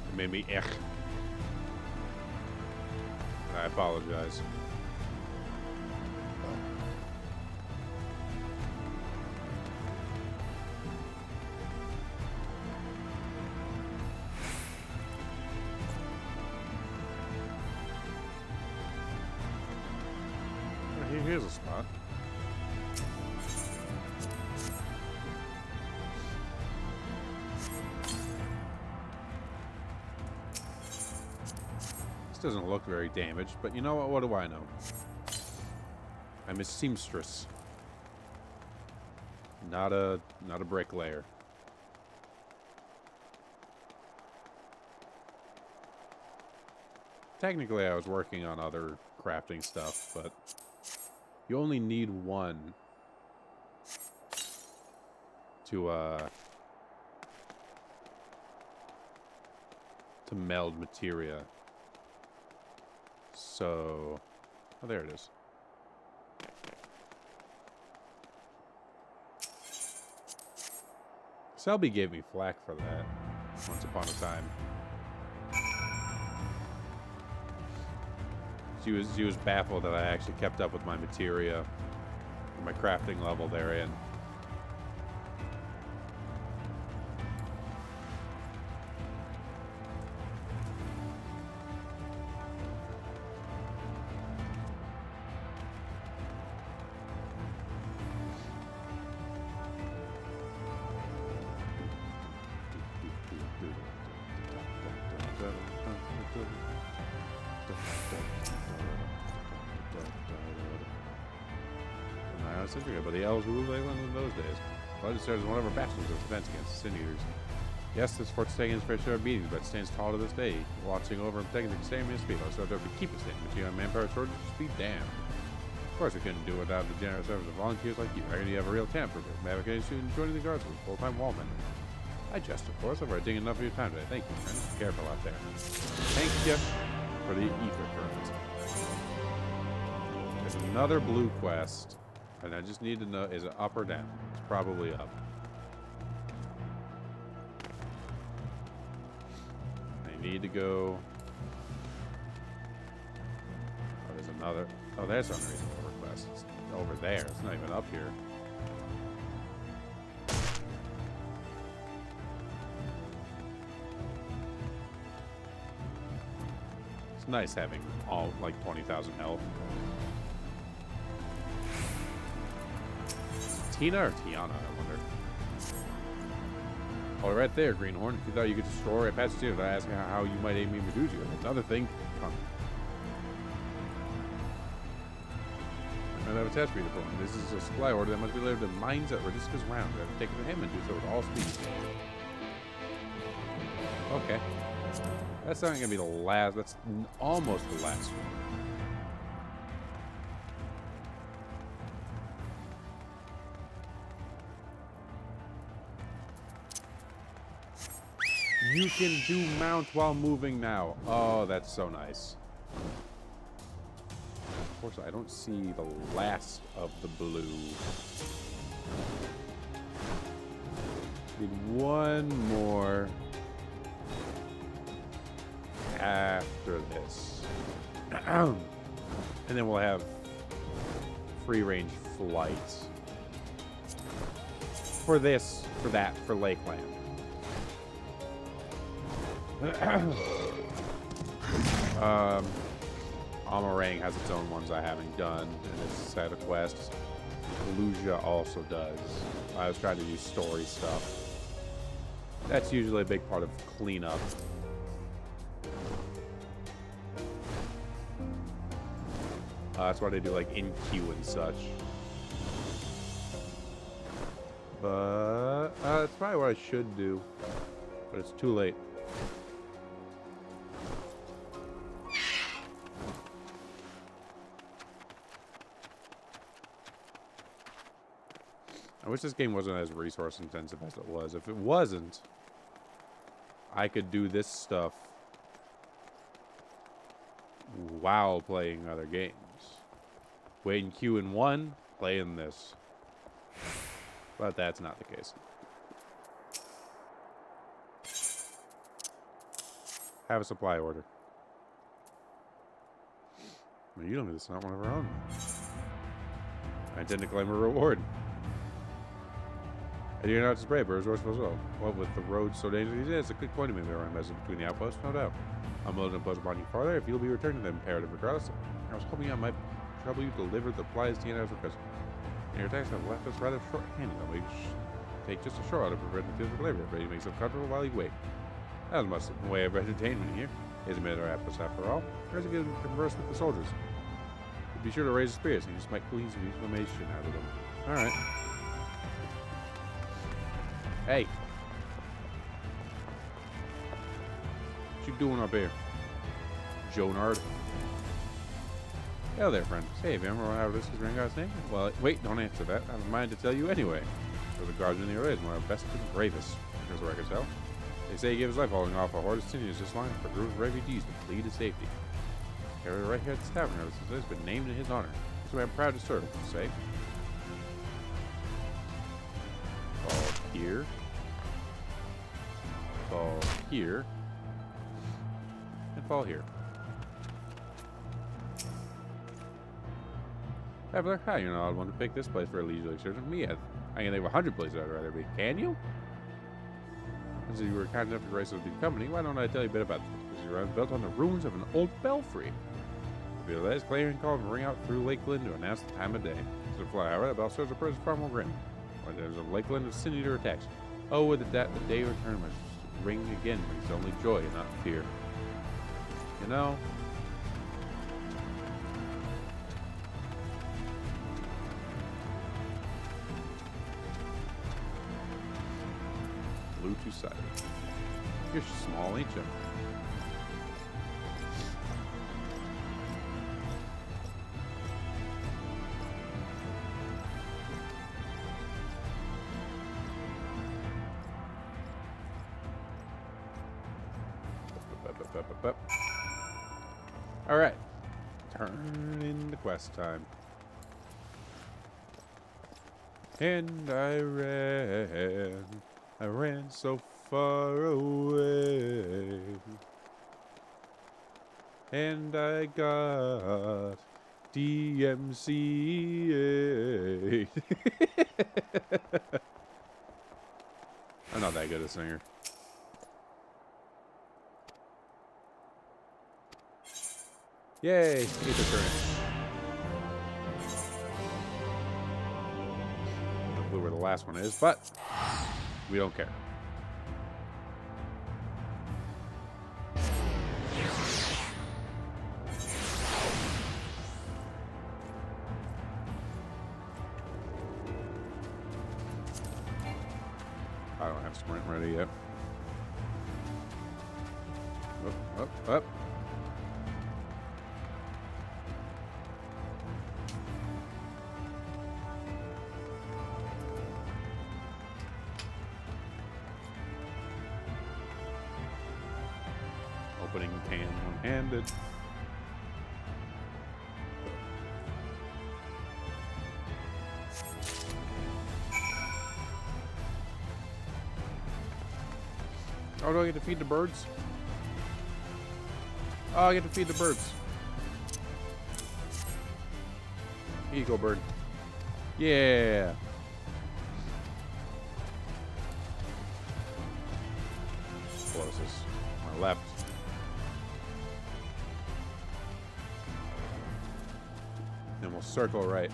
It made me ick. And I apologize. here's a spot. This doesn't look very damaged, but you know what? What do I know? I'm a seamstress. Not a bricklayer. Technically, I was working on other crafting stuff, but you only need one to meld materia. So, oh, there it is. Selby gave me flack for that once upon a time. She was baffled that I actually kept up with my materia, my crafting level therein. But the elves ruled England in those days. Blood serves as one of our bastions of defense against the Sin Eaters. Yes, this fort's taken its fair share of beatings, but stands tall to this day, watching over and protecting the extreme speed. So to keep it standing, but you have manpower shortage, be damned. Of course, I couldn't do it without the generous service of volunteers like you. I heard you have a real talent for this. Maverick and joining the guards with full-time wallmen. I jest, of course, over taking enough of your time today. Thank you, friend. Be careful out there. Thank you for the ether current. There's another blue quest. And I just need to know, is it up or down? It's probably up. I need to go... Oh, there's another... Oh, there's unreasonable request. It's over there. It's not even up here. It's nice having all, like, 20,000 health. Tina or Tiana, I wonder. Oh, right there, Greenhorn. If you thought you could just stroll right past you without asking how you might aim me Medusa. Another thing. I have a test for you to pull in. This is a supply order that must be delivered in mines at Radisca's round. I have to take it to him and do so with all speed. Okay. That's not going to be the last. That's almost the last one. You can do mount while moving now. Oh, that's so nice. Unfortunately, I don't see the last of the blue. Need one more after this. And then we'll have free range flight. For this, for that, for Lakeland. Amarang has its own ones I haven't done in its set of quests. Lugia also does. I was trying to do story stuff. That's usually a big part of cleanup. That's why they do like in queue and such. But that's probably what I should do. But it's too late. I wish this game wasn't as resource intensive as it was. If it wasn't, I could do this stuff while playing other games. Wait in queue in one, play in this. But that's not the case. Have a supply order. I mean, you don't know, it's not one of our own. I intend to claim a reward. And you're not to spray, but resourceful as well. What with the roads so dangerous these days, it's a quick point to make around message between the outposts, no doubt. I'm willing to impose upon you farther if you'll be returning to the imperative regardless. I was hoping I might trouble you to deliver the supplies to as requested. And your attacks have left us rather short-handed. We take just a short while to prevent the physical labor, but you make yourself comfortable while you wait. That must be a way of entertainment here. Isn't it our apples after all? Or is it good to converse with the soldiers? Be sure to raise the spirits and you just might clean some inflammation out of them. Alright. Hey. What you doing up here? Jonard. Hello there, friend. Say, have you ever how this is Rengar's name? Well, wait, don't answer that. I have a mind to tell you anyway. So the guardian of the Array is one of our best and bravest, as the record tell. They say he gave his life holding off a horde of Sinians just long for a group of refugees to flee to safety. Area right here at this tavern has been named in his honor. So I'm proud to serve, say. Fall here. Fall here. And fall here. Traveler, how you're not one to pick this place for a leisurely excursion? Me, I can think of 100 places I'd rather be. Can you? Since you were kind enough to grace us with the company, why don't I tell you a bit about this? Because you're built on the ruins of an old belfry. The last clarion call will ring out through Lakeland to announce the time of day. To fly, however, the bell serves a purpose far more grim. When there's a Lakeland of sin eater attacks. Oh, would that the day return must ring again brings only joy and not fear. You know? Blue two-sided. You're small, ain't you? Alright. Turn in the quest time. And I ran so far away. And I got DMCA. I'm not that good a singer. Yay! Ether current. No clue where the last one is, but we don't care. I don't have sprint ready yet. Up, up, up. Opening can one-handed. Oh, do I get to feed the birds? Oh, I get to feed the birds. Here you go, bird. Yeah. Closest. My left. Then we'll circle right.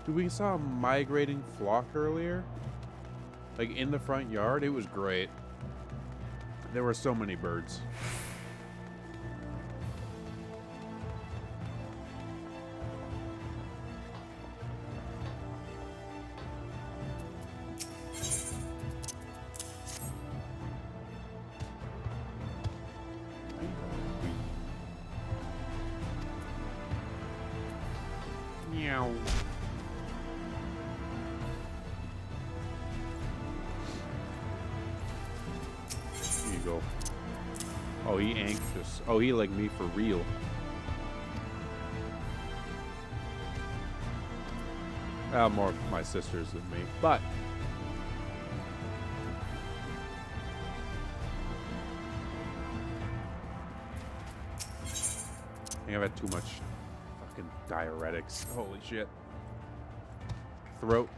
Dude, we saw a migrating flock earlier. Like in the front yard. It was great. There were so many birds. Meow. Here you go. Oh, he anxious. Oh, he like me for real. More of my sisters than me, but I think I've had too much fucking diuretics. Holy shit. Throat.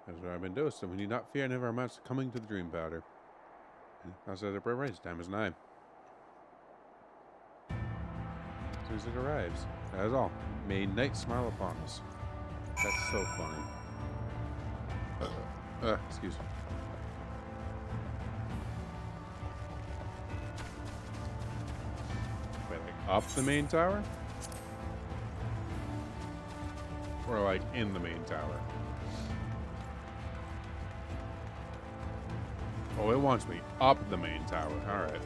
That's what I've been dosed, and we need not fear never amounts to coming to the dream powder. Outside the preparation time is nigh. As soon as it arrives. That is all. May night smile upon us. That's so funny. Excuse me. Wait, like up the main tower? Or like in the main tower? Oh, it wants me up the main tower. Alright.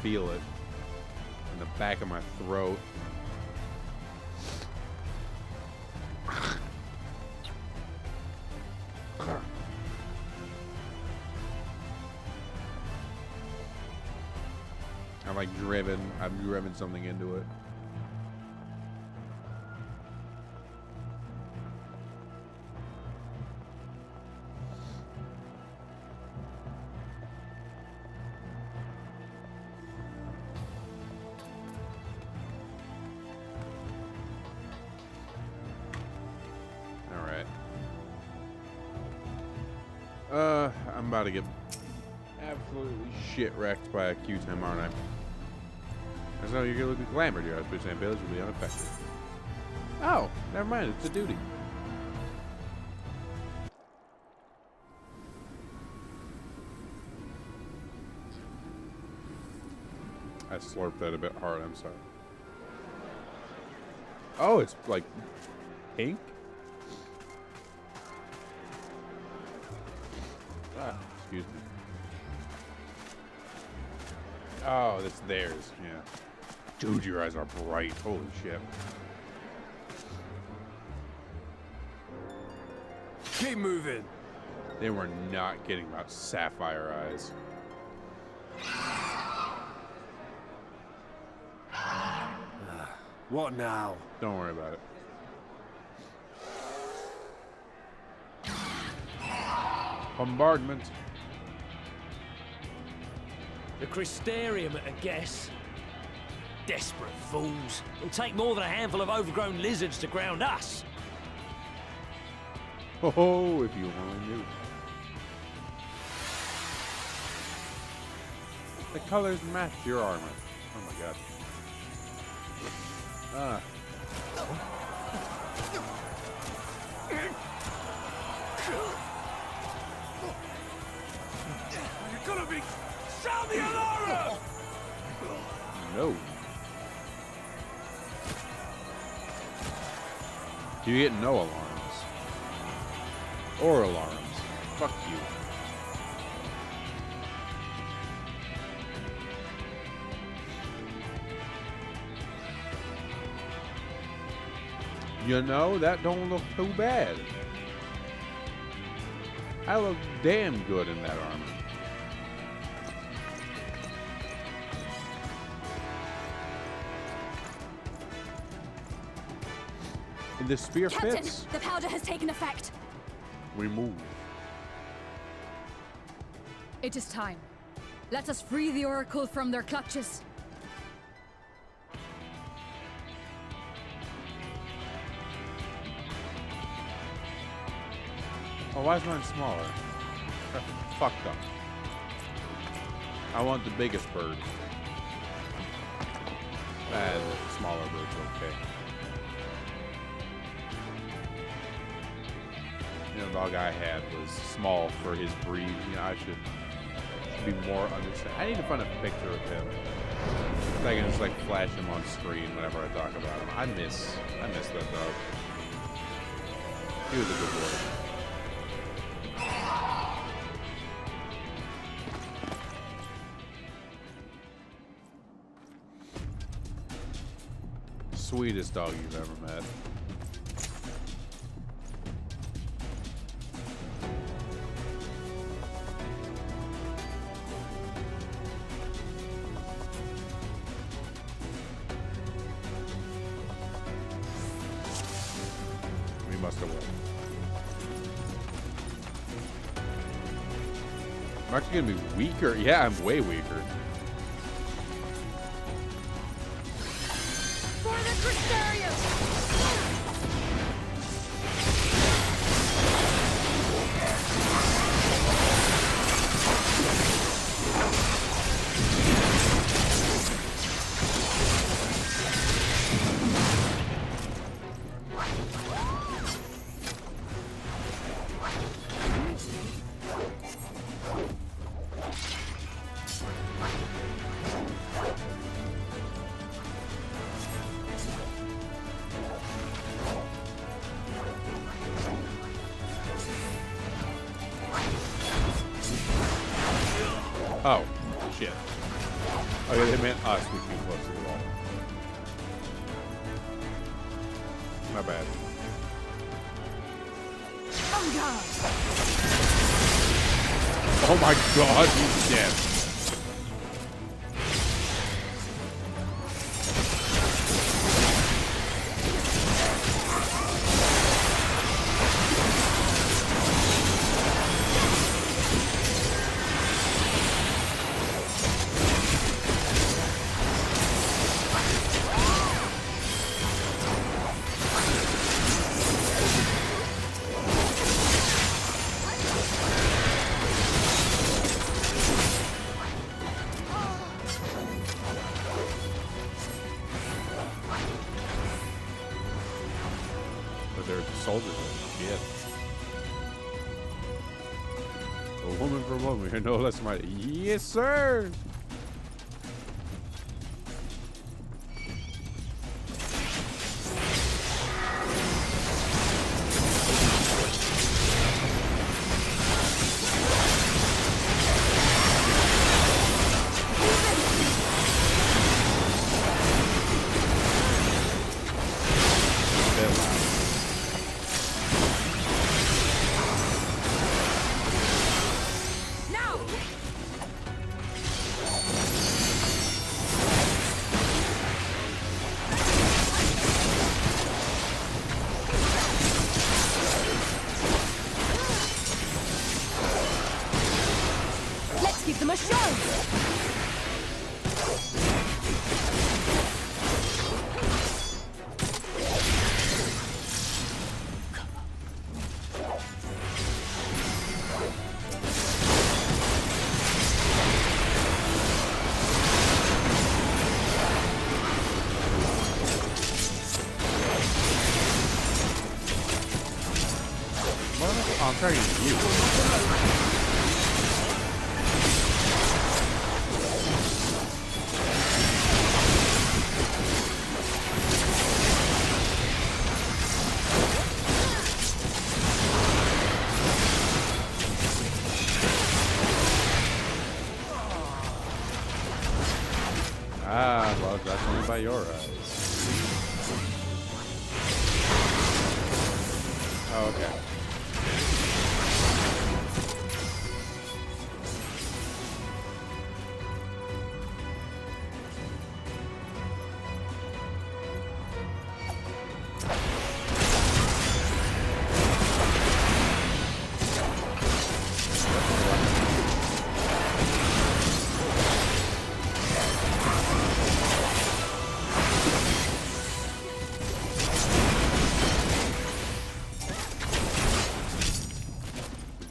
Feel it in the back of my throat. I've driven something into it. I'm about to get absolutely shit wrecked by a Q10, aren't I? That's how you're gonna look glamored here. I was supposed to say abilities will be unaffected. Oh, never mind. It's a duty. I slurped that a bit hard. I'm sorry. Oh, it's like pink. Excuse me. Oh, that's theirs. Yeah. Dude, your eyes are bright. Holy shit. Keep moving. They were not kidding about sapphire eyes. What now? Don't worry about it. Bombardment. The Crystarium at a guess. Desperate fools. It'll take more than a handful of overgrown lizards to ground us. Oh, if you only knew. The colors match your armor. Oh my god. You're gonna be... Sound the alarm! No. You get no alarms. Or alarms. Fuck you. You know, that don't look too bad. I look damn good in that armor. And the spear Captain, fits. the powder has taken effect. We move. It is time. Let us free the Oracle from their clutches. Oh, why is mine smaller? Fuck them. I want the biggest bird. The smaller bird's okay. You know, the dog I had was small for his breed. You know, I should be more understanding. I need to find a picture of him. So I can just like flash him on screen whenever I talk about him. I miss that dog. He was a good boy. Sweetest dog you've ever met. must have won. I'm actually gonna be weaker. Yeah, I'm way weaker. For the Crystarium! Oh, shit. Okay, they meant us. We came close to the wall. My bad. Oh my god, he's dead. But they're soldiers and shit. A woman for a woman, you're no less mighty. Yes, sir! Let's give them a show! Oh, I'm trying to use you. Ah, well, that's only by your eyes. Oh, okay.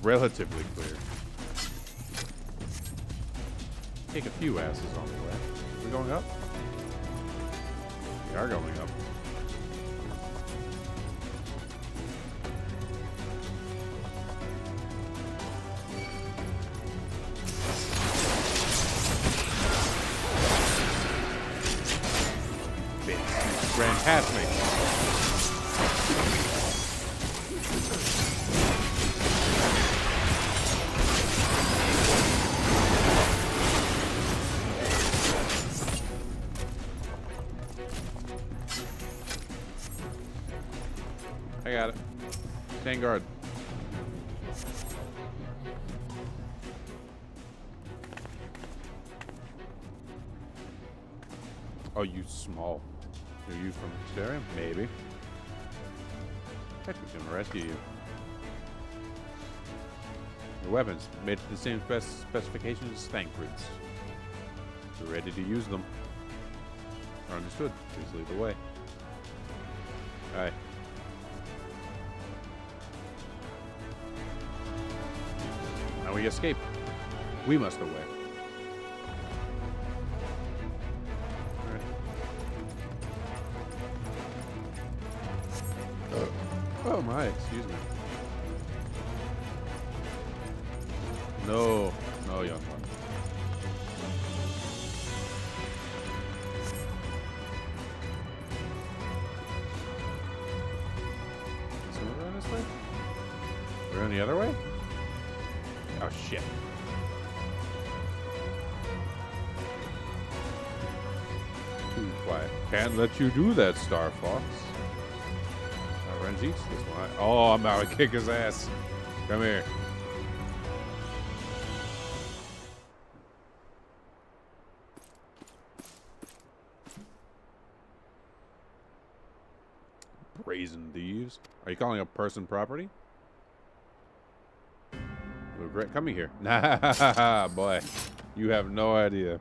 Relatively clear. Take a few asses on the way. Are we going up? We are going up. Bitch, ran past me. I got it. Stand guard. Oh, you small. Are you from Crystarium? Maybe. Petra's gonna rescue you. Your weapons made to the same specifications as Thancred's. You're ready to use them. Understood. Please lead the way. Aye. Now we escape. We must away. Alright. Oh my, excuse me. No, no, young one. So we're going this way? We're going the other way? Oh shit. Too quiet. Can't let you do that, Star Fox. Ranjit's this one. Oh, I'm about to kick his ass. Come here. Brazen thieves. Are you calling a person property? We regret coming here. Nah, boy. You have no idea.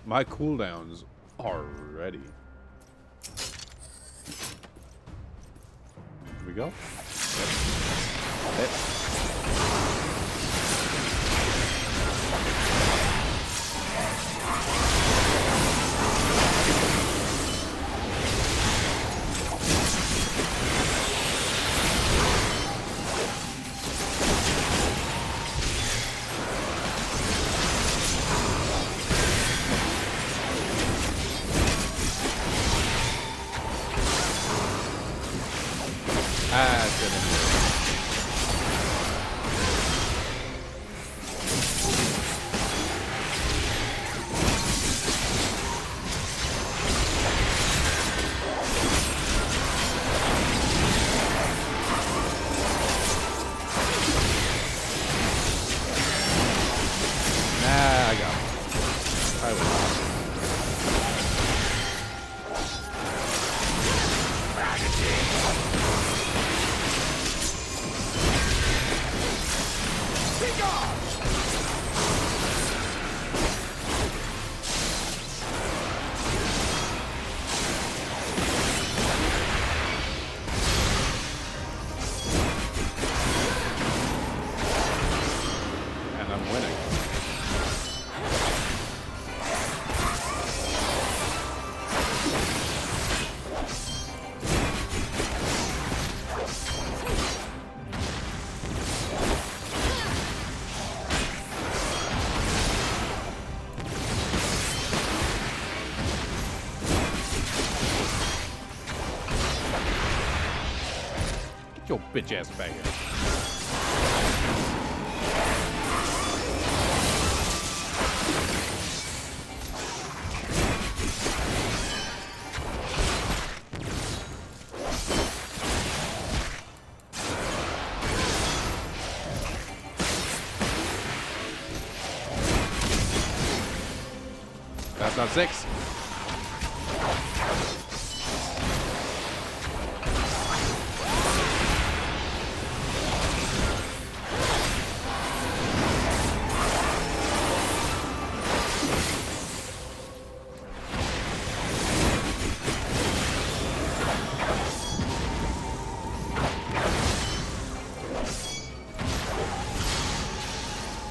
My cooldowns are ready. Here we go. Hit. Your bitch ass back here. That's not 6.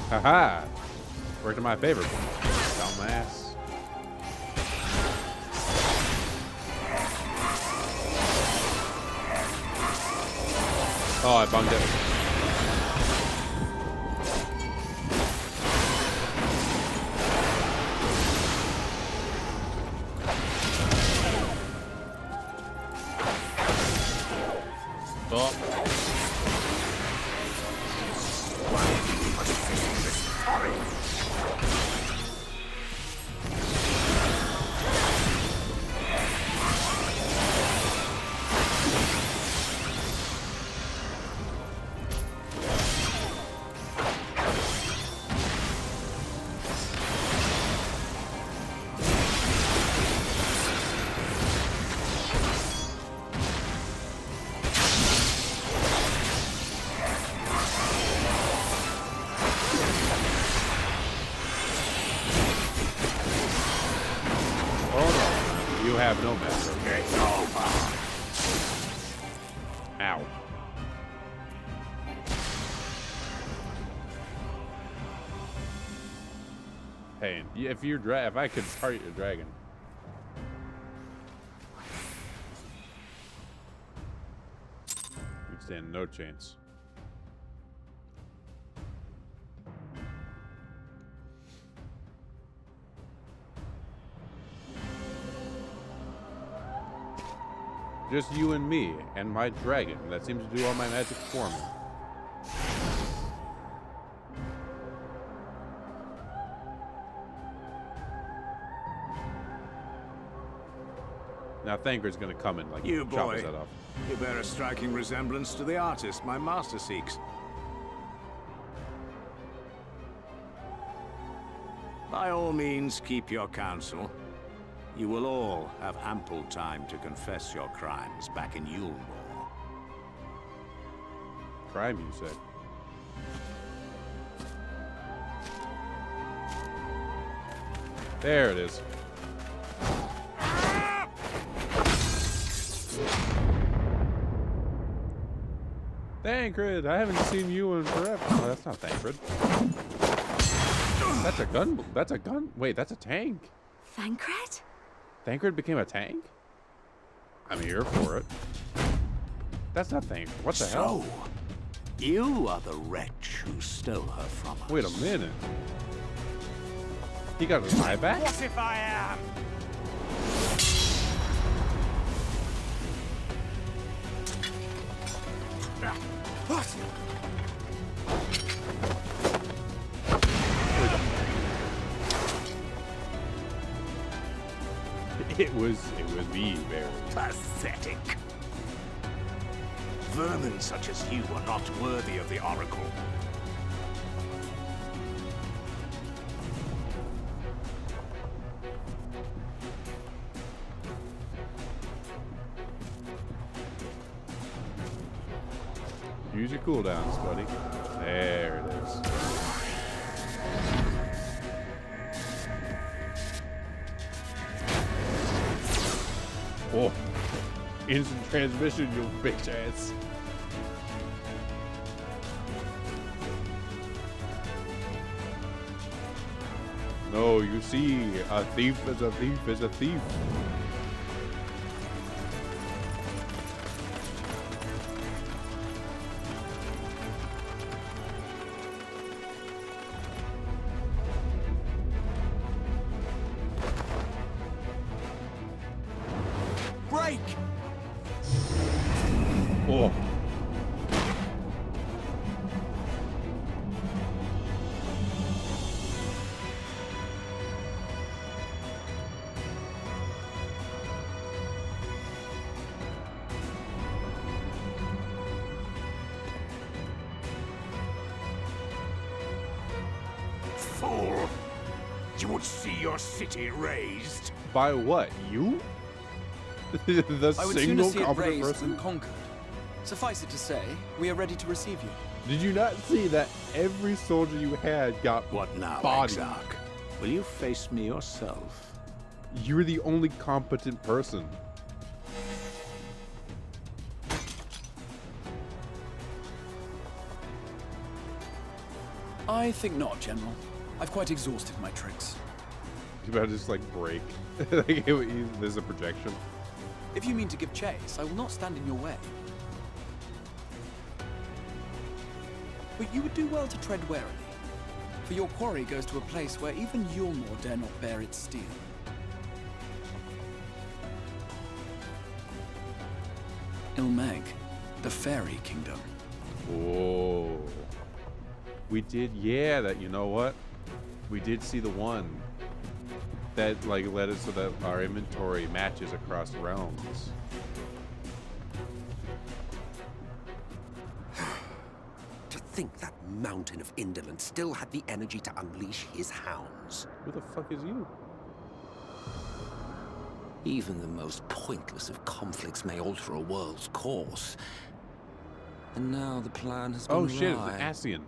Haha! Worked in my favor. Dumbass. Oh, I bunged it. Oh. have no master. It's over. Ow. Hey, if if I could target your dragon. You stand no chance. Just you and me and my dragon that seems to do all my magic for me. Now Thancred's gonna come and like You chop his boy, head off. you bear a striking resemblance to the artist my master seeks. By all means, keep your counsel. You will all have ample time to confess your crimes back in Yulmore. Crime, you said. There it is. Thancred, I haven't seen you in forever. Oh, that's not Thancred. That's a gun. That's a gun. Wait, that's a tank. Thancred? Thancred became a tank? I'm here for it. That's not Thancred. What the hell? So, you are the wretch who stole her from us. Wait a minute. He got his eye back? What if I am? What? It was me, very pathetic. Vermin such as you are not worthy of the Oracle. Use your cooldowns, buddy. There it is. Oh, instant transmission, you bitch ass. No, you see, a thief is a thief is a thief. Break! Oh. Fool! You would see your city razed. By what? You? The I would sooner single see it competent razed person? than conquered. Suffice it to say, we are ready to receive you. Did you not see that every soldier you had got What now, bodied? Exarch? Will you face me yourself? You're the only competent person. I think not, General. I've quite exhausted my tricks. You better just like break. There's a projection. If you mean to give chase, I will not stand in your way. But you would do well to tread warily, for your quarry goes to a place where even Yulmore dare not bear its steel. Ilmeg, the fairy kingdom. Oh. We did, yeah, that, you know what? We did see the one that, like, led us so that our inventory matches across realms. To think that mountain of indolence still had the energy to unleash his hounds. Who the fuck is you? Even the most pointless of conflicts may alter a world's course. And now the plan has gone Oh shit, it was awry. Ascian.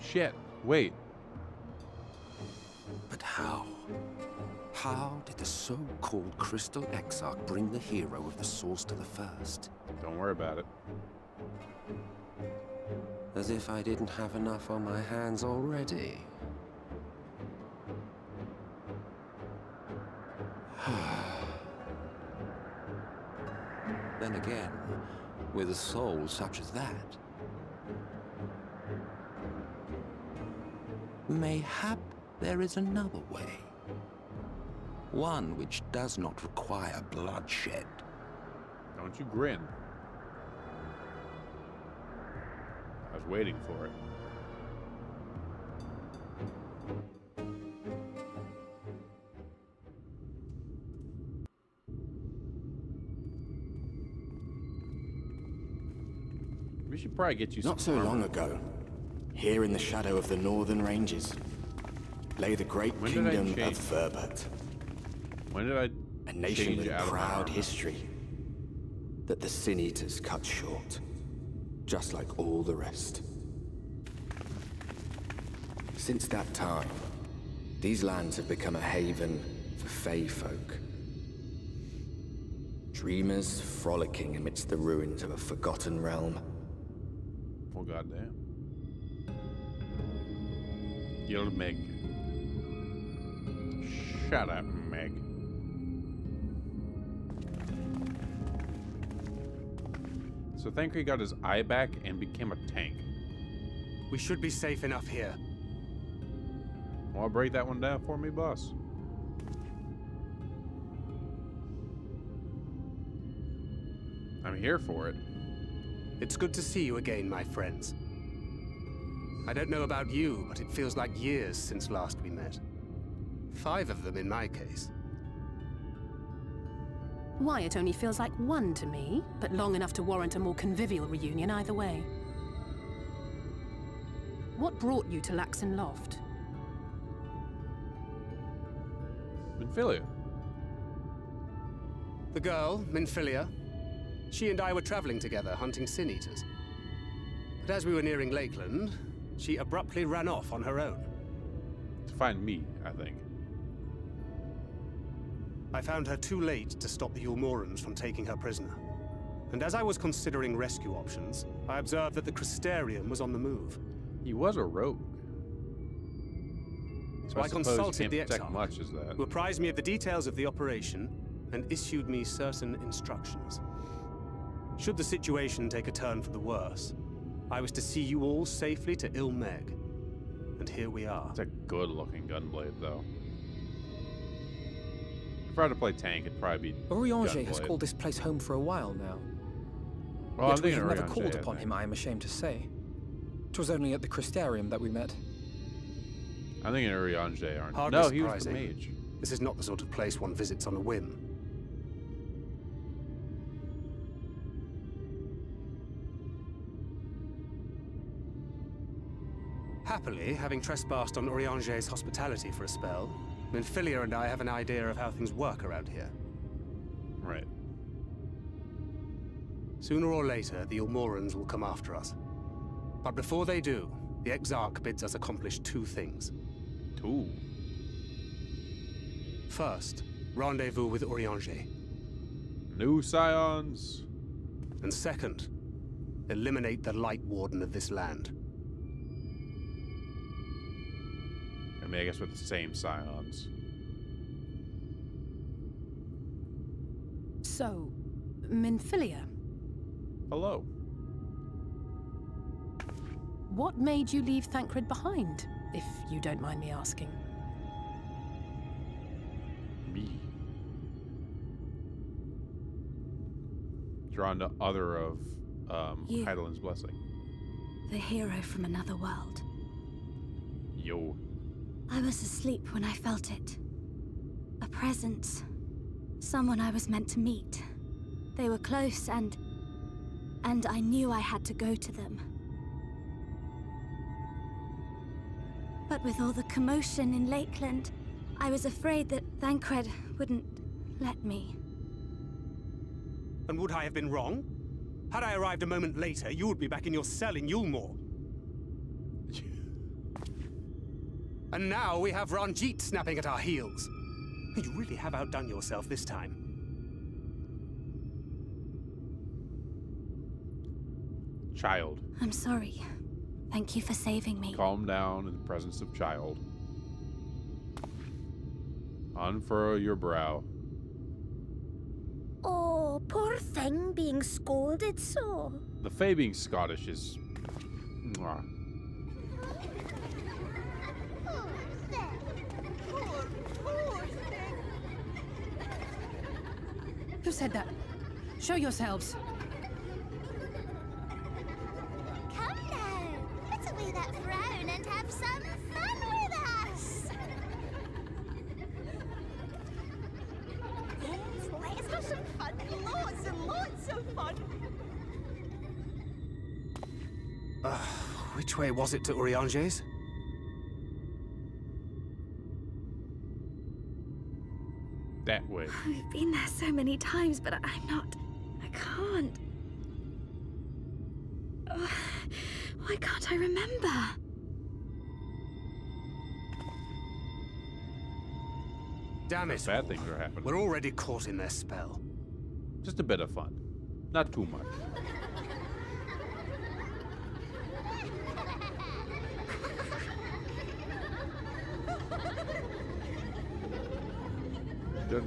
Shit, wait. But how? How did the so-called Crystal Exarch bring the hero of the Source to the First? Don't worry about it. As if I didn't have enough on my hands already. Then again, with a soul such as that, mayhap there is another way. One which does not require bloodshed. Don't you grin. I was waiting for it. We should probably get you some Not so armor. long ago, here in the shadow of the Northern Ranges, lay the great When did I kingdom of change? Verbert. When did I A nation change with out of my proud armor? history that the Sin Eaters cut short, just like all the rest. Since that time, these lands have become a haven for Fey folk. Dreamers frolicking amidst the ruins of a forgotten realm. Oh goddamn. Guild Meg. Shut up, Meg. So Thancred got his eye back and became a tank. We should be safe enough here. Wanna break that one down for me, boss? I'm here for it. It's good to see you again, my friends. I don't know about you, but it feels like years since last we met. 5 of them in my case. Why, it only feels like one to me, but long enough to warrant a more convivial reunion either way. What brought you to Laxon Loft? Minfilia. The girl, Minfilia, she and I were traveling together, hunting Sin Eaters. But as we were nearing Lakeland, she abruptly ran off on her own. To find me, I think. I found her too late to stop the Ulmorans from taking her prisoner. And as I was considering rescue options, I observed that the Crystarium was on the move. He was a rogue. So I consulted the can't protect Exarch, much, is that? who apprised me of the details of the operation and issued me certain instructions. Should the situation take a turn for the worse, I was to see you all safely to Ilmeg. And here we are. It's a good-looking gunblade, though. If I had to play tank, it'd probably be Orianger has gunblade. called this place home for a while now. Well, Yet I'm we thinking have never Orianger, called I upon think. him, I am ashamed to say. 'Twas only at the Crystarium that we met. I'm thinking Orianger, aren't Hardly No, he was the surprising. mage. This is not the sort of place one visits on a whim. Happily, having trespassed on Orianger's hospitality for a spell, Minfilia and I have an idea of how things work around here. Right. Sooner or later, the Ulmorans will come after us. But before they do, the Exarch bids us accomplish 2 things. 2? First, rendezvous with Orianger. New scions. And second, eliminate the Light Warden of this land. I mean, I guess with the same scions. So, Minfilia, Hello. what made you leave Thancred behind, if you don't mind me asking? Me. Drawn to other of You. Hydaelyn's blessing. The hero from another world. Yo. I was asleep when I felt it. A presence. Someone I was meant to meet. They were close and I knew I had to go to them. But with all the commotion in Lakeland, I was afraid that Thancred wouldn't let me. And would I have been wrong? Had I arrived a moment later, you would be back in your cell in Yulmore. And now we have Ranjit snapping at our heels. You really have outdone yourself this time. Child. I'm sorry. Thank you for saving me. Calm down in the presence of child. Unfurrow your brow. Oh, poor thing being scolded so. The Fae being Scottish is... Mwah. Who said that? Show yourselves. Come now, put away that frown and have some fun with us. Yes, let's have some fun. Lots and lots of fun. Which way was it to Urianger's? That way. I've been there so many times, but I'm not... I can't... Ugh, why can't I remember? Damn it. Bad things are happening. We're already caught in their spell. Just a bit of fun. Not too much.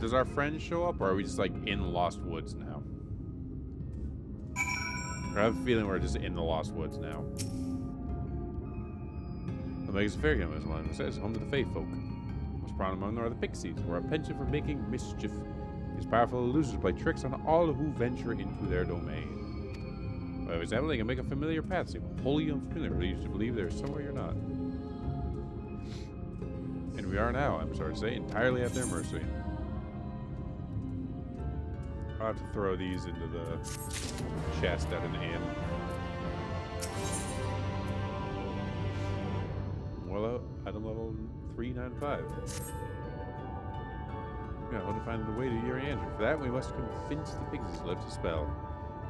Does our friend show up, or are we just like in Lost Woods now? I have a feeling we're just in the Lost Woods now. The Megas Fairy Game is one of says home to the Fae folk. Most prominent among them are the Pixies, who are a penchant for making mischief. These powerful illusions play tricks on all who venture into their domain. By example, they can make a familiar path seem wholly unfamiliar, leading you to believe there is somewhere you're not. And we are now, I'm sorry to say, entirely at their mercy. I'll have to throw these into the chest at an inn. Well, item level 395. Yeah, I want to find the way to Urianger. For that, we must convince the pixies to lift a spell.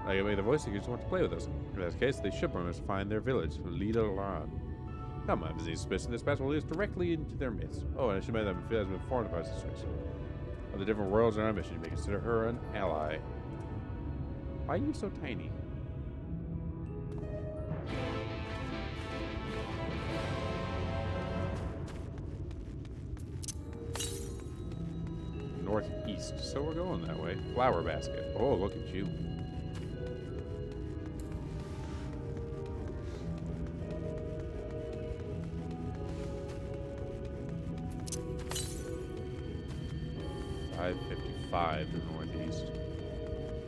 I can make the voice seekers want to play with us. In that case, they should must find their village, Lida Laran. Come on, visiting suspicion, this path will lead us directly into their midst. Oh, and I should make them feel as been informed about the situation. Of the different worlds in our mission, you may consider her an ally. Why are you so tiny? Northeast, so we're going that way. Flower basket. Oh, look at you. .555 to the northeast.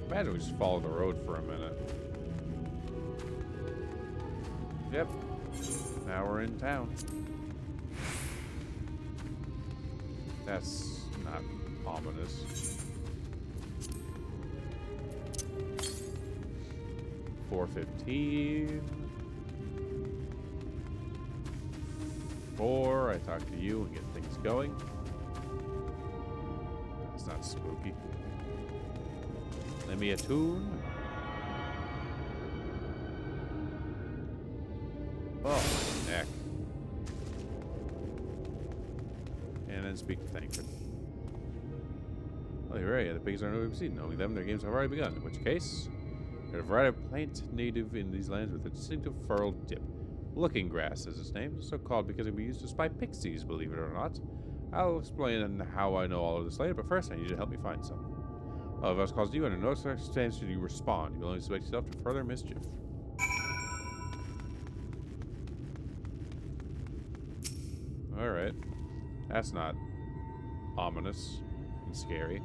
Imagine we just follow the road for a minute. Yep. Now we're in town. That's not ominous. 415. 4. I talk to you and get things going. That's not spooky. Lend me a tune. Oh, my neck. And then speak to Thancred. Oh, you're right. The pigs aren't really proceeding. Knowing them, their games have already begun. In which case, there's a variety of plants native in these lands with a distinctive furrowed tip. Looking Grass is its name, so called because it can be used to spy pixies, believe it or not. I'll explain how I know all of this later, but first I need you to help me find some. Oh, if I was called you under no circumstance should you respond. You will only subject yourself to further mischief. Alright. That's not ominous and scary.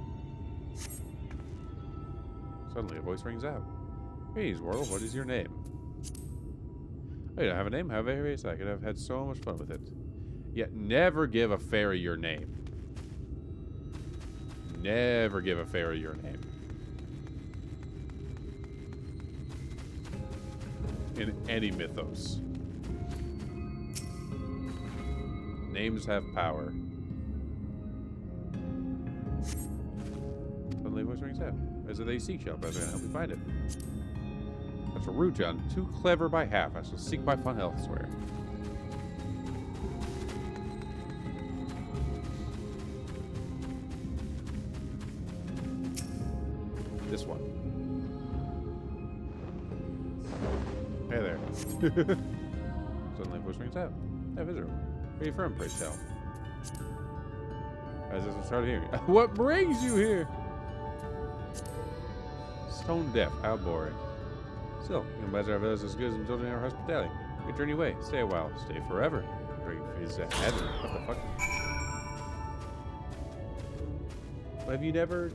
Suddenly a voice rings out. Greetings, Wardle, what is your name? Oh, you don't have a name? How various. I could have had so much fun with it. Yet never give a fairy your name. Never give a fairy your name. In any mythos. Names have power. Suddenly a voice rings out. As they seek shall, but I'm going to help you find it. That's a rude, John. Too clever by half. I shall seek my fun elsewhere. Suddenly, voice rings out. Hey, visitor. Where are you from, pray tell? As I started hearing, what brings you here? Stone deaf. How boring. Still, you guys are as good as indulging in our hospitality. Good journey away. Stay a while. Stay forever. Bring his head. What the fuck? Have you never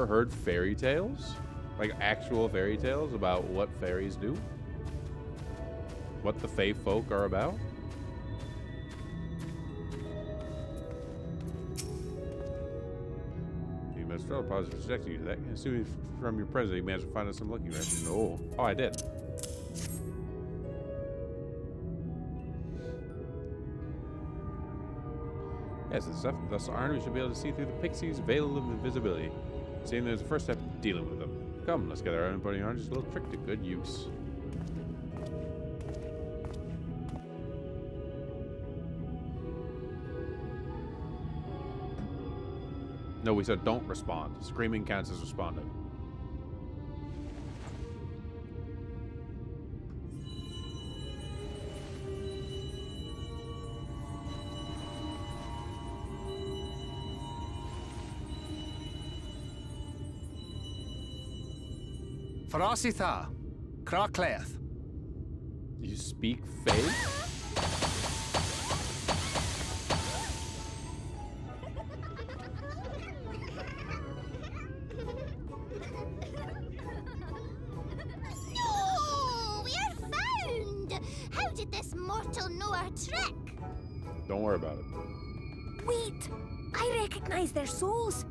heard fairy tales? Like actual fairy tales about what fairies do? What the fae folk are about? You must throw a positive rejecting you to that. Assuming from your presence, you managed to find us some lucky rations. No. Oh, I did. Yes, thus iron we should be able to see through the pixie's veil of invisibility. Seeing there's the first step in dealing with them. Come, let's get our own putting oranges a little trick to good use. No, we said don't respond. Screaming counts as responding. Farasitha, Krakleath. You speak Fae? No! We are found! How did this mortal know our trick? Don't worry about it. Wait! I recognize their souls.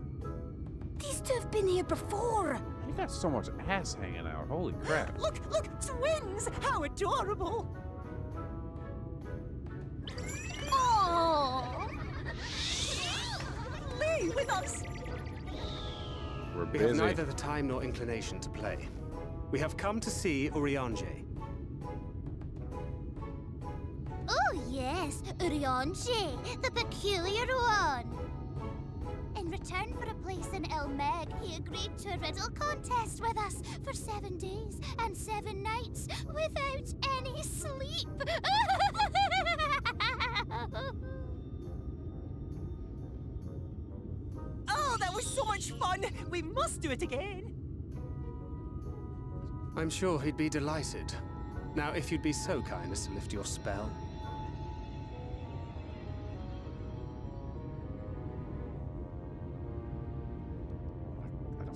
These two have been here before. You got so much ass hanging out. Holy crap. Look, twins! How adorable! Oh! Lay with us! We're We busy. have neither the time nor inclination to play. We have come to see Urianger. Oh yes, Urianger, the peculiar one. In return for a place in Ilmeg, he agreed to a riddle contest with us for 7 days and 7 nights without any sleep. Oh, that was so much fun! We must do it again! I'm sure he'd be delighted. Now, if you'd be so kind as to lift your spell.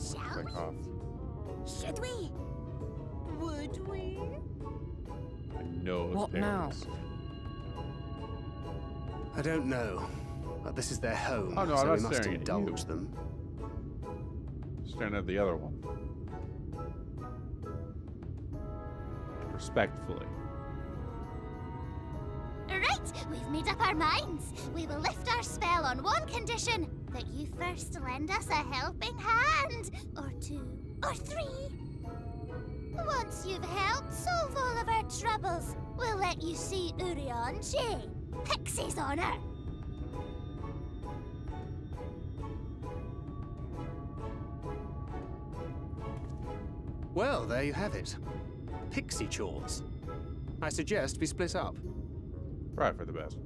Shall we? Should we? Would we? I know. What now? I don't know, but this is their home, Oh, no, so I'm we not must staring at indulge you. them. Staring at the other one. Respectfully. Right, we've made up our minds. We will lift our spell on one condition: that you first lend us a helping hand. Or 2, or 3. Once you've helped solve all of our troubles, we'll let you see Urianger, Pixie's honor. Well, there you have it. Pixie chores. I suggest we split up. Right for the best.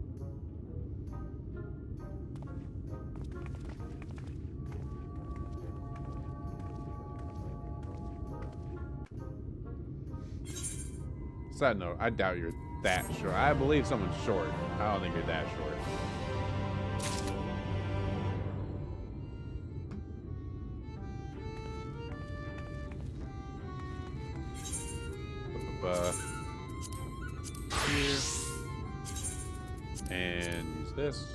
Side note, I doubt you're that short. I believe someone's short. I don't think you're that short. Here. And use this.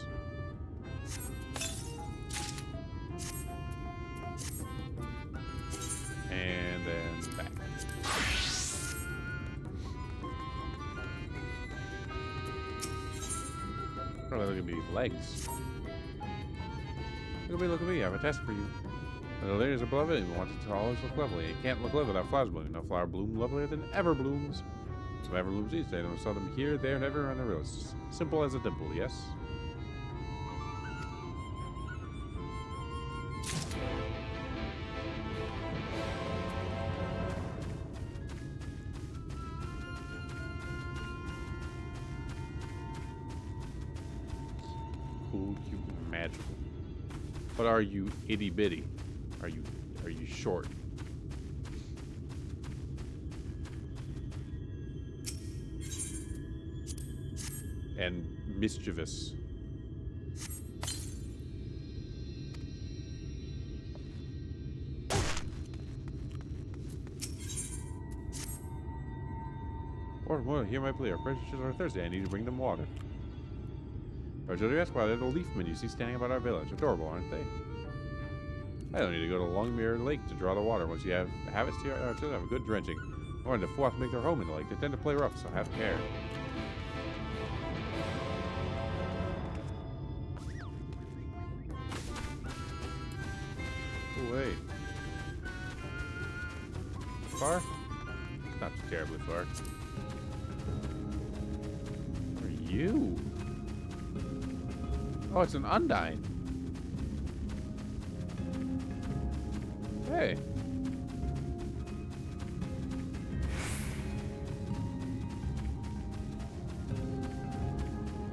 And then back. Oh, look at me, legs. Look at me, I have a test for you. The ladies are beloved and want it to always look lovely. It can't look lovely without flowers blooming. No flower bloom lovelier than ever blooms. So ever blooms each day, and we saw them here, there, and everywhere on the road. It's simple as a dimple, yes? you magical? But are you itty bitty? Are you short? And mischievous. Or hear my plea. Our precious are thirsty. I need to bring them water. Or should I ask why they're the leafmen you see standing about our village? Adorable, aren't they? I don't need to go to Longmere Lake to draw the water. Once you have it here, to have a good drenching. Or in the fourth, make their home in the lake. They tend to play rough, so have care. Oh, wait. Far? Not too terribly far. What are you? Oh, it's an Undyne. Hey.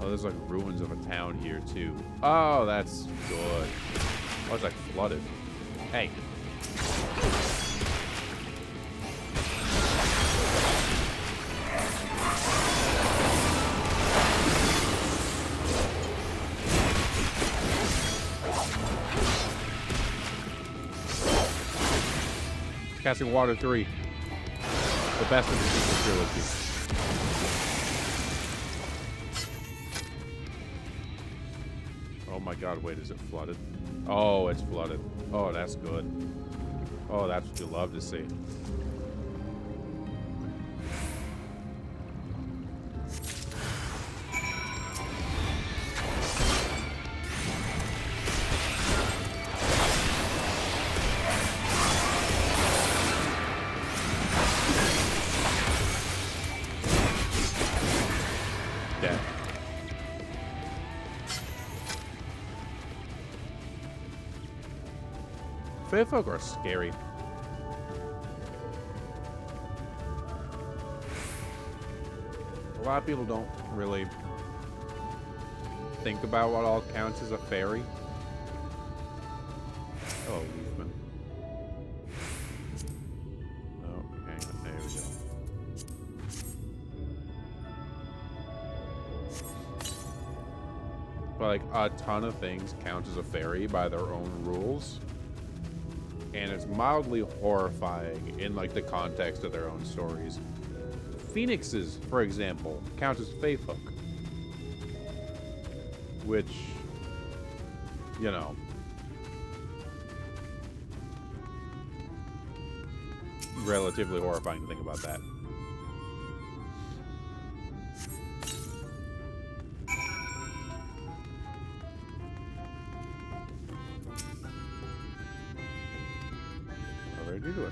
Oh, there's like ruins of a town here too. Oh, that's good. Oh, it's like flooded. Hey. Casting Water 3. The best of the sequel trilogy. Oh my god, wait, is it flooded? Oh, it's flooded. Oh, that's good. Oh, that's what you love to see. Fae folk are scary. A lot of people don't really think about what all counts as a fairy. Oh, Leafman. Oh, hang on. There we go. But like a ton of things count as a fairy by their own rules. And it's mildly horrifying in like the context of their own stories. Phoenixes, for example, count as fae folk. Which, you know, relatively horrifying to think about that.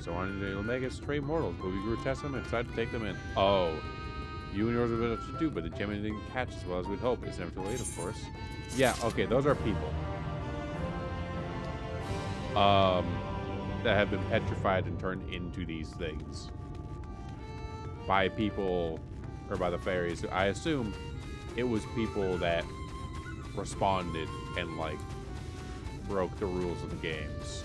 So I wanted to make us stray mortals, but we grew test them and decided to take them in. Oh. You and yours have been up to do, but the gem didn't catch as well as we'd hope. It's never too late, of course. Yeah, okay, those are people. That have been petrified and turned into these things. By people, or by the fairies. I assume it was people that responded and, like, broke the rules of the games.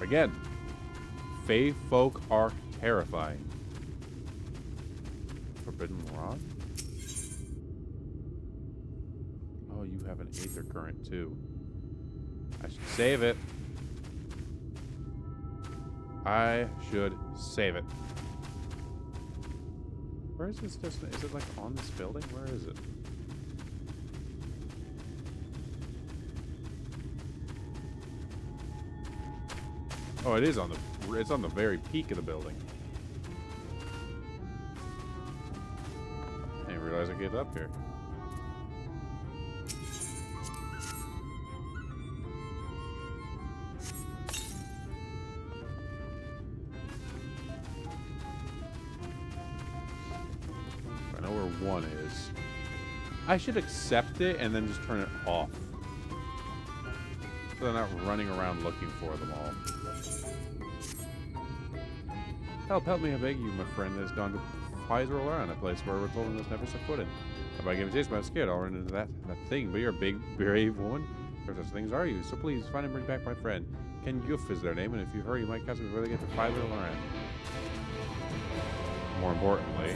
Again, fae folk are terrifying. Forbidden Rod? Oh, you have an Aether Current too. I should save it. I should save it. Where is this? Is it like on this building? Where is it? Oh, it is on the. It's on the very peak of the building. I didn't realize I could get up here. I know where one is. I should accept it and then just turn it off. So they're not running around looking for them all. Help me, I beg you, my friend has gone to Pfizer Alaran, a place where we're told we must never set foot in. If I give a taste, I'm scared I'll run into that thing. But you're a big, brave woman. Or such things are you? So please find and bring back my friend. Ken Yuf is their name, and if you hurry, you might catch me before they get to Pfizer Alaran. More importantly,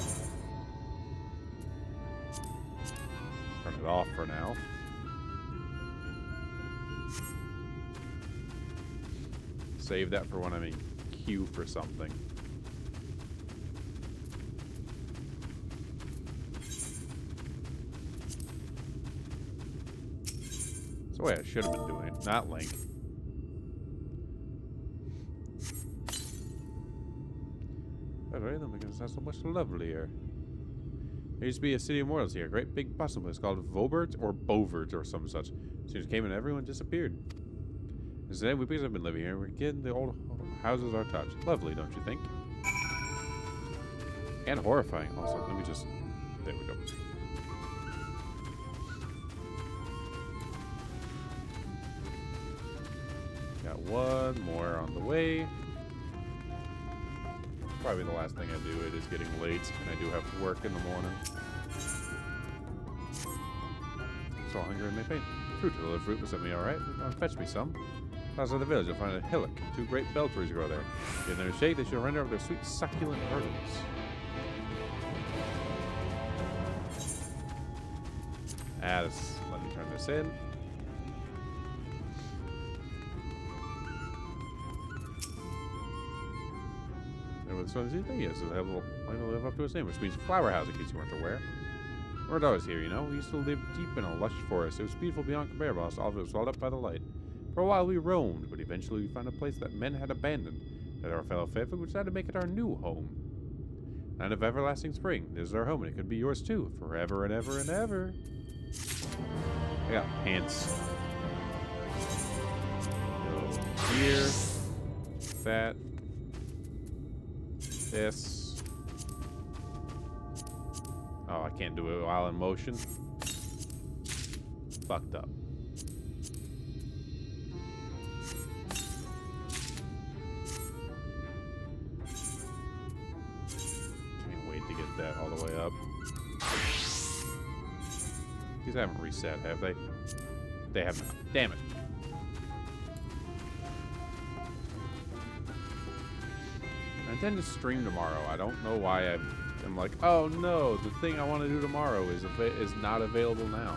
turn it off for now. Save that for when I'm in queue for something. That's the way I should have been doing it, not Link. Alright, then because that's so much lovelier. There used to be a city of mortals here, a great big bustle place called Vobert or Bovert or some such. As soon as it came in, everyone disappeared. Today, because I've been living here, we're getting the old houses our touch. Lovely, don't you think? And horrifying. Also, let me just... There we go. Got one more on the way. Probably the last thing I do. It is getting late, and I do have to work in the morning. So hunger in my pain. Fruit, a little fruit was at me, alright? Fetch me some. Outside the village, you'll find a hillock. 2 great bell trees grow there. In their shade, they shall render up their sweet, succulent hurdles. Let me turn this in. And with the thing is, they have a little plan to live up to its name, which means flower house, in case you weren't aware. We're always here, you know. We used to live deep in a lush forest. It was beautiful beyond comparable. All of it was swallowed up by the light. For a while we roamed, but eventually we found a place that men had abandoned. That our fellow faithful decided to make it our new home. Land of everlasting spring. This is our home, and it could be yours too, forever and ever and ever. I got pants. Go here. That. This. Oh, I can't do it while in motion. Fucked up. That all the way up. These haven't reset, have they? They have not. Damn it. I intend to stream tomorrow. I don't know why I'm like, oh no, the thing I want to do tomorrow is not available now.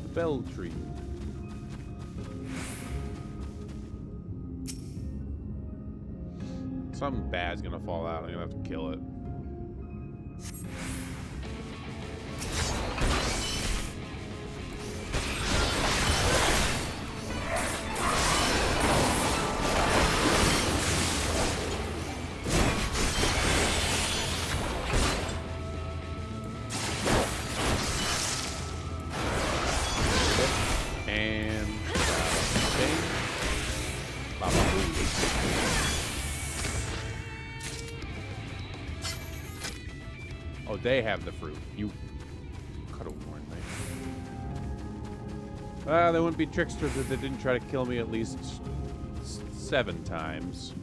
The bell tree. Something bad's gonna fall out. I'm gonna have to kill it. And oh, they have the fruit. You could have warned me. They wouldn't be tricksters if they didn't try to kill me at least 7 times.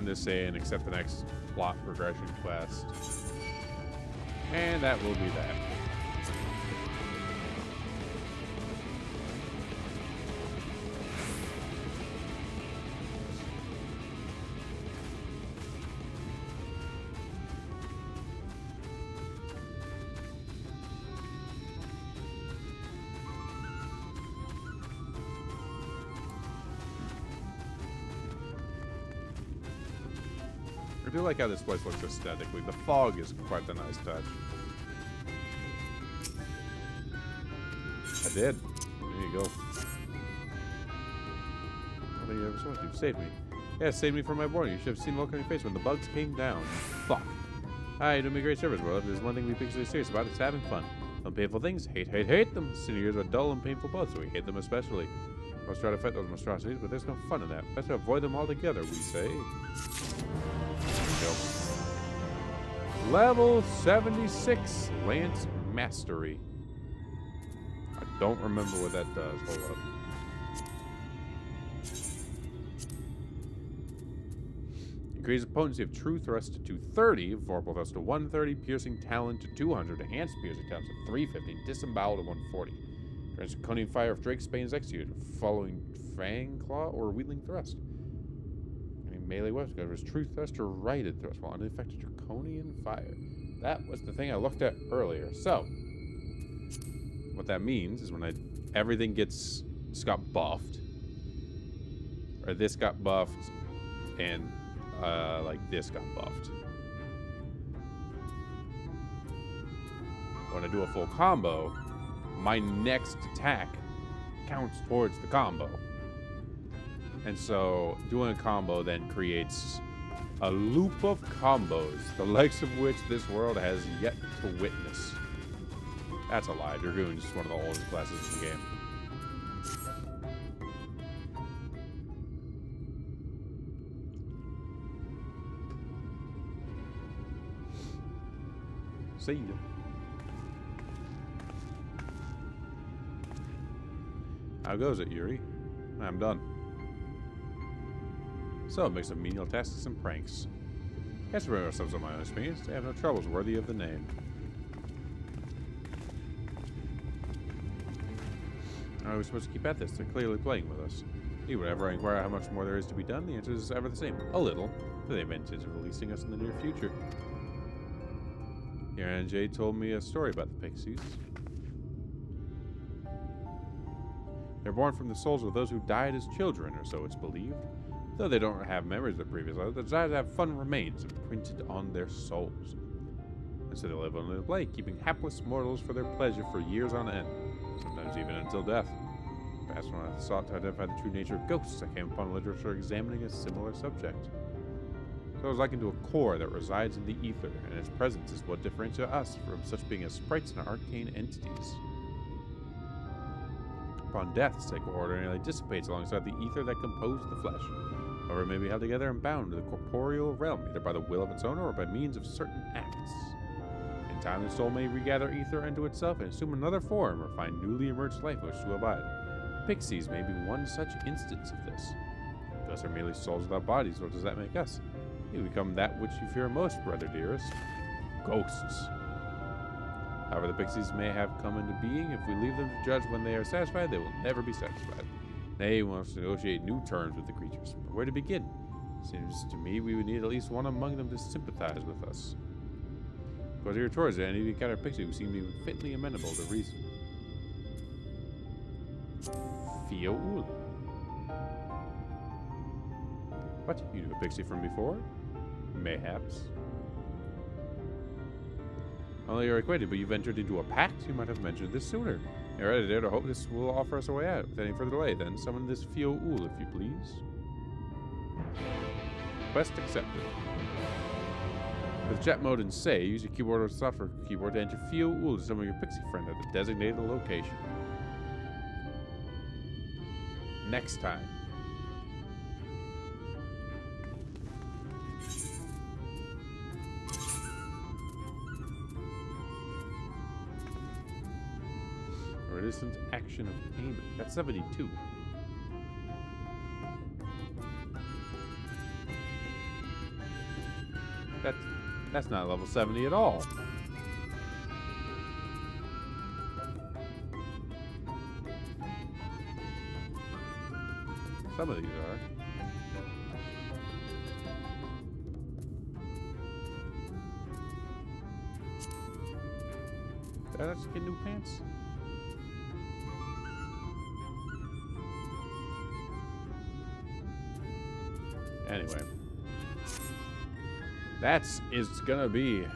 This in, accept the next plot progression quest. And that will be that. I do like how this place looks aesthetically. The fog is quite a nice touch. I did. you go. What do you ever supposed to? Saved me. Yeah, saved me from my boarding. You should have seen the look on your face when the bugs came down. Fuck. Hi, you're doing me a great service, bro. If there's one thing we picture serious about, it's having fun. Some painful things, hate them. Senior years are dull and painful both, so we hate them especially. Let's try to fight those monstrosities, but there's no fun in that. Best to avoid them altogether, we say. Go. Level 76, Lance Mastery. I don't remember what that does. Hold up. Increase the potency of true thrust to 230, vorpal thrust to 130, piercing talon to 200, enhanced piercing talon to 350, disembowel to 140. Turns draconian fire if Drake is executed, following fang claw or wheeling thrust. Any melee weapons covers true thrust or righted thrust while unaffected draconian fire. That was the thing I looked at earlier. So, what that means is when everything got buffed, or this got buffed, and like this got buffed. When I do a full combo, my next attack counts towards the combo. And so doing a combo then creates a loop of combos, the likes of which this world has yet to witness. That's a lie. Dragoon is one of the oldest classes in the game. See ya. How goes it, Yuri? I'm done. So, a mix of menial tasks and pranks. Guess to bring ourselves on my own experience, they have no troubles worthy of the name. How are we supposed to keep at this? They're clearly playing with us. Whenever I inquire how much more there is to be done, the answer is ever the same. A little. But they've intended releasing us in the near future. Aaron J told me a story about the Pixies. They're born from the souls of those who died as children, or so it's believed. Though they don't have memories of their previous lives, the desire to have fun remains imprinted on their souls. And so they live on the play, keeping hapless mortals for their pleasure for years on end, sometimes even until death. Perhaps when I sought to identify the true nature of ghosts, I came upon literature examining a similar subject. So I was likened to a core that resides in the ether, and its presence is what differentiates us from such being as sprites and arcane entities. Upon death, the core ordinarily dissipates alongside the ether that composed the flesh. However, it may be held together and bound to the corporeal realm, either by the will of its owner or by means of certain acts. In time, the soul may regather ether into itself and assume another form or find newly emerged life in which to abide. Pixies may be one such instance of this. Thus are merely souls without bodies. What does that make us? We become that which you fear most, brother dearest. Ghosts. However, the Pixies may have come into being. If we leave them to judge when they are satisfied, they will never be satisfied. They want to negotiate new terms with the creatures. But where to begin? Seems to me we would need at least one among them to sympathize with us. Go to your chores, and you encounter a Pixie who seem to be fitly amenable to reason. Fio. What? You knew a Pixie from before? Mayhaps. Only you're acquainted, but you've entered into a pact? You might have mentioned this sooner. You're ready there to hope this will offer us a way out. Without any further delay, then summon this Fio-Ul, if you please. Quest accepted. With jet mode and say, use your keyboard or software keyboard to enter Fio-Ul to summon your Pixie friend at the designated location. Next time. Resistant action of payment. That's 72. That's not level 70 at all. Some of these are. Did I just get new pants? Anyway, that's gonna be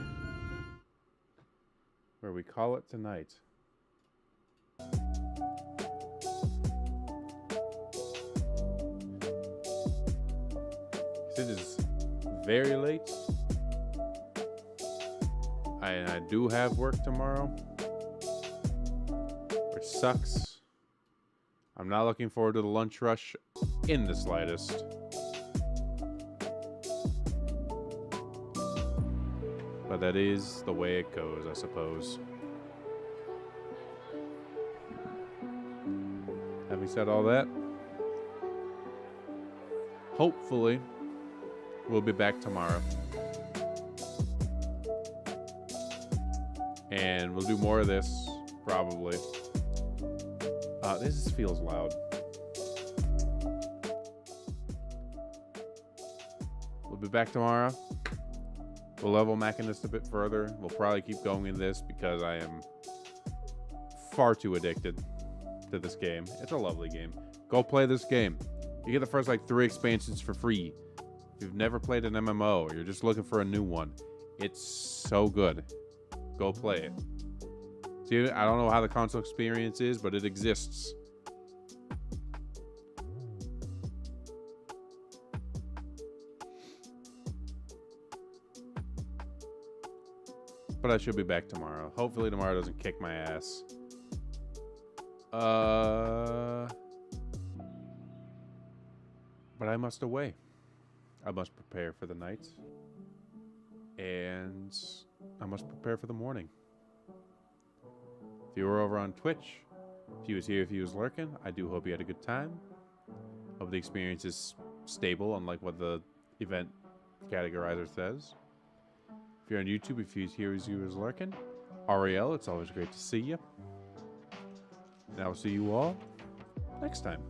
where we call it tonight. very late. I do have work tomorrow, which sucks. I'm not looking forward to the lunch rush in the slightest. But that is the way it goes, I suppose. Having said all that, hopefully we'll be back tomorrow. And we'll do more of this, probably. This feels loud. We'll be back tomorrow. We'll level Machinist a bit further. We'll probably keep going in this because I am far too addicted to this game. It's a lovely game. Go play this game. You get the first like 3 expansions for free. If you've never played an MMO or you're just looking for a new one, it's so good. Go play it. See, I don't know how the console experience is, but it exists. But I should be back tomorrow. Hopefully tomorrow doesn't kick my ass. But I must away. I must prepare for the night. And I must prepare for the morning. If you were over on Twitch, if you was here, if you was lurking, I do hope you had a good time. Hope the experience is stable, unlike what the event categorizer says. If you're on YouTube, if you was here, if you was lurking, Ariel, it's always great to see you. And I will see you all next time.